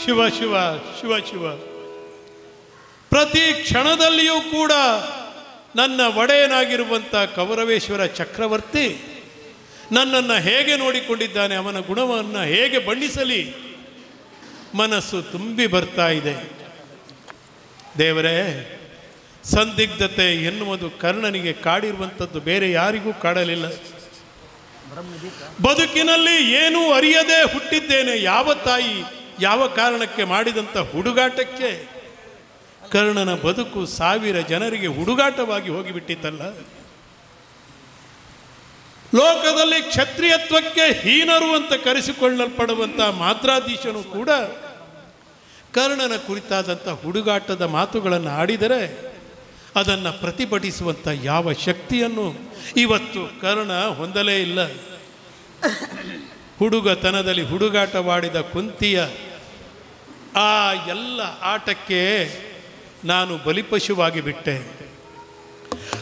ಶಿವ ಶಿವ ಶಿವ ಪ್ರತಿ ಕ್ಷಣದಲ್ಲಿಯೂ ಕೂಡ ನನ್ನ ಒಡೆಯನಾಗಿರುವಂಥ ಕೌರವೇಶ್ವರ ಚಕ್ರವರ್ತಿ ನನ್ನನ್ನು ಹೇಗೆ ನೋಡಿಕೊಂಡಿದ್ದಾನೆ, ಅವನ ಗುಣವನ್ನು ಹೇಗೆ ಬಣ್ಣಿಸಲಿ ಮನಸ್ಸು ತುಂಬಿ ಬರ್ತಾ ಇದೆ. ದೇವರೇ, ಸಂದಿಗ್ಧತೆ ಎನ್ನುವುದು ಕರ್ಣನಿಗೆ ಕಾಡಿರುವಂಥದ್ದು ಬೇರೆ ಯಾರಿಗೂ ಕಾಡಲಿಲ್ಲ. ಬದುಕಿನಲ್ಲಿ ಏನೂ ಅರಿಯದೆ ಹುಟ್ಟಿದ್ದೇನೆ. ಯಾವ ತಾಯಿ ಯಾವ ಕಾರಣಕ್ಕೆ ಮಾಡಿದಂಥ ಹುಡುಗಾಟಕ್ಕೆ ಕರ್ಣನ ಬದುಕು 1000 ಜನರಿಗೆ ಹುಡುಗಾಟವಾಗಿ ಹೋಗಿಬಿಟ್ಟಿತ್ತಲ್ಲ. ಲೋಕದಲ್ಲಿ ಕ್ಷತ್ರಿಯತ್ವಕ್ಕೆ ಹೀನರು ಅಂತ ಕರೆಸಿಕೊಳ್ಳಲ್ಪಡುವಂಥ ಮಾದ್ರಾಧೀಶನು ಕೂಡ ಕರ್ಣನ ಕುರಿತಾದಂಥ ಹುಡುಗಾಟದ ಮಾತುಗಳನ್ನು ಆಡಿದರೆ ಅದನ್ನು ಪ್ರತಿಭಟಿಸುವಂಥ ಯಾವ ಶಕ್ತಿಯನ್ನು ಇವತ್ತು ಕರ್ಣ ಹೊಂದಲೇ ಇಲ್ಲ. ಹುಡುಗತನದಲ್ಲಿ ಹುಡುಗಾಟವಾಡಿದ ಕುಂತಿಯ ಆ ಎಲ್ಲ ಆಟಕ್ಕೆ ನಾನು ಬಲಿಪಶುವಾಗಿ ಬಿಟ್ಟೆ.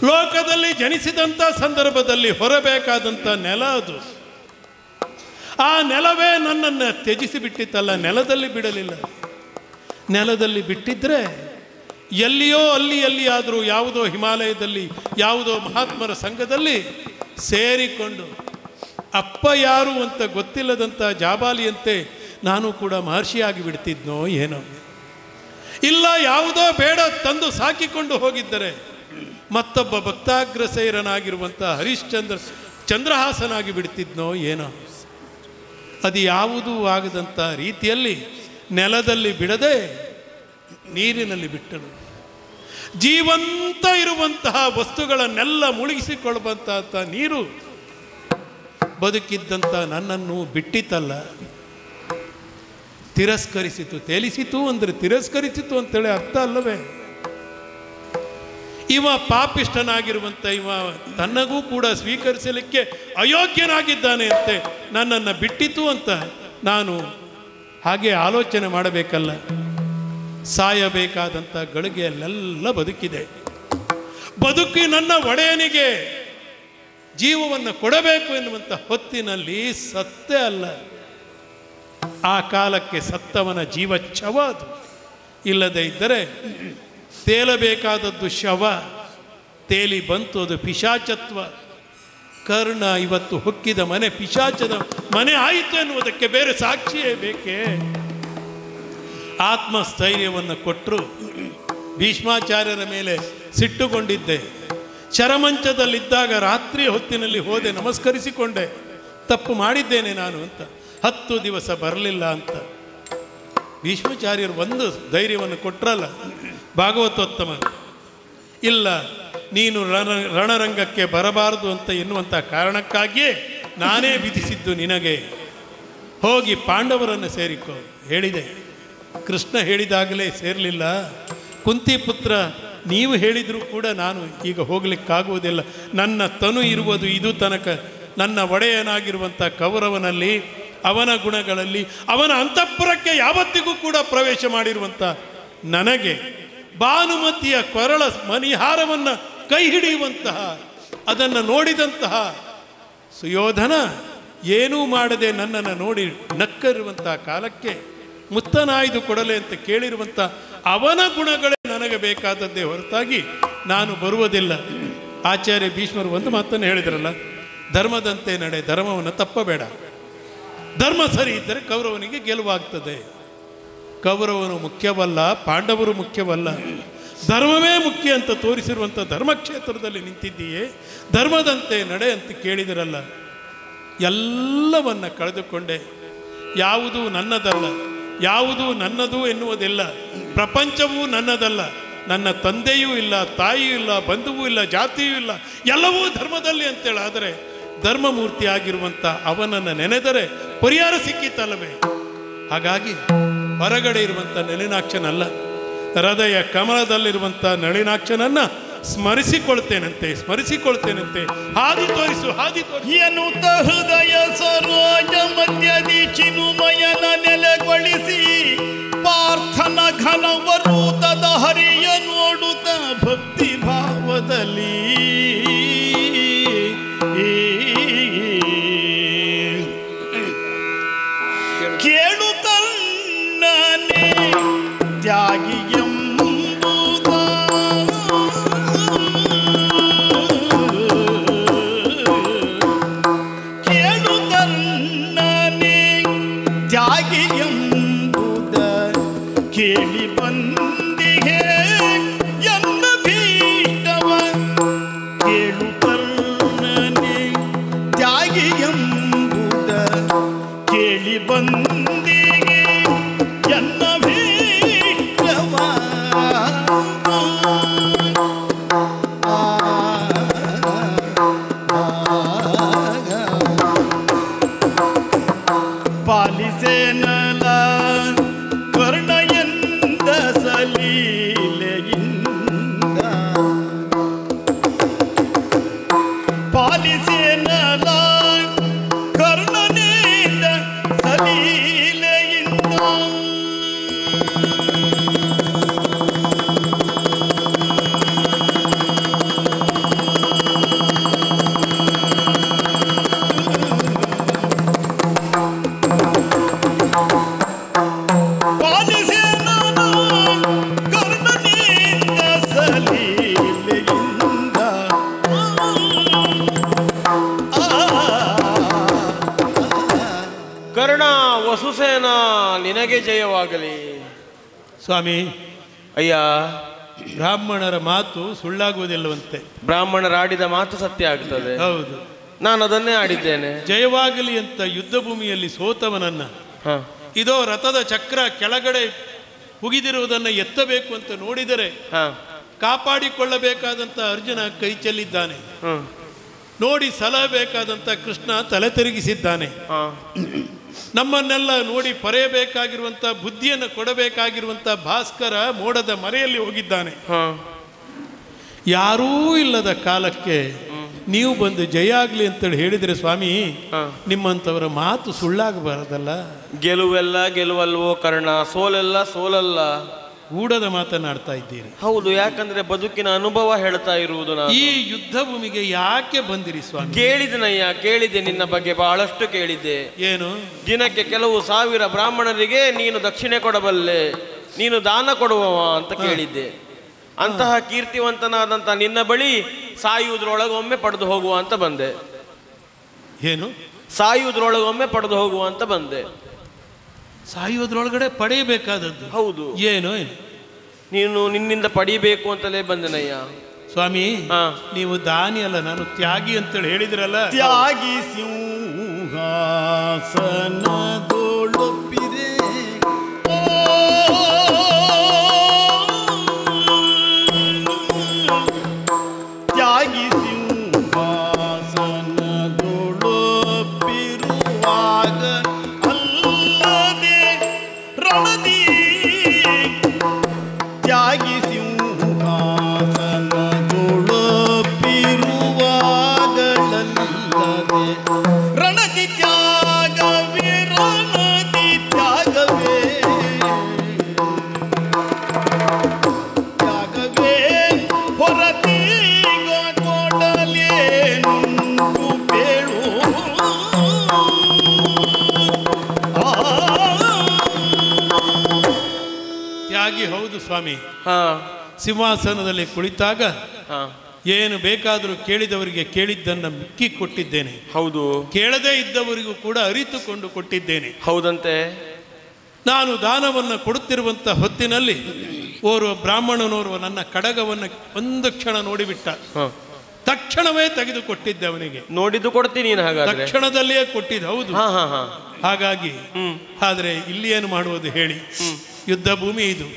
ಲೋಕದಲ್ಲಿ ಜನಿಸಿದಂಥ ಸಂದರ್ಭದಲ್ಲಿ ಹೊರಬೇಕಾದಂಥ ನೆಲ ಅದು. ಆ ನೆಲವೇ ನನ್ನನ್ನು ತ್ಯಜಿಸಿ ಬಿಟ್ಟಿತ್ತಲ್ಲ, ನೆಲದಲ್ಲಿ ಬಿಡಲಿಲ್ಲ. ನೆಲದಲ್ಲಿ ಬಿಟ್ಟಿದ್ರೆ ಎಲ್ಲಿಯೋ ಎಲ್ಲಿಯಾದರೂ ಯಾವುದೋ ಹಿಮಾಲಯದಲ್ಲಿ ಯಾವುದೋ ಮಹಾತ್ಮರ ಸಂಘದಲ್ಲಿ ಸೇರಿಕೊಂಡು ಅಪ್ಪ ಯಾರು ಅಂತ ಗೊತ್ತಿಲ್ಲದಂಥ ಜಾಬಾಲಿಯಂತೆ ನಾನು ಕೂಡ ಮಹರ್ಷಿಯಾಗಿ ಬಿಡ್ತಿದ್ನೋ ಏನೋ. ಇಲ್ಲ ಯಾವುದೋ ಬೇಡ ತಂದು ಸಾಕಿಕೊಂಡು ಹೋಗಿದ್ದರೆ ಮತ್ತೊಬ್ಬ ಭಕ್ತಾಗ್ರಸೇರನಾಗಿರುವಂಥ ಚಂದ್ರಹಾಸನಾಗಿ ಬಿಡ್ತಿದ್ನೋ ಏನೋ. ಅದು ಯಾವುದೂ ಆಗದಂಥ ರೀತಿಯಲ್ಲಿ ನೆಲದಲ್ಲಿ ಬಿಡದೆ ನೀರಿನಲ್ಲಿ ಬಿಟ್ಟನು. ಜೀವಂತ ಇರುವಂತಹ ವಸ್ತುಗಳನ್ನೆಲ್ಲ ಮುಳುಗಿಸಿಕೊಳ್ಳುವಂತಹ ನೀರು ಬದುಕಿದ್ದಂಥ ನನ್ನನ್ನು ಬಿಟ್ಟಿತಲ್ಲ, ತಿರಸ್ಕರಿಸಿತು. ತೇಲಿಸಿತು ಅಂದರೆ ತಿರಸ್ಕರಿಸಿತು ಅಂತೇಳಿ ಅರ್ಥ ಅಲ್ಲವೇ? ಇವ ಪಾಪಿಷ್ಠನಾಗಿರುವಂಥ ಇವ ತನ್ನಗೂ ಕೂಡ ಸ್ವೀಕರಿಸಲಿಕ್ಕೆ ಅಯೋಗ್ಯನಾಗಿದ್ದಾನೆ ಅಂತೆ ನನ್ನನ್ನು ಬಿಟ್ಟಿತು ಅಂತ ನಾನು ಹಾಗೆ ಆಲೋಚನೆ ಮಾಡಬೇಕಲ್ಲ. ಸಾಯಬೇಕಾದಂಥ ಗಳಿಗೆಯಲ್ಲೆಲ್ಲ ಬದುಕಿದೆ. ಬದುಕಿ ನನ್ನ ಒಡೆಯನಿಗೆ ಜೀವವನ್ನು ಕೊಡಬೇಕು ಎನ್ನುವಂಥ ಹೊತ್ತಿನಲ್ಲಿ ಸತ್ತೇ ಅಲ್ಲ, ಆ ಕಾಲಕ್ಕೆ ಸತ್ತವನ ಜೀವ ಛವ ಅದು. ಇಲ್ಲದೆ ಇದ್ದರೆ ತೇಲಬೇಕಾದದ್ದು ಶವ, ತೇಲಿ ಬಂತು ಅದು ಪಿಶಾಚತ್ವ. ಕರ್ಣ ಇವತ್ತು ಹೊಕ್ಕಿದ ಮನೆ ಪಿಶಾಚದ ಮನೆ ಆಯಿತು ಎನ್ನುವುದಕ್ಕೆ ಬೇರೆ ಸಾಕ್ಷಿಯೇ ಬೇಕೇ? ಆತ್ಮಸ್ಥೈರ್ಯವನ್ನು ಕೊಟ್ಟರು. ಭೀಷ್ಮಾಚಾರ್ಯರ ಮೇಲೆ ಸಿಟ್ಟುಕೊಂಡಿದ್ದೆ. ಶರಮಂಚದಲ್ಲಿದ್ದಾಗ ರಾತ್ರಿ ಹೊತ್ತಿನಲ್ಲಿ ಹೋದೆ, ನಮಸ್ಕರಿಸಿಕೊಂಡೆ, ತಪ್ಪು ಮಾಡಿದ್ದೇನೆ ನಾನು ಅಂತ. 10 ದಿವಸ ಬರಲಿಲ್ಲ ಅಂತ ಭೀಷ್ಮಾಚಾರ್ಯರು ಒಂದು ಧೈರ್ಯವನ್ನು ಕೊಟ್ಟರಲ್ಲ ಭಾಗವತೋತ್ತಮ. ಇಲ್ಲ, ನೀನು ರಣರಂಗಕ್ಕೆ ಬರಬಾರದು ಅಂತ ಎನ್ನುವಂಥ ಕಾರಣಕ್ಕಾಗಿಯೇ ನಾನೇ ವಿಧಿಸಿದ್ದು ನಿನಗೆ, ಹೋಗಿ ಪಾಂಡವರನ್ನು ಸೇರಿಕೋ ಹೇಳಿದೆ. ಕೃಷ್ಣ ಹೇಳಿದಾಗಲೇ ಸೇರಲಿಲ್ಲ. ಕುಂತಿ ಪುತ್ರ ನೀವು ಹೇಳಿದರೂ ಕೂಡ ನಾನು ಈಗ ಹೋಗಲಿಕ್ಕಾಗುವುದಿಲ್ಲ. ನನ್ನ ತನು ಇರುವುದು ಇದು ತನಕ. ನನ್ನ ಒಡೆಯನಾಗಿರುವಂಥ ಕೌರವನಲ್ಲಿ, ಅವನ ಗುಣಗಳಲ್ಲಿ, ಅವನ ಅಂತಃಪುರಕ್ಕೆ ಯಾವತ್ತಿಗೂ ಕೂಡ ಪ್ರವೇಶ ಮಾಡಿರುವಂಥ ನನಗೆ ಭಾನುಮತಿಯ ಕೊರಳ ಮಣಿಹಾರವನ್ನು ಕೈ ಹಿಡಿಯುವಂತಹ, ಅದನ್ನು ನೋಡಿದಂತಹ ಸುಯೋಧನ ಏನೂ ಮಾಡದೆ ನನ್ನನ್ನು ನೋಡಿ ನಕ್ಕರಿರುವಂತಹ ಕಾಲಕ್ಕೆ ಮುತ್ತನಾಯ್ದು ಕೊಡಲೆ ಅಂತ ಕೇಳಿರುವಂಥ ಅವನ ಗುಣಗಳೇ ನನಗೆ ಬೇಕಾದದ್ದೇ ಹೊರತಾಗಿ ನಾನು ಬರುವುದಿಲ್ಲ. ಆಚಾರ್ಯ ಭೀಷ್ಮರು ಒಂದು ಮಾತನ್ನು ಹೇಳಿದ್ರಲ್ಲ, ಧರ್ಮದಂತೆ ನಡೆ, ಧರ್ಮವನ್ನು ತಪ್ಪಬೇಡ. ಧರ್ಮ ಸರಿ ಇದ್ದರೆ ಕೌರವನಿಗೆ ಗೆಲುವಾಗ್ತದೆ. ಕೌರವನು ಮುಖ್ಯವಲ್ಲ, ಪಾಂಡವರು ಮುಖ್ಯವಲ್ಲ, ಧರ್ಮವೇ ಮುಖ್ಯ ಅಂತ ತೋರಿಸಿರುವಂಥ ಧರ್ಮಕ್ಷೇತ್ರದಲ್ಲಿ ನಿಂತಿದ್ದೀಯೇ, ಧರ್ಮದಂತೆ ನಡೆ ಅಂತ ಕೇಳಿದಿರಲ್ಲ. ಎಲ್ಲವನ್ನ ಕಳೆದುಕೊಂಡೆ. ಯಾವುದೂ ನನ್ನದಲ್ಲ, ಯಾವುದೂ ನನ್ನದು ಎನ್ನುವುದಿಲ್ಲ. ಪ್ರಪಂಚವೂ ನನ್ನದಲ್ಲ. ನನ್ನ ತಂದೆಯೂ ಇಲ್ಲ, ತಾಯಿಯೂ ಇಲ್ಲ, ಬಂಧುವೂ ಇಲ್ಲ, ಜಾತಿಯೂ ಇಲ್ಲ, ಎಲ್ಲವೂ ಧರ್ಮದಲ್ಲಿ ಅಂತೇಳಿ. ಆದರೆ ಧರ್ಮಮೂರ್ತಿ ಆಗಿರುವಂಥ ಅವನನ್ನು ನೆನೆದರೆ ಪರಿಹಾರ ಸಿಕ್ಕಿತಲ್ಲವೇ? ಹಾಗಾಗಿ ಹೊರಗಡೆ ಇರುವಂಥ ನಳಿನಾಕ್ಷನಲ್ಲ, ಹೃದಯ ಕಮಲದಲ್ಲಿರುವಂಥ ನಳಿನಾಕ್ಷನನ್ನು ಸ್ಮರಿಸಿಕೊಳ್ತೇನಂತೆ. ಹಾದಿ ತೋರಿಸು, ಹಾದಿ ತೋರಿಸು ಎನ್ನುತ್ತ ಹೃದಯ ಸರೋಜ ಮಧ್ಯದಿ ಚಿನುಮಯನ ನೆಲೆಗೊಳಿಸಿ ಪಾರ್ಥನ ಘನವರೂತದ ಹರಿಯ ನೋಡುತ್ತ ಭಕ್ತಿ ಭಾವದಲ್ಲಿ ಕೇಳುತ್ತನ್ನೇ ತ್ಯಾಗಿ ಕೇಳಿ ಬಂದಿಗೆ ಎನ್ನ ಭೀಷ್ಟವ ಕೇಳು ಕರ್ಣನೆ ತ್ಯಾಗಿ ಎಂಬುದ ಕೇಳಿ ಬಂದಿಗೆ ಎನ್ನ ಭೀಷ್ಟವ ಪಾಲಿಸೇನಲ ಕರ್ಣ ಸಲೀಲೆಯಿಂದ ಪಾಲಿಸೇನಲ ಕರ್ಣನಿಂದ ಸಲೀಲೆಯಿಂದ ಕರ್ಣ ವಸುಸೇನ ನಿನಗೆ ಜಯವಾಗಲಿ. ಸ್ವಾಮಿ, ಅಯ್ಯ, ಬ್ರಾಹ್ಮಣರ ಮಾತು ಸುಳ್ಳಾಗುವುದಿಲ್ಲವಂತೆ. ಬ್ರಾಹ್ಮಣರಾಡಿದ ಮಾತು ಸತ್ಯ ಆಗ್ತದೆ. ಹೌದು, ನಾನು ಅದನ್ನೇ ಆಡಿದ್ದೇನೆ. ಜಯವಾಗಲಿ ಅಂತ ಯುದ್ಧ ಭೂಮಿಯಲ್ಲಿ ಸೋತವನನ್ನ ಇದೋ ರಥದ ಚಕ್ರ ಕೆಳಗಡೆ ಹುಗಿದಿರುವುದನ್ನು ಎತ್ತಬೇಕು ಅಂತ ನೋಡಿದರೆ ಕಾಪಾಡಿಕೊಳ್ಳಬೇಕಾದಂತ ಅರ್ಜುನ ಕೈ ಚೆಲ್ಲಿದ್ದಾನೆ. ನೋಡಿ ಸಲಹಬೇಕಾದಂತ ಕೃಷ್ಣ ತಲೆ ತಿರುಗಿಸಿದ್ದಾನೆ. ನಮ್ಮನ್ನೆಲ್ಲ ನೋಡಿ ಪರೆಯಬೇಕಾಗಿರುವಂತ ಬುದ್ಧಿಯನ್ನು ಕೊಡಬೇಕಾಗಿರುವಂತ ಭಾಸ್ಕರ ಮೋಡದ ಮರೆಯಲ್ಲಿ ಹೋಗಿದ್ದಾನೆ. ಯಾರೂ ಇಲ್ಲದ ಕಾಲಕ್ಕೆ ನೀವು ಬಂದು ಜಯ ಆಗ್ಲಿ ಅಂತೇಳಿ ಹೇಳಿದರೆ ಸ್ವಾಮಿ, ನಿಮ್ಮಂಥವರ ಮಾತು ಸುಳ್ಳಾಗಬಾರದಲ್ಲ. ಗೆಲುವೆಲ್ಲ ಗೆಲುವಲ್ವೋ ಕರ್ಣ, ಸೋಲೆಲ್ಲ ಸೋಲಲ್ಲ. ಗೂಢದ ಮಾತನಾಡ್ತಾ ಇದ್ದೀರಿ. ಹೌದು, ಯಾಕಂದ್ರೆ ಬದುಕಿನ ಅನುಭವ ಹೇಳ್ತಾ ಇರುವುದು ನಾನು. ಈ ಯುದ್ಧ ಭೂಮಿಗೆ ಯಾಕೆ ಬಂದಿರಿ ಸ್ವಾಮಿ? ಕೇಳಿದನಯ್ಯ, ಕೇಳಿದ್ದೆ, ನಿನ್ನ ಬಗ್ಗೆ ಬಹಳಷ್ಟು ಕೇಳಿದ್ದೆ. ಏನು? ದಿನಕ್ಕೆ ಕೆಲವು ಸಾವಿರ ಬ್ರಾಹ್ಮಣರಿಗೆ ನೀನು ದಕ್ಷಿಣೆ ಕೊಡಬಲ್ಲೆ, ನೀನು ದಾನ ಕೊಡುವವ ಅಂತ ಕೇಳಿದ್ದೆ. ಅಂತಹ ಕೀರ್ತಿವಂತನಾದಂಥ ನಿನ್ನ ಬಳಿ ಸಾಯುವುದ್ರೊಳಗೊಮ್ಮೆ ಪಡೆದು ಹೋಗುವ ಅಂತ ಬಂದೆ. ಏನು? ಸಾಯುವುದ್ರೊಳಗೊಮ್ಮೆ ಪಡೆದು ಹೋಗುವ ಅಂತ ಬಂದೆ. ಸಾಯುವುದ್ರೊಳಗಡೆ ಪಡೆಯಬೇಕಾದದ್ದು? ಹೌದು. ಏನು? ನೀನು ನಿನ್ನಿಂದ ಪಡಿಬೇಕು ಅಂತಲೇ ಬಂದೆನಯ್ಯ. ಸ್ವಾಮಿ, ನೀವು ದಾನಿ ಅಲ್ಲ, ನಾನು ತ್ಯಾಗಿ ಅಂತೇಳಿ ಹೇಳಿದ್ರಲ್ಲ. ತ್ಯಾಗಿ ಸಿಂಹಾಸನದೊಳಪಿರೆ ತ್ಯಾಗಿ ಸಿಂಹಾಸನದೊಳಪಿರುವಾಗ ಅಲ್ಲದೆ ರಣದಿ ತ್ಯಾಗಿ ಸಿಂಹಾಸನದೊಳಪಿರುವಾಗಲಲ್ಲದೆ ರಣದಿ ತ್ಯಾಗವೇ ರಣದಿ ತ್ಯಾಗವೇ ತ್ಯಾಗವೇ ಹೊರತೀಗ ಕೊಡಲೇನುಂಟು ಬೇಳು. ತ್ಯಾಗಿ ಹೌದು ಸ್ವಾಮಿ. ಹಾ, ಸಿಂಹಾಸನದಲ್ಲಿ ಕುಳಿತಾಗ ಏನು ಬೇಕಾದರೂ ಕೇಳಿದವರಿಗೆ ಕೇಳಿದ್ದನ್ನು ಮಿಕ್ಕಿ ಕೊಟ್ಟಿದ್ದೇನೆ. ಹೌದು. ಕೇಳದೇ ಇದ್ದವರಿಗೂ ಕೂಡ ಅರಿತುಕೊಂಡು ಕೊಟ್ಟಿದ್ದೇನೆ. ಹೌದಂತೆ. ನಾನು ದಾನವನ್ನು ಕೊಡುತ್ತಿರುವಂಥ ಹೊತ್ತಿನಲ್ಲಿ ಓರ್ವ ಬ್ರಾಹ್ಮಣನೋರ್ವ ನನ್ನ ಕಡಗವನ್ನು ಒಂದು ಕ್ಷಣ ನೋಡಿಬಿಟ್ಟ. ತಕ್ಷಣವೇ ತೆಗೆದುಕೊಟ್ಟಿದ್ದೆ ಅವನಿಗೆ. ನೋಡಿದ್ದು ಕೊಡ್ತೀನಿ ಹಾಗಾದ್ರೆ? ತಕ್ಷಣದಲ್ಲಿಯೇ ಕೊಟ್ಟಿದ್ದು. ಹೌದು. ಹಾಗಾಗಿ ಆದರೆ ಇಲ್ಲಿ ಏನು ಮಾಡುವುದು ಹೇಳಿ? ಯುದ್ಧ ಭೂಮಿ ಇದು.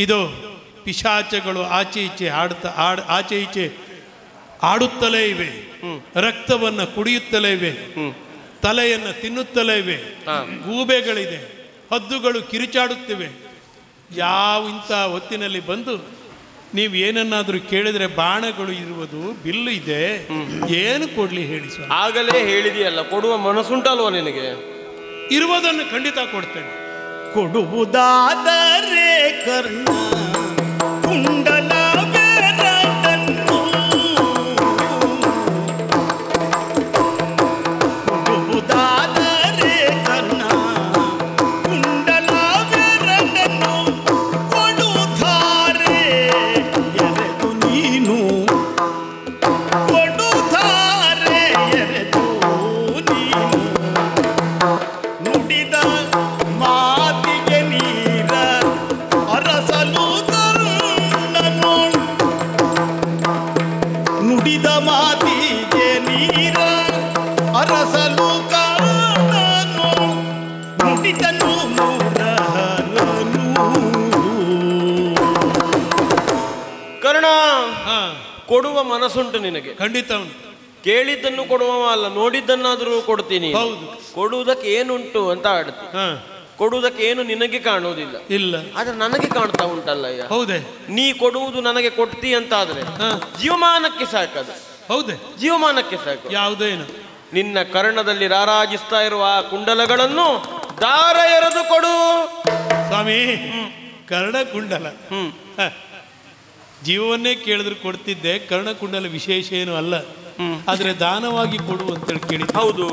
ಇದು ಪಿಶಾಚಗಳು ಆಚೆ ಈಚೆ ಆಚೆ ಈಚೆ ಆಡುತ್ತಲೇ ಇವೆ, ರಕ್ತವನ್ನು ಕುಡಿಯುತ್ತಲೇ ಇವೆ, ತಲೆಯನ್ನು ತಿನ್ನುತ್ತಲೇ ಇವೆ, ಗೂಬೆಗಳಿದೆ, ಹದ್ದುಗಳು ಕಿರಿಚಾಡುತ್ತಿವೆ. ಯಾವ ಇಂಥ ಹೊತ್ತಿನಲ್ಲಿ ಬಂದು ನೀವು ಏನನ್ನಾದರೂ ಕೇಳಿದರೆ ಬಾಣಗಳು ಇರುವುದು, ಬಿಲ್ಲು ಇದೆ, ಏನು ಕೊಡ್ಲಿ ಹೇಳಿ ಸ್ವಾಮಿ? ಆಗಲೇ ಹೇಳಿದೆಯಲ್ಲ, ಕೊಡುವ ಮನಸ್ಸುಂಟಲ್ವ ನಿನಗೆ? ಇರುವುದನ್ನು ಖಂಡಿತ ಕೊಡ್ತೇನೆ. ಕೊಡುವುದಾದರೆ ಕರ್ಣ ಕುಂಡಲ ಬೇರಡನ್ನು, ಕೊಡುವುದಾದರೆ ಕರ್ಣ ಕುಂಡಲ ಬೇರಡನ್ನು ಕೊಡುತ್ತಾರೆ ಎರೆದು ನೀನು, ಕೊಡುತ್ತಾರೆ ಎರೆದು ನೀನು. ನುಡಿದ ಮಾತಿಗೆ ನೀರ ಅರಸಲು ಕರ್ಣನು, ನುಡಿದ ಮಾತಿಗೆ ನೀರ ಅರಸಲು ಕರ್ಣನು, ನುಡಿದನು ಮುರಹರನು. ಕರ್ಣ, ಕೊಡುವ ಮನಸ್ಸುಂಟು ನಿನಗೆ? ಖಂಡಿತ ಉಂಟು. ಕೇಳಿದ್ದನ್ನು ಕೊಡುವ ಅಲ್ಲ, ನೋಡಿದ್ದನ್ನಾದರೂ ಕೊಡ್ತೀನಿ. ಹೌದು. ಕೊಡುವುದಕ್ಕೆ ಏನುಂಟು ಅಂತ ಆಡ್ತಿ. ಕೊಡುವುದಕ್ಕೆ ಏನು ನಿನಗೆ ಕಾಣುವುದಿಲ್ಲ. ಇಲ್ಲ, ಆದ್ರೆ ನನಗೆ ಕಾಣ್ತಾ ಉಂಟಲ್ಲಯ್ಯ. ಹೌದೇ? ನೀ ಕೊಡುವುದು ನನಗೆ ಕೊಡ್ತಿ ಅಂತ ಆದ್ರೆ ಜೀವಮಾನಕ್ಕೆ ಸಾಕದು. ಹೌದೇ? ಜೀವಮಾನಕ್ಕೆ ಸಾಕು. ಯಾವುದೇನು? ನಿನ್ನ ಕರ್ಣದಲ್ಲಿ ರಾರಾಜಿಸ್ತಾ ಇರುವ ಆ ಕುಂಡಲಗಳನ್ನು ದಾರ ಎರೆದು ಕೊಡು ಸ್ವಾಮಿ. ಕರ್ಣಕುಂಡಲ ಜೀವವನ್ನೇ ಕೇಳಿದ್ರು ಕೊಡ್ತಿದ್ದೆ. ಕರ್ಣಕುಂಡಲ ವಿಶೇಷ ಏನು ಅಲ್ಲ, ಆದ್ರೆ ದಾನವಾಗಿ ಕೊಡು ಅಂತೇಳಿ ಕೇಳಿ. ಹೌದು.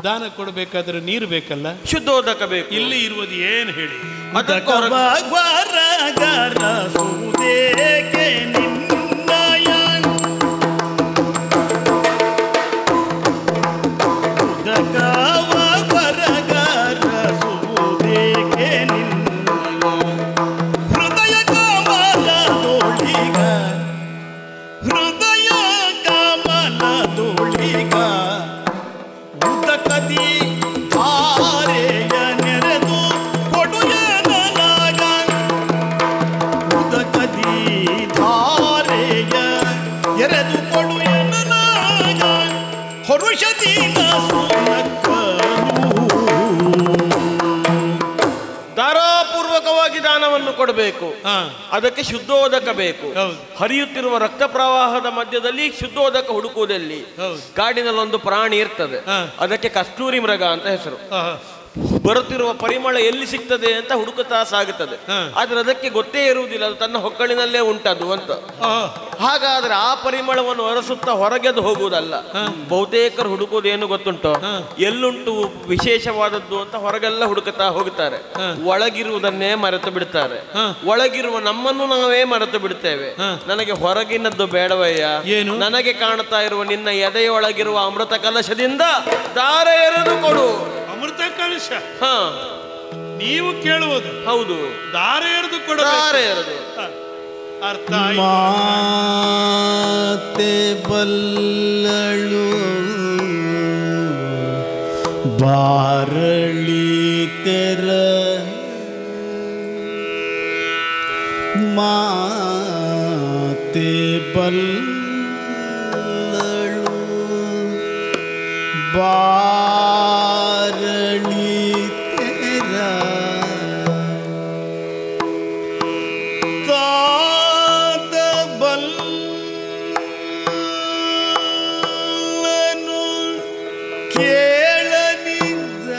ದಾನ ಕೊಡಬೇಕಾದ್ರೆ ನೀರು ಬೇಕಲ್ಲ, ಶುದ್ಧೋದಕ ಬೇಕು. ಇಲ್ಲಿ ಇರುವುದು ಏನು ಹೇಳಿ? ಅದಕ್ಕೆ ನಿನ್ನಯ ಉದಕವ ಬರಗರ ಸುದೇಕೆ ನಿನ್ನಯ ಹೃದಯ ಕಾಮ ಹೊರುಷದೀನ ಧಾರಾಪೂರ್ವಕವಾಗಿ ದಾನವನ್ನು ಕೊಡಬೇಕು. ಅದಕ್ಕೆ ಶುದ್ಧೋದಕ ಬೇಕು. ಹರಿಯುತ್ತಿರುವ ರಕ್ತ ಪ್ರವಾಹದ ಮಧ್ಯದಲ್ಲಿ ಶುದ್ಧೋದಕ ಹುಡುಕುವುದಲ್ಲಿ ಕಾಡಿನಲ್ಲಿ ಒಂದು ಪ್ರಾಣಿ ಇರ್ತದೆ, ಅದಕ್ಕೆ ಕಸ್ತೂರಿ ಮೃಗ ಅಂತ ಹೆಸರು. ಬರುತ್ತಿರುವ ಪರಿಮಳ ಎಲ್ಲಿ ಸಿಗ್ತದೆ ಅಂತ ಹುಡುಕುತ್ತಾ ಸಾಗುತ್ತದೆ. ಆದ್ರೆ ಅದಕ್ಕೆ ಗೊತ್ತೇ ಇರುವುದಿಲ್ಲ ಅದು ತನ್ನ ಹೊಕ್ಕಳಿನಲ್ಲೇ ಉಂಟದು ಅಂತ. ಹಾಗಾದ್ರೆ ಆ ಪರಿಮಳವನ್ನು ಹೊರಸುತ್ತಾ ಹೊರಗೆದು ಹೋಗುವುದಲ್ಲ. ಬಹುತೇಕರು ಹುಡುಕುವುದೇನು ಗೊತ್ತುಂಟು, ಎಲ್ಲುಂಟು ವಿಶೇಷವಾದದ್ದು ಅಂತ ಹೊರಗೆಲ್ಲ ಹುಡುಕುತ್ತಾ ಹೋಗುತ್ತಾರೆ. ಒಳಗಿರುವುದನ್ನೇ ಮರೆತು ಬಿಡ್ತಾರೆ. ಒಳಗಿರುವ ನಮ್ಮನ್ನು ನಾವೇ ಮರೆತು ಬಿಡ್ತೇವೆ. ನನಗೆ ಹೊರಗಿನದ್ದು ಬೇಡವಯ್ಯ, ನನಗೆ ಕಾಣ್ತಾ ಇರುವ ನಿನ್ನ ಎದೆಯೊಳಗಿರುವ ಅಮೃತ ಕಲಶದಿಂದ ದಾರ ಎರೆದು ಕೊಡು. ಅಮೃತ ಕಲಶ ನೀವು ಕೇಳುವುದು ಹೌದು, ದಾರ ಎರೆದು ಕೊಡು. ದಾರ ಎರೆದು ಅರ್ಥ ಮಾತೆ ಬಲ್ಲಳು ಬಾರಳಿ ತೆರ ಮಾತೆ ಬಲ್ಲಳು ಬಾರಳಿ ತೆರ ತಾತ ಬಲ್ಲನು ಕೇಳನಿದ್ದ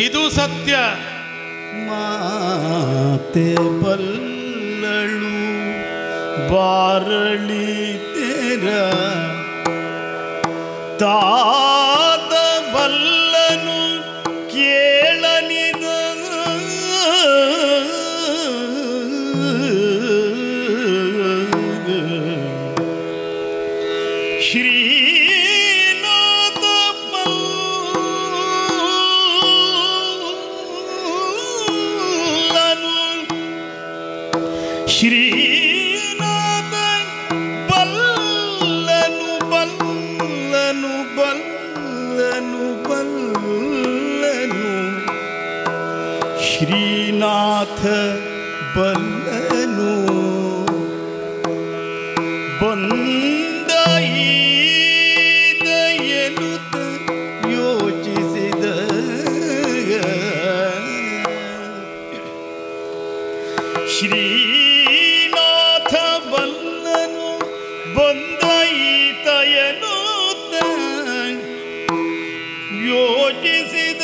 ಇದು ಸತ್ಯ. ಮಾತೆ ಬಲ್ಲಳು ಬಾರಳಿ ತೆರ ತಾತ ಬಲ್ಲನು ಕೇಳನಿದ ಶ್ರೀನಾಥ ಬಲ್ಲನು ಶ್ರೀನಾಥ ಬಲ್ಲನು ಬಲ್ಲನು ಬಲ್ಲನು ಬಲ್ಲನು ಶ್ರೀನಾಥ ಬಲ್ಲನು ಬಂದ ಈದೆಯನುತ ಯೋಚಿಸಿದ ಶ್ರೀನಾಥ ಬಲ್ಲನು ಬಂದ ಈತಯನುತ ಯೋಚಿಸಿದ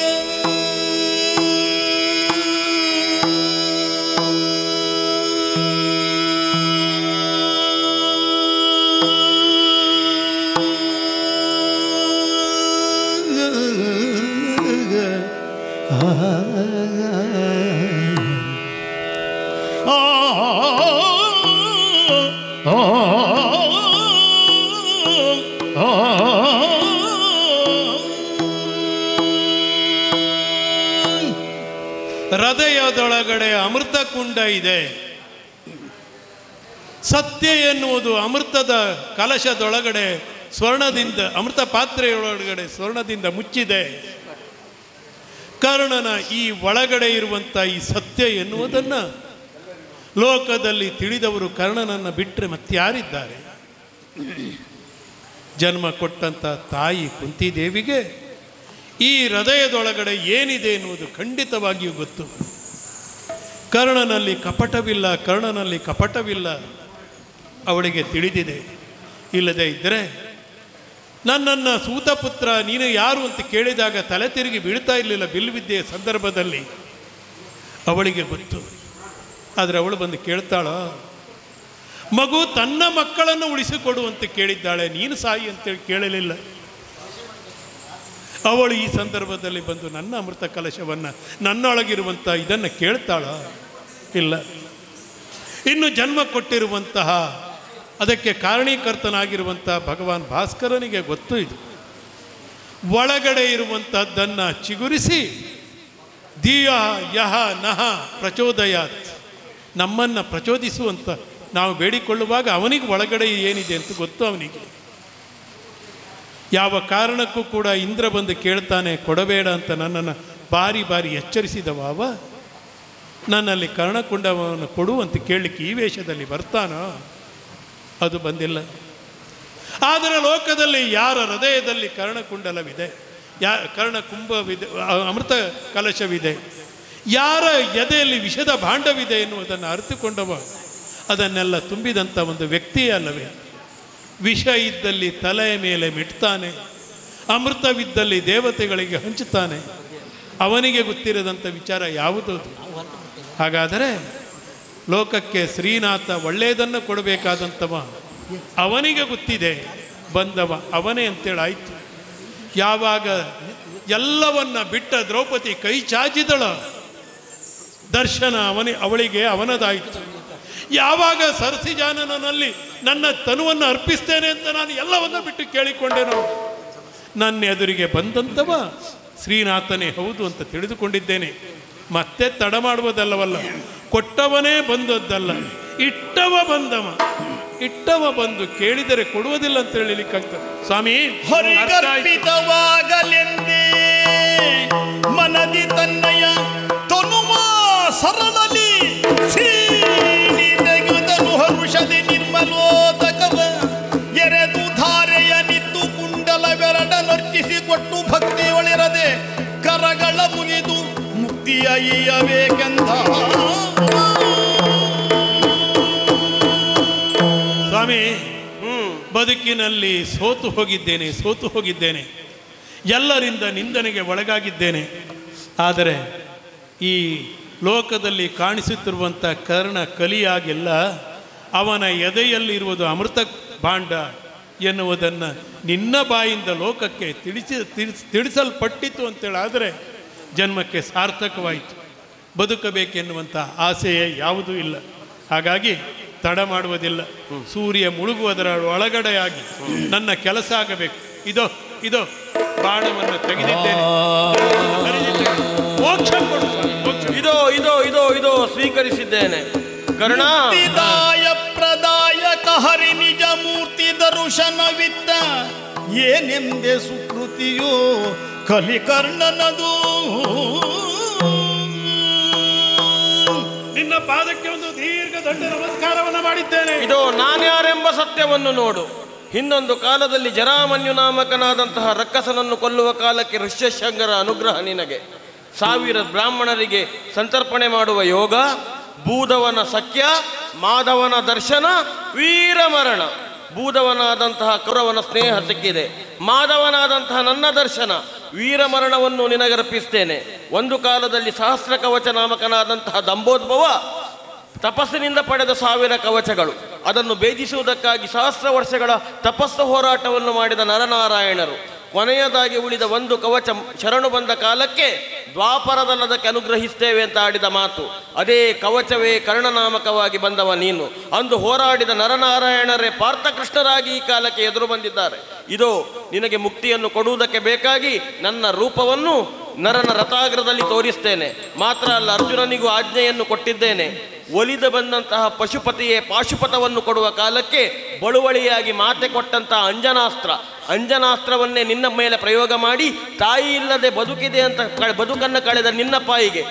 ಹೃದಯದೊಳಗಡೆ ಅಮೃತ ಕುಂಡ ಇದೆ. ಸತ್ಯ ಎನ್ನುವುದು ಅಮೃತದ ಕಲಶದೊಳಗಡೆ ಸ್ವರ್ಣದಿಂದ, ಅಮೃತ ಪಾತ್ರೆಯೊಳಗಡೆ ಸ್ವರ್ಣದಿಂದ ಮುಚ್ಚಿದೆ. ಕರ್ಣನ ಈ ಒಳಗಡೆ ಇರುವಂಥ ಈ ಸತ್ಯ ಎನ್ನುವುದನ್ನು ಲೋಕದಲ್ಲಿ ತಿಳಿದವರು ಕರ್ಣನನ್ನು ಬಿಟ್ಟರೆ ಮತ್ತಾರಿದ್ದಾರೆ? ಜನ್ಮ ಕೊಟ್ಟಂಥ ತಾಯಿ ಕುಂತಿದೇವಿಗೆ ಈ ಹೃದಯದೊಳಗಡೆ ಏನಿದೆ ಎನ್ನುವುದು ಖಂಡಿತವಾಗಿಯೂ ಗೊತ್ತು. ಕರ್ಣನಲ್ಲಿ ಕಪಟವಿಲ್ಲ, ಕರ್ಣನಲ್ಲಿ ಕಪಟವಿಲ್ಲ ಅವಳಿಗೆ ತಿಳಿದಿದೆ. ಇಲ್ಲದೆ ಇದ್ದರೆ ನನ್ನನ್ನು ಸೂತಪುತ್ರ ನೀನು ಯಾರು ಅಂತ ಕೇಳಿದಾಗ ತಲೆ ತಿರುಗಿ ಬೀಳ್ತಾ ಇರಲಿಲ್ಲ ಬಿಲ್ವಿದ್ಯೆಯ ಸಂದರ್ಭದಲ್ಲಿ. ಅವಳಿಗೆ ಗೊತ್ತು. ಆದರೆ ಅವಳು ಬಂದು ಕೇಳ್ತಾಳ, ಮಗು ತನ್ನ ಮಕ್ಕಳನ್ನು ಉಳಿಸಿಕೊಡುವಂತೆ ಕೇಳಿದ್ದಾಳೆ, ನೀನು ಸಾಯಿ ಅಂತೇಳಿ ಕೇಳಲಿಲ್ಲ. ಅವಳು ಈ ಸಂದರ್ಭದಲ್ಲಿ ಬಂದು ನನ್ನ ಅಮೃತ ಕಲಶವನ್ನು, ನನ್ನೊಳಗಿರುವಂಥ ಇದನ್ನು ಕೇಳ್ತಾಳ? ಇಲ್ಲ. ಇನ್ನು ಜನ್ಮ ಕೊಟ್ಟಿರುವಂತಹ, ಅದಕ್ಕೆ ಕಾರಣೀಕರ್ತನಾಗಿರುವಂಥ ಭಗವಾನ್ ಭಾಸ್ಕರನಿಗೆ ಗೊತ್ತು ಇದು. ಒಳಗಡೆ ಇರುವಂಥದ್ದನ್ನು ಚಿಗುರಿಸಿ ಧಿಯ ಯಹ ನಹ ಪ್ರಚೋದಯಾತ್, ನಮ್ಮನ್ನು ಪ್ರಚೋದಿಸುವಂಥ ನಾವು ಬೇಡಿಕೊಳ್ಳುವಾಗ ಅವನಿಗೆ ಒಳಗಡೆ ಏನಿದೆ ಅಂತ ಗೊತ್ತು. ಅವನಿಗೆ ಯಾವ ಕಾರಣಕ್ಕೂ ಕೂಡ ಇಂದ್ರ ಬಂದು ಕೇಳ್ತಾನೆ ಕೊಡಬೇಡ ಅಂತ ನನ್ನನ್ನು ಬಾರಿ ಬಾರಿ ಎಚ್ಚರಿಸಿದವ, ನನ್ನಲ್ಲಿ ಕರ್ಣಕುಂಡವನ್ನು ಕೊಡು ಅಂತ ಕೇಳಲಿಕ್ಕೆ ಈ ವೇಷದಲ್ಲಿ ಬರ್ತಾನೋ? ಅದು ಬಂದಿಲ್ಲ. ಆದರೆ ಲೋಕದಲ್ಲಿ ಯಾರ ಹೃದಯದಲ್ಲಿ ಕರ್ಣಕುಂಡಲವಿದೆ, ಕರ್ಣಕುಂಭವಿದೆ, ಅಮೃತ ಕಲಶವಿದೆ, ಯಾರ ಎದೆಯಲ್ಲಿ ವಿಷದ ಭಾಂಡವಿದೆ ಎನ್ನುವುದನ್ನು ಅರಿತುಕೊಂಡವ ಅದನ್ನೆಲ್ಲ ತುಂಬಿದಂಥ ಒಂದು ವ್ಯಕ್ತಿಯೇ ಅಲ್ಲವೇ? ವಿಷ ಇದ್ದಲ್ಲಿ ತಲೆಯ ಮೇಲೆ ಮಿಟ್ತಾನೆ, ಅಮೃತವಿದ್ದಲ್ಲಿ ದೇವತೆಗಳಿಗೆ ಹಂಚುತ್ತಾನೆ. ಅವನಿಗೆ ಗೊತ್ತಿರದಂಥ ವಿಚಾರ ಯಾವುದು? ಹಾಗಾದರೆ ಲೋಕಕ್ಕೆ ಶ್ರೀನಾಥ ಒಳ್ಳೆಯದನ್ನು ಕೊಡಬೇಕಾದಂಥವ ಅವನಿಗೆ ಗೊತ್ತಿದೆ, ಬಂದವ ಅವನೇ ಅಂತೇಳಾಯಿತು. ಯಾವಾಗ ಎಲ್ಲವನ್ನ ಬಿಟ್ಟ ದ್ರೌಪದಿ ಕೈ ಚಾಚಿದಳ, ದರ್ಶನ ಅವಳಿಗೆ ಅವನದಾಯಿತು. ಯಾವಾಗ ಸರಸಿಜಾನನಲ್ಲಿ ನನ್ನ ತನುವನ್ನು ಅರ್ಪಿಸ್ತೇನೆ ಅಂತ ನಾನು ಎಲ್ಲವನ್ನ ಬಿಟ್ಟು ಕೇಳಿಕೊಂಡೇನೋ, ನನ್ನ ಎದುರಿಗೆ ಬಂದಂಥವ ಶ್ರೀನಾಥನೇ ಹೌದು ಅಂತ ತಿಳಿದುಕೊಂಡಿದ್ದೇನೆ. ಮತ್ತೆ ತಡ ಮಾಡುವುದಲ್ಲವಲ್ಲ, ಕೊಟ್ಟವನೇ ಬಂದದ್ದಲ್ಲ, ಇಟ್ಟವ ಬಂದವ. ಇಟ್ಟವ ಬಂದು ಕೇಳಿದರೆ ಕೊಡುವುದಿಲ್ಲ ಅಂತ ಹೇಳಿಲಿಕ್ಕಾಗ್ತದೆ ಸ್ವಾಮಿ. ಹರಿಗರ್ಪಿತವಾಗಲೆಂದೇ ಮನದಿ ತನ್ನಯ ತನುವ ಸರಳಲಿ ತೆಗೆದನು ಹರುಷದಿ ನಿರ್ಮಲೋದಕವ ಎರೆದು ಧಾರೆಯ ನಿತ್ತು ಕುಂಡಲ ಬೆರಡನರ್ಚಿಸಿ ಕೊಟ್ಟು ಭಕ್ತಿಯೊಳಿರದೆ ಕರಗಳ ಮುಗಿದು ಮುಕ್ತಿಯ ಈಯಬೇಕೆಂದ. ಸ್ವಾಮಿ, ಬದುಕಿನಲ್ಲಿ ಸೋತು ಹೋಗಿದ್ದೇನೆ, ಎಲ್ಲರಿಂದ ನಿಂದನೆಗೆ ಒಳಗಾಗಿದ್ದೇನೆ. ಆದರೆ ಈ ಲೋಕದಲ್ಲಿ ಕಾಣಿಸುತ್ತಿರುವಂಥ ಕರ್ಣ ಕಲಿಯಾಗಿಲ್ಲ, ಅವನ ಎದೆಯಲ್ಲಿರುವುದು ಅಮೃತ ಭಾಂಡ ಎನ್ನುವುದನ್ನು ನಿನ್ನ ಬಾಯಿಂದ ಲೋಕಕ್ಕೆ ತಿಳಿಸಲ್ಪಟ್ಟಿತು ಅಂತೇಳಾದರೆ ಜನ್ಮಕ್ಕೆ ಸಾರ್ಥಕವಾಯಿತು. ಬದುಕಬೇಕೆನ್ನುವಂಥ ಆಸೆಯೇ ಯಾವುದೂ ಇಲ್ಲ. ಹಾಗಾಗಿ ತಡ ಮಾಡುವುದಿಲ್ಲ. ಸೂರ್ಯ ಮುಳುಗುವುದರ ಒಳಗಡೆಯಾಗಿ ನನ್ನ ಕೆಲಸ ಆಗಬೇಕು. ಇದೋ ಬಾಣವನ್ನು ತೆಗೆದಿದ್ದೇನೆ, ಮೋಕ್ಷ ಕೊಡು ಸ್ವಾಮಿ, ಮೋಕ್ಷ. ಇದೋ ಸ್ವೀಕರಿಸಿದ್ದೇನೆ. ಕರುಣಾದಾಯ ಪ್ರದಾಯಕ ಹರಿ ನಿಜ ಮೂರ್ತಿ ದರ್ಶನವಿದ್ದ ಏನೆಂದೆ ಸುಕೃತಿಯೋ ಕಲಿಕರ್ಣನದು. ನಿನ್ನ ಪಾದಕ್ಕೆ ಒಂದು ದೀರ್ಘ ದೊಡ್ಡ ನಮಸ್ಕಾರವನ್ನು ಮಾಡಿದ್ದೇನೆ. ಇದು ನಾನ್ಯಾರೆಂಬ ಸತ್ಯವನ್ನು ನೋಡು. ಹಿಂದೊಂದು ಕಾಲದಲ್ಲಿ ಜರಾಮನ್ಯು ನಾಮಕನಾದಂತಹ ರಕ್ಕಸನನ್ನು ಕೊಲ್ಲುವ ಕಾಲಕ್ಕೆ ಋಷ್ಯಶೃಂಗರ ಅನುಗ್ರಹ ನಿನಗೆ. 1000 ಬ್ರಾಹ್ಮಣರಿಗೆ ಸಂತರ್ಪಣೆ ಮಾಡುವ ಯೋಗ, ಭೂದವನ ಸಖ್ಯ, ಮಾಧವನ ದರ್ಶನ, ವೀರಮರಣ. ಭೂದವನಾದಂತಹ ಕೌರವನ ಸ್ನೇಹ ಸಿಕ್ಕಿದೆ, ಮಾಧವನಾದಂತಹ ನನ್ನ ದರ್ಶನ, ವೀರಮರಣವನ್ನು ನಿನಗರ್ಪಿಸ್ತೇನೆ. ಒಂದು ಕಾಲದಲ್ಲಿ ಸಹಸ್ರ ಕವಚ ನಾಮಕನಾದಂತಹ ದಂಬೋದ್ಭವ ತಪಸ್ಸಿನಿಂದ ಪಡೆದ 1000 ಕವಚಗಳು, ಅದನ್ನು ಭೇದಿಸುವುದಕ್ಕಾಗಿ 1000 ವರ್ಷಗಳ ತಪಸ್ಸು ಹೋರಾಟವನ್ನು ಮಾಡಿದ ನರನಾರಾಯಣರು ಕೊನೆಯದಾಗಿ ಉಳಿದ ಒಂದು ಕವಚ ಶರಣು ಬಂದ ಕಾಲಕ್ಕೆ ದ್ವಾಪರದಲ್ಲದಕ್ಕೆ ಅನುಗ್ರಹಿಸ್ತೇವೆ ಅಂತ ಆಡಿದ ಮಾತು. ಅದೇ ಕವಚವೇ ಕರ್ಣನಾಮಕವಾಗಿ ಬಂದವ ನೀನು. ಅಂದು ಹೋರಾಡಿದ ನರನಾರಾಯಣರೇ ಪಾರ್ಥಕೃಷ್ಣರಾಗಿ ಈ ಕಾಲಕ್ಕೆ ಎದುರು ಬಂದಿದ್ದಾರೆ. ಇದೋ ನಿನಗೆ ಮುಕ್ತಿಯನ್ನು ಕೊಡುವುದಕ್ಕೆ ಬೇಕಾಗಿ ನನ್ನ ರೂಪವನ್ನು ನರನ ರಥಾಗ್ರದಲ್ಲಿ ತೋರಿಸ್ತೇನೆ. ಮಾತ್ರ ಅಲ್ಲ, ಅರ್ಜುನನಿಗೂ ಆಜ್ಞೆಯನ್ನು ಕೊಟ್ಟಿದ್ದೇನೆ. ಒಲಿದು ಬಂದಂತಹ ಪಶುಪತಿಯೇ ಪಾಶುಪತವನ್ನು ಕೊಡುವ ಕಾಲಕ್ಕೆ ಬಳುವಳಿಯಾಗಿ ಮಾತೆ ಕೊಟ್ಟಂತಹ ಅಂಜನಾಸ್ತ್ರವನ್ನೇ ನಿನ್ನ ಮೇಲೆ ಪ್ರಯೋಗ ಮಾಡಿ ತಾಯಿ ಇಲ್ಲದೆ ಬದುಕಿದೆ ಅಂತ ಬದುಕನ್ನು ಕಳೆದ ನಿನ್ನ ಪಾಯಿಗೆ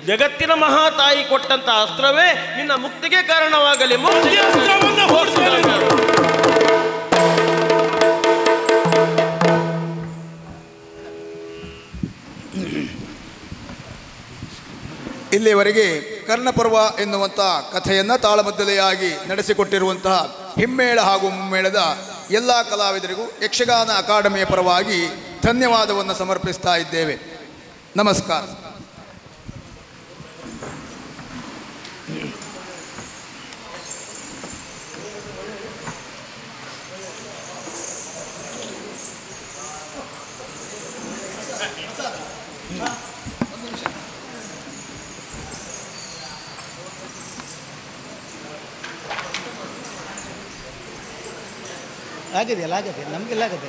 ಜಗತ್ತಿನ ಮಹಾತಾಯಿ ಕೊಟ್ಟಂತಹ ಅಸ್ತ್ರವೇ ನಿನ್ನ ಮುಕ್ತಿಗೆ ಕಾರಣವಾಗಲಿ. ಇಲ್ಲಿಯವರೆಗೆ ಕರ್ಣಪರ್ವ ಎನ್ನುವಂಥ ಕಥೆಯನ್ನು ತಾಳಬದ್ಧತೆಯಾಗಿ ನಡೆಸಿಕೊಟ್ಟಿರುವಂತಹ ಹಿಮ್ಮೇಳ ಹಾಗೂ ಮುಮ್ಮೇಳದ ಎಲ್ಲ ಕಲಾವಿದರಿಗೂ ಯಕ್ಷಗಾನ ಅಕಾಡೆಮಿಯ ಪರವಾಗಿ ಧನ್ಯವಾದವನ್ನು ಸಮರ್ಪಿಸ್ತಾ ಇದ್ದೇವೆ. ನಮಸ್ಕಾರ. ಆಗಿದೆಯಲ್ಲ, ಆಗದೆ, ನಮಗೆಲ್ಲ ಆಗದೆ.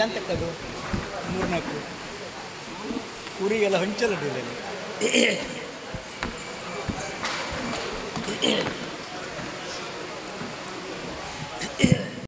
ಎಂತಕ್ಕದು 3-4 ಊರಿಗೆಲ್ಲ ಹಂಚಲ್ಲ.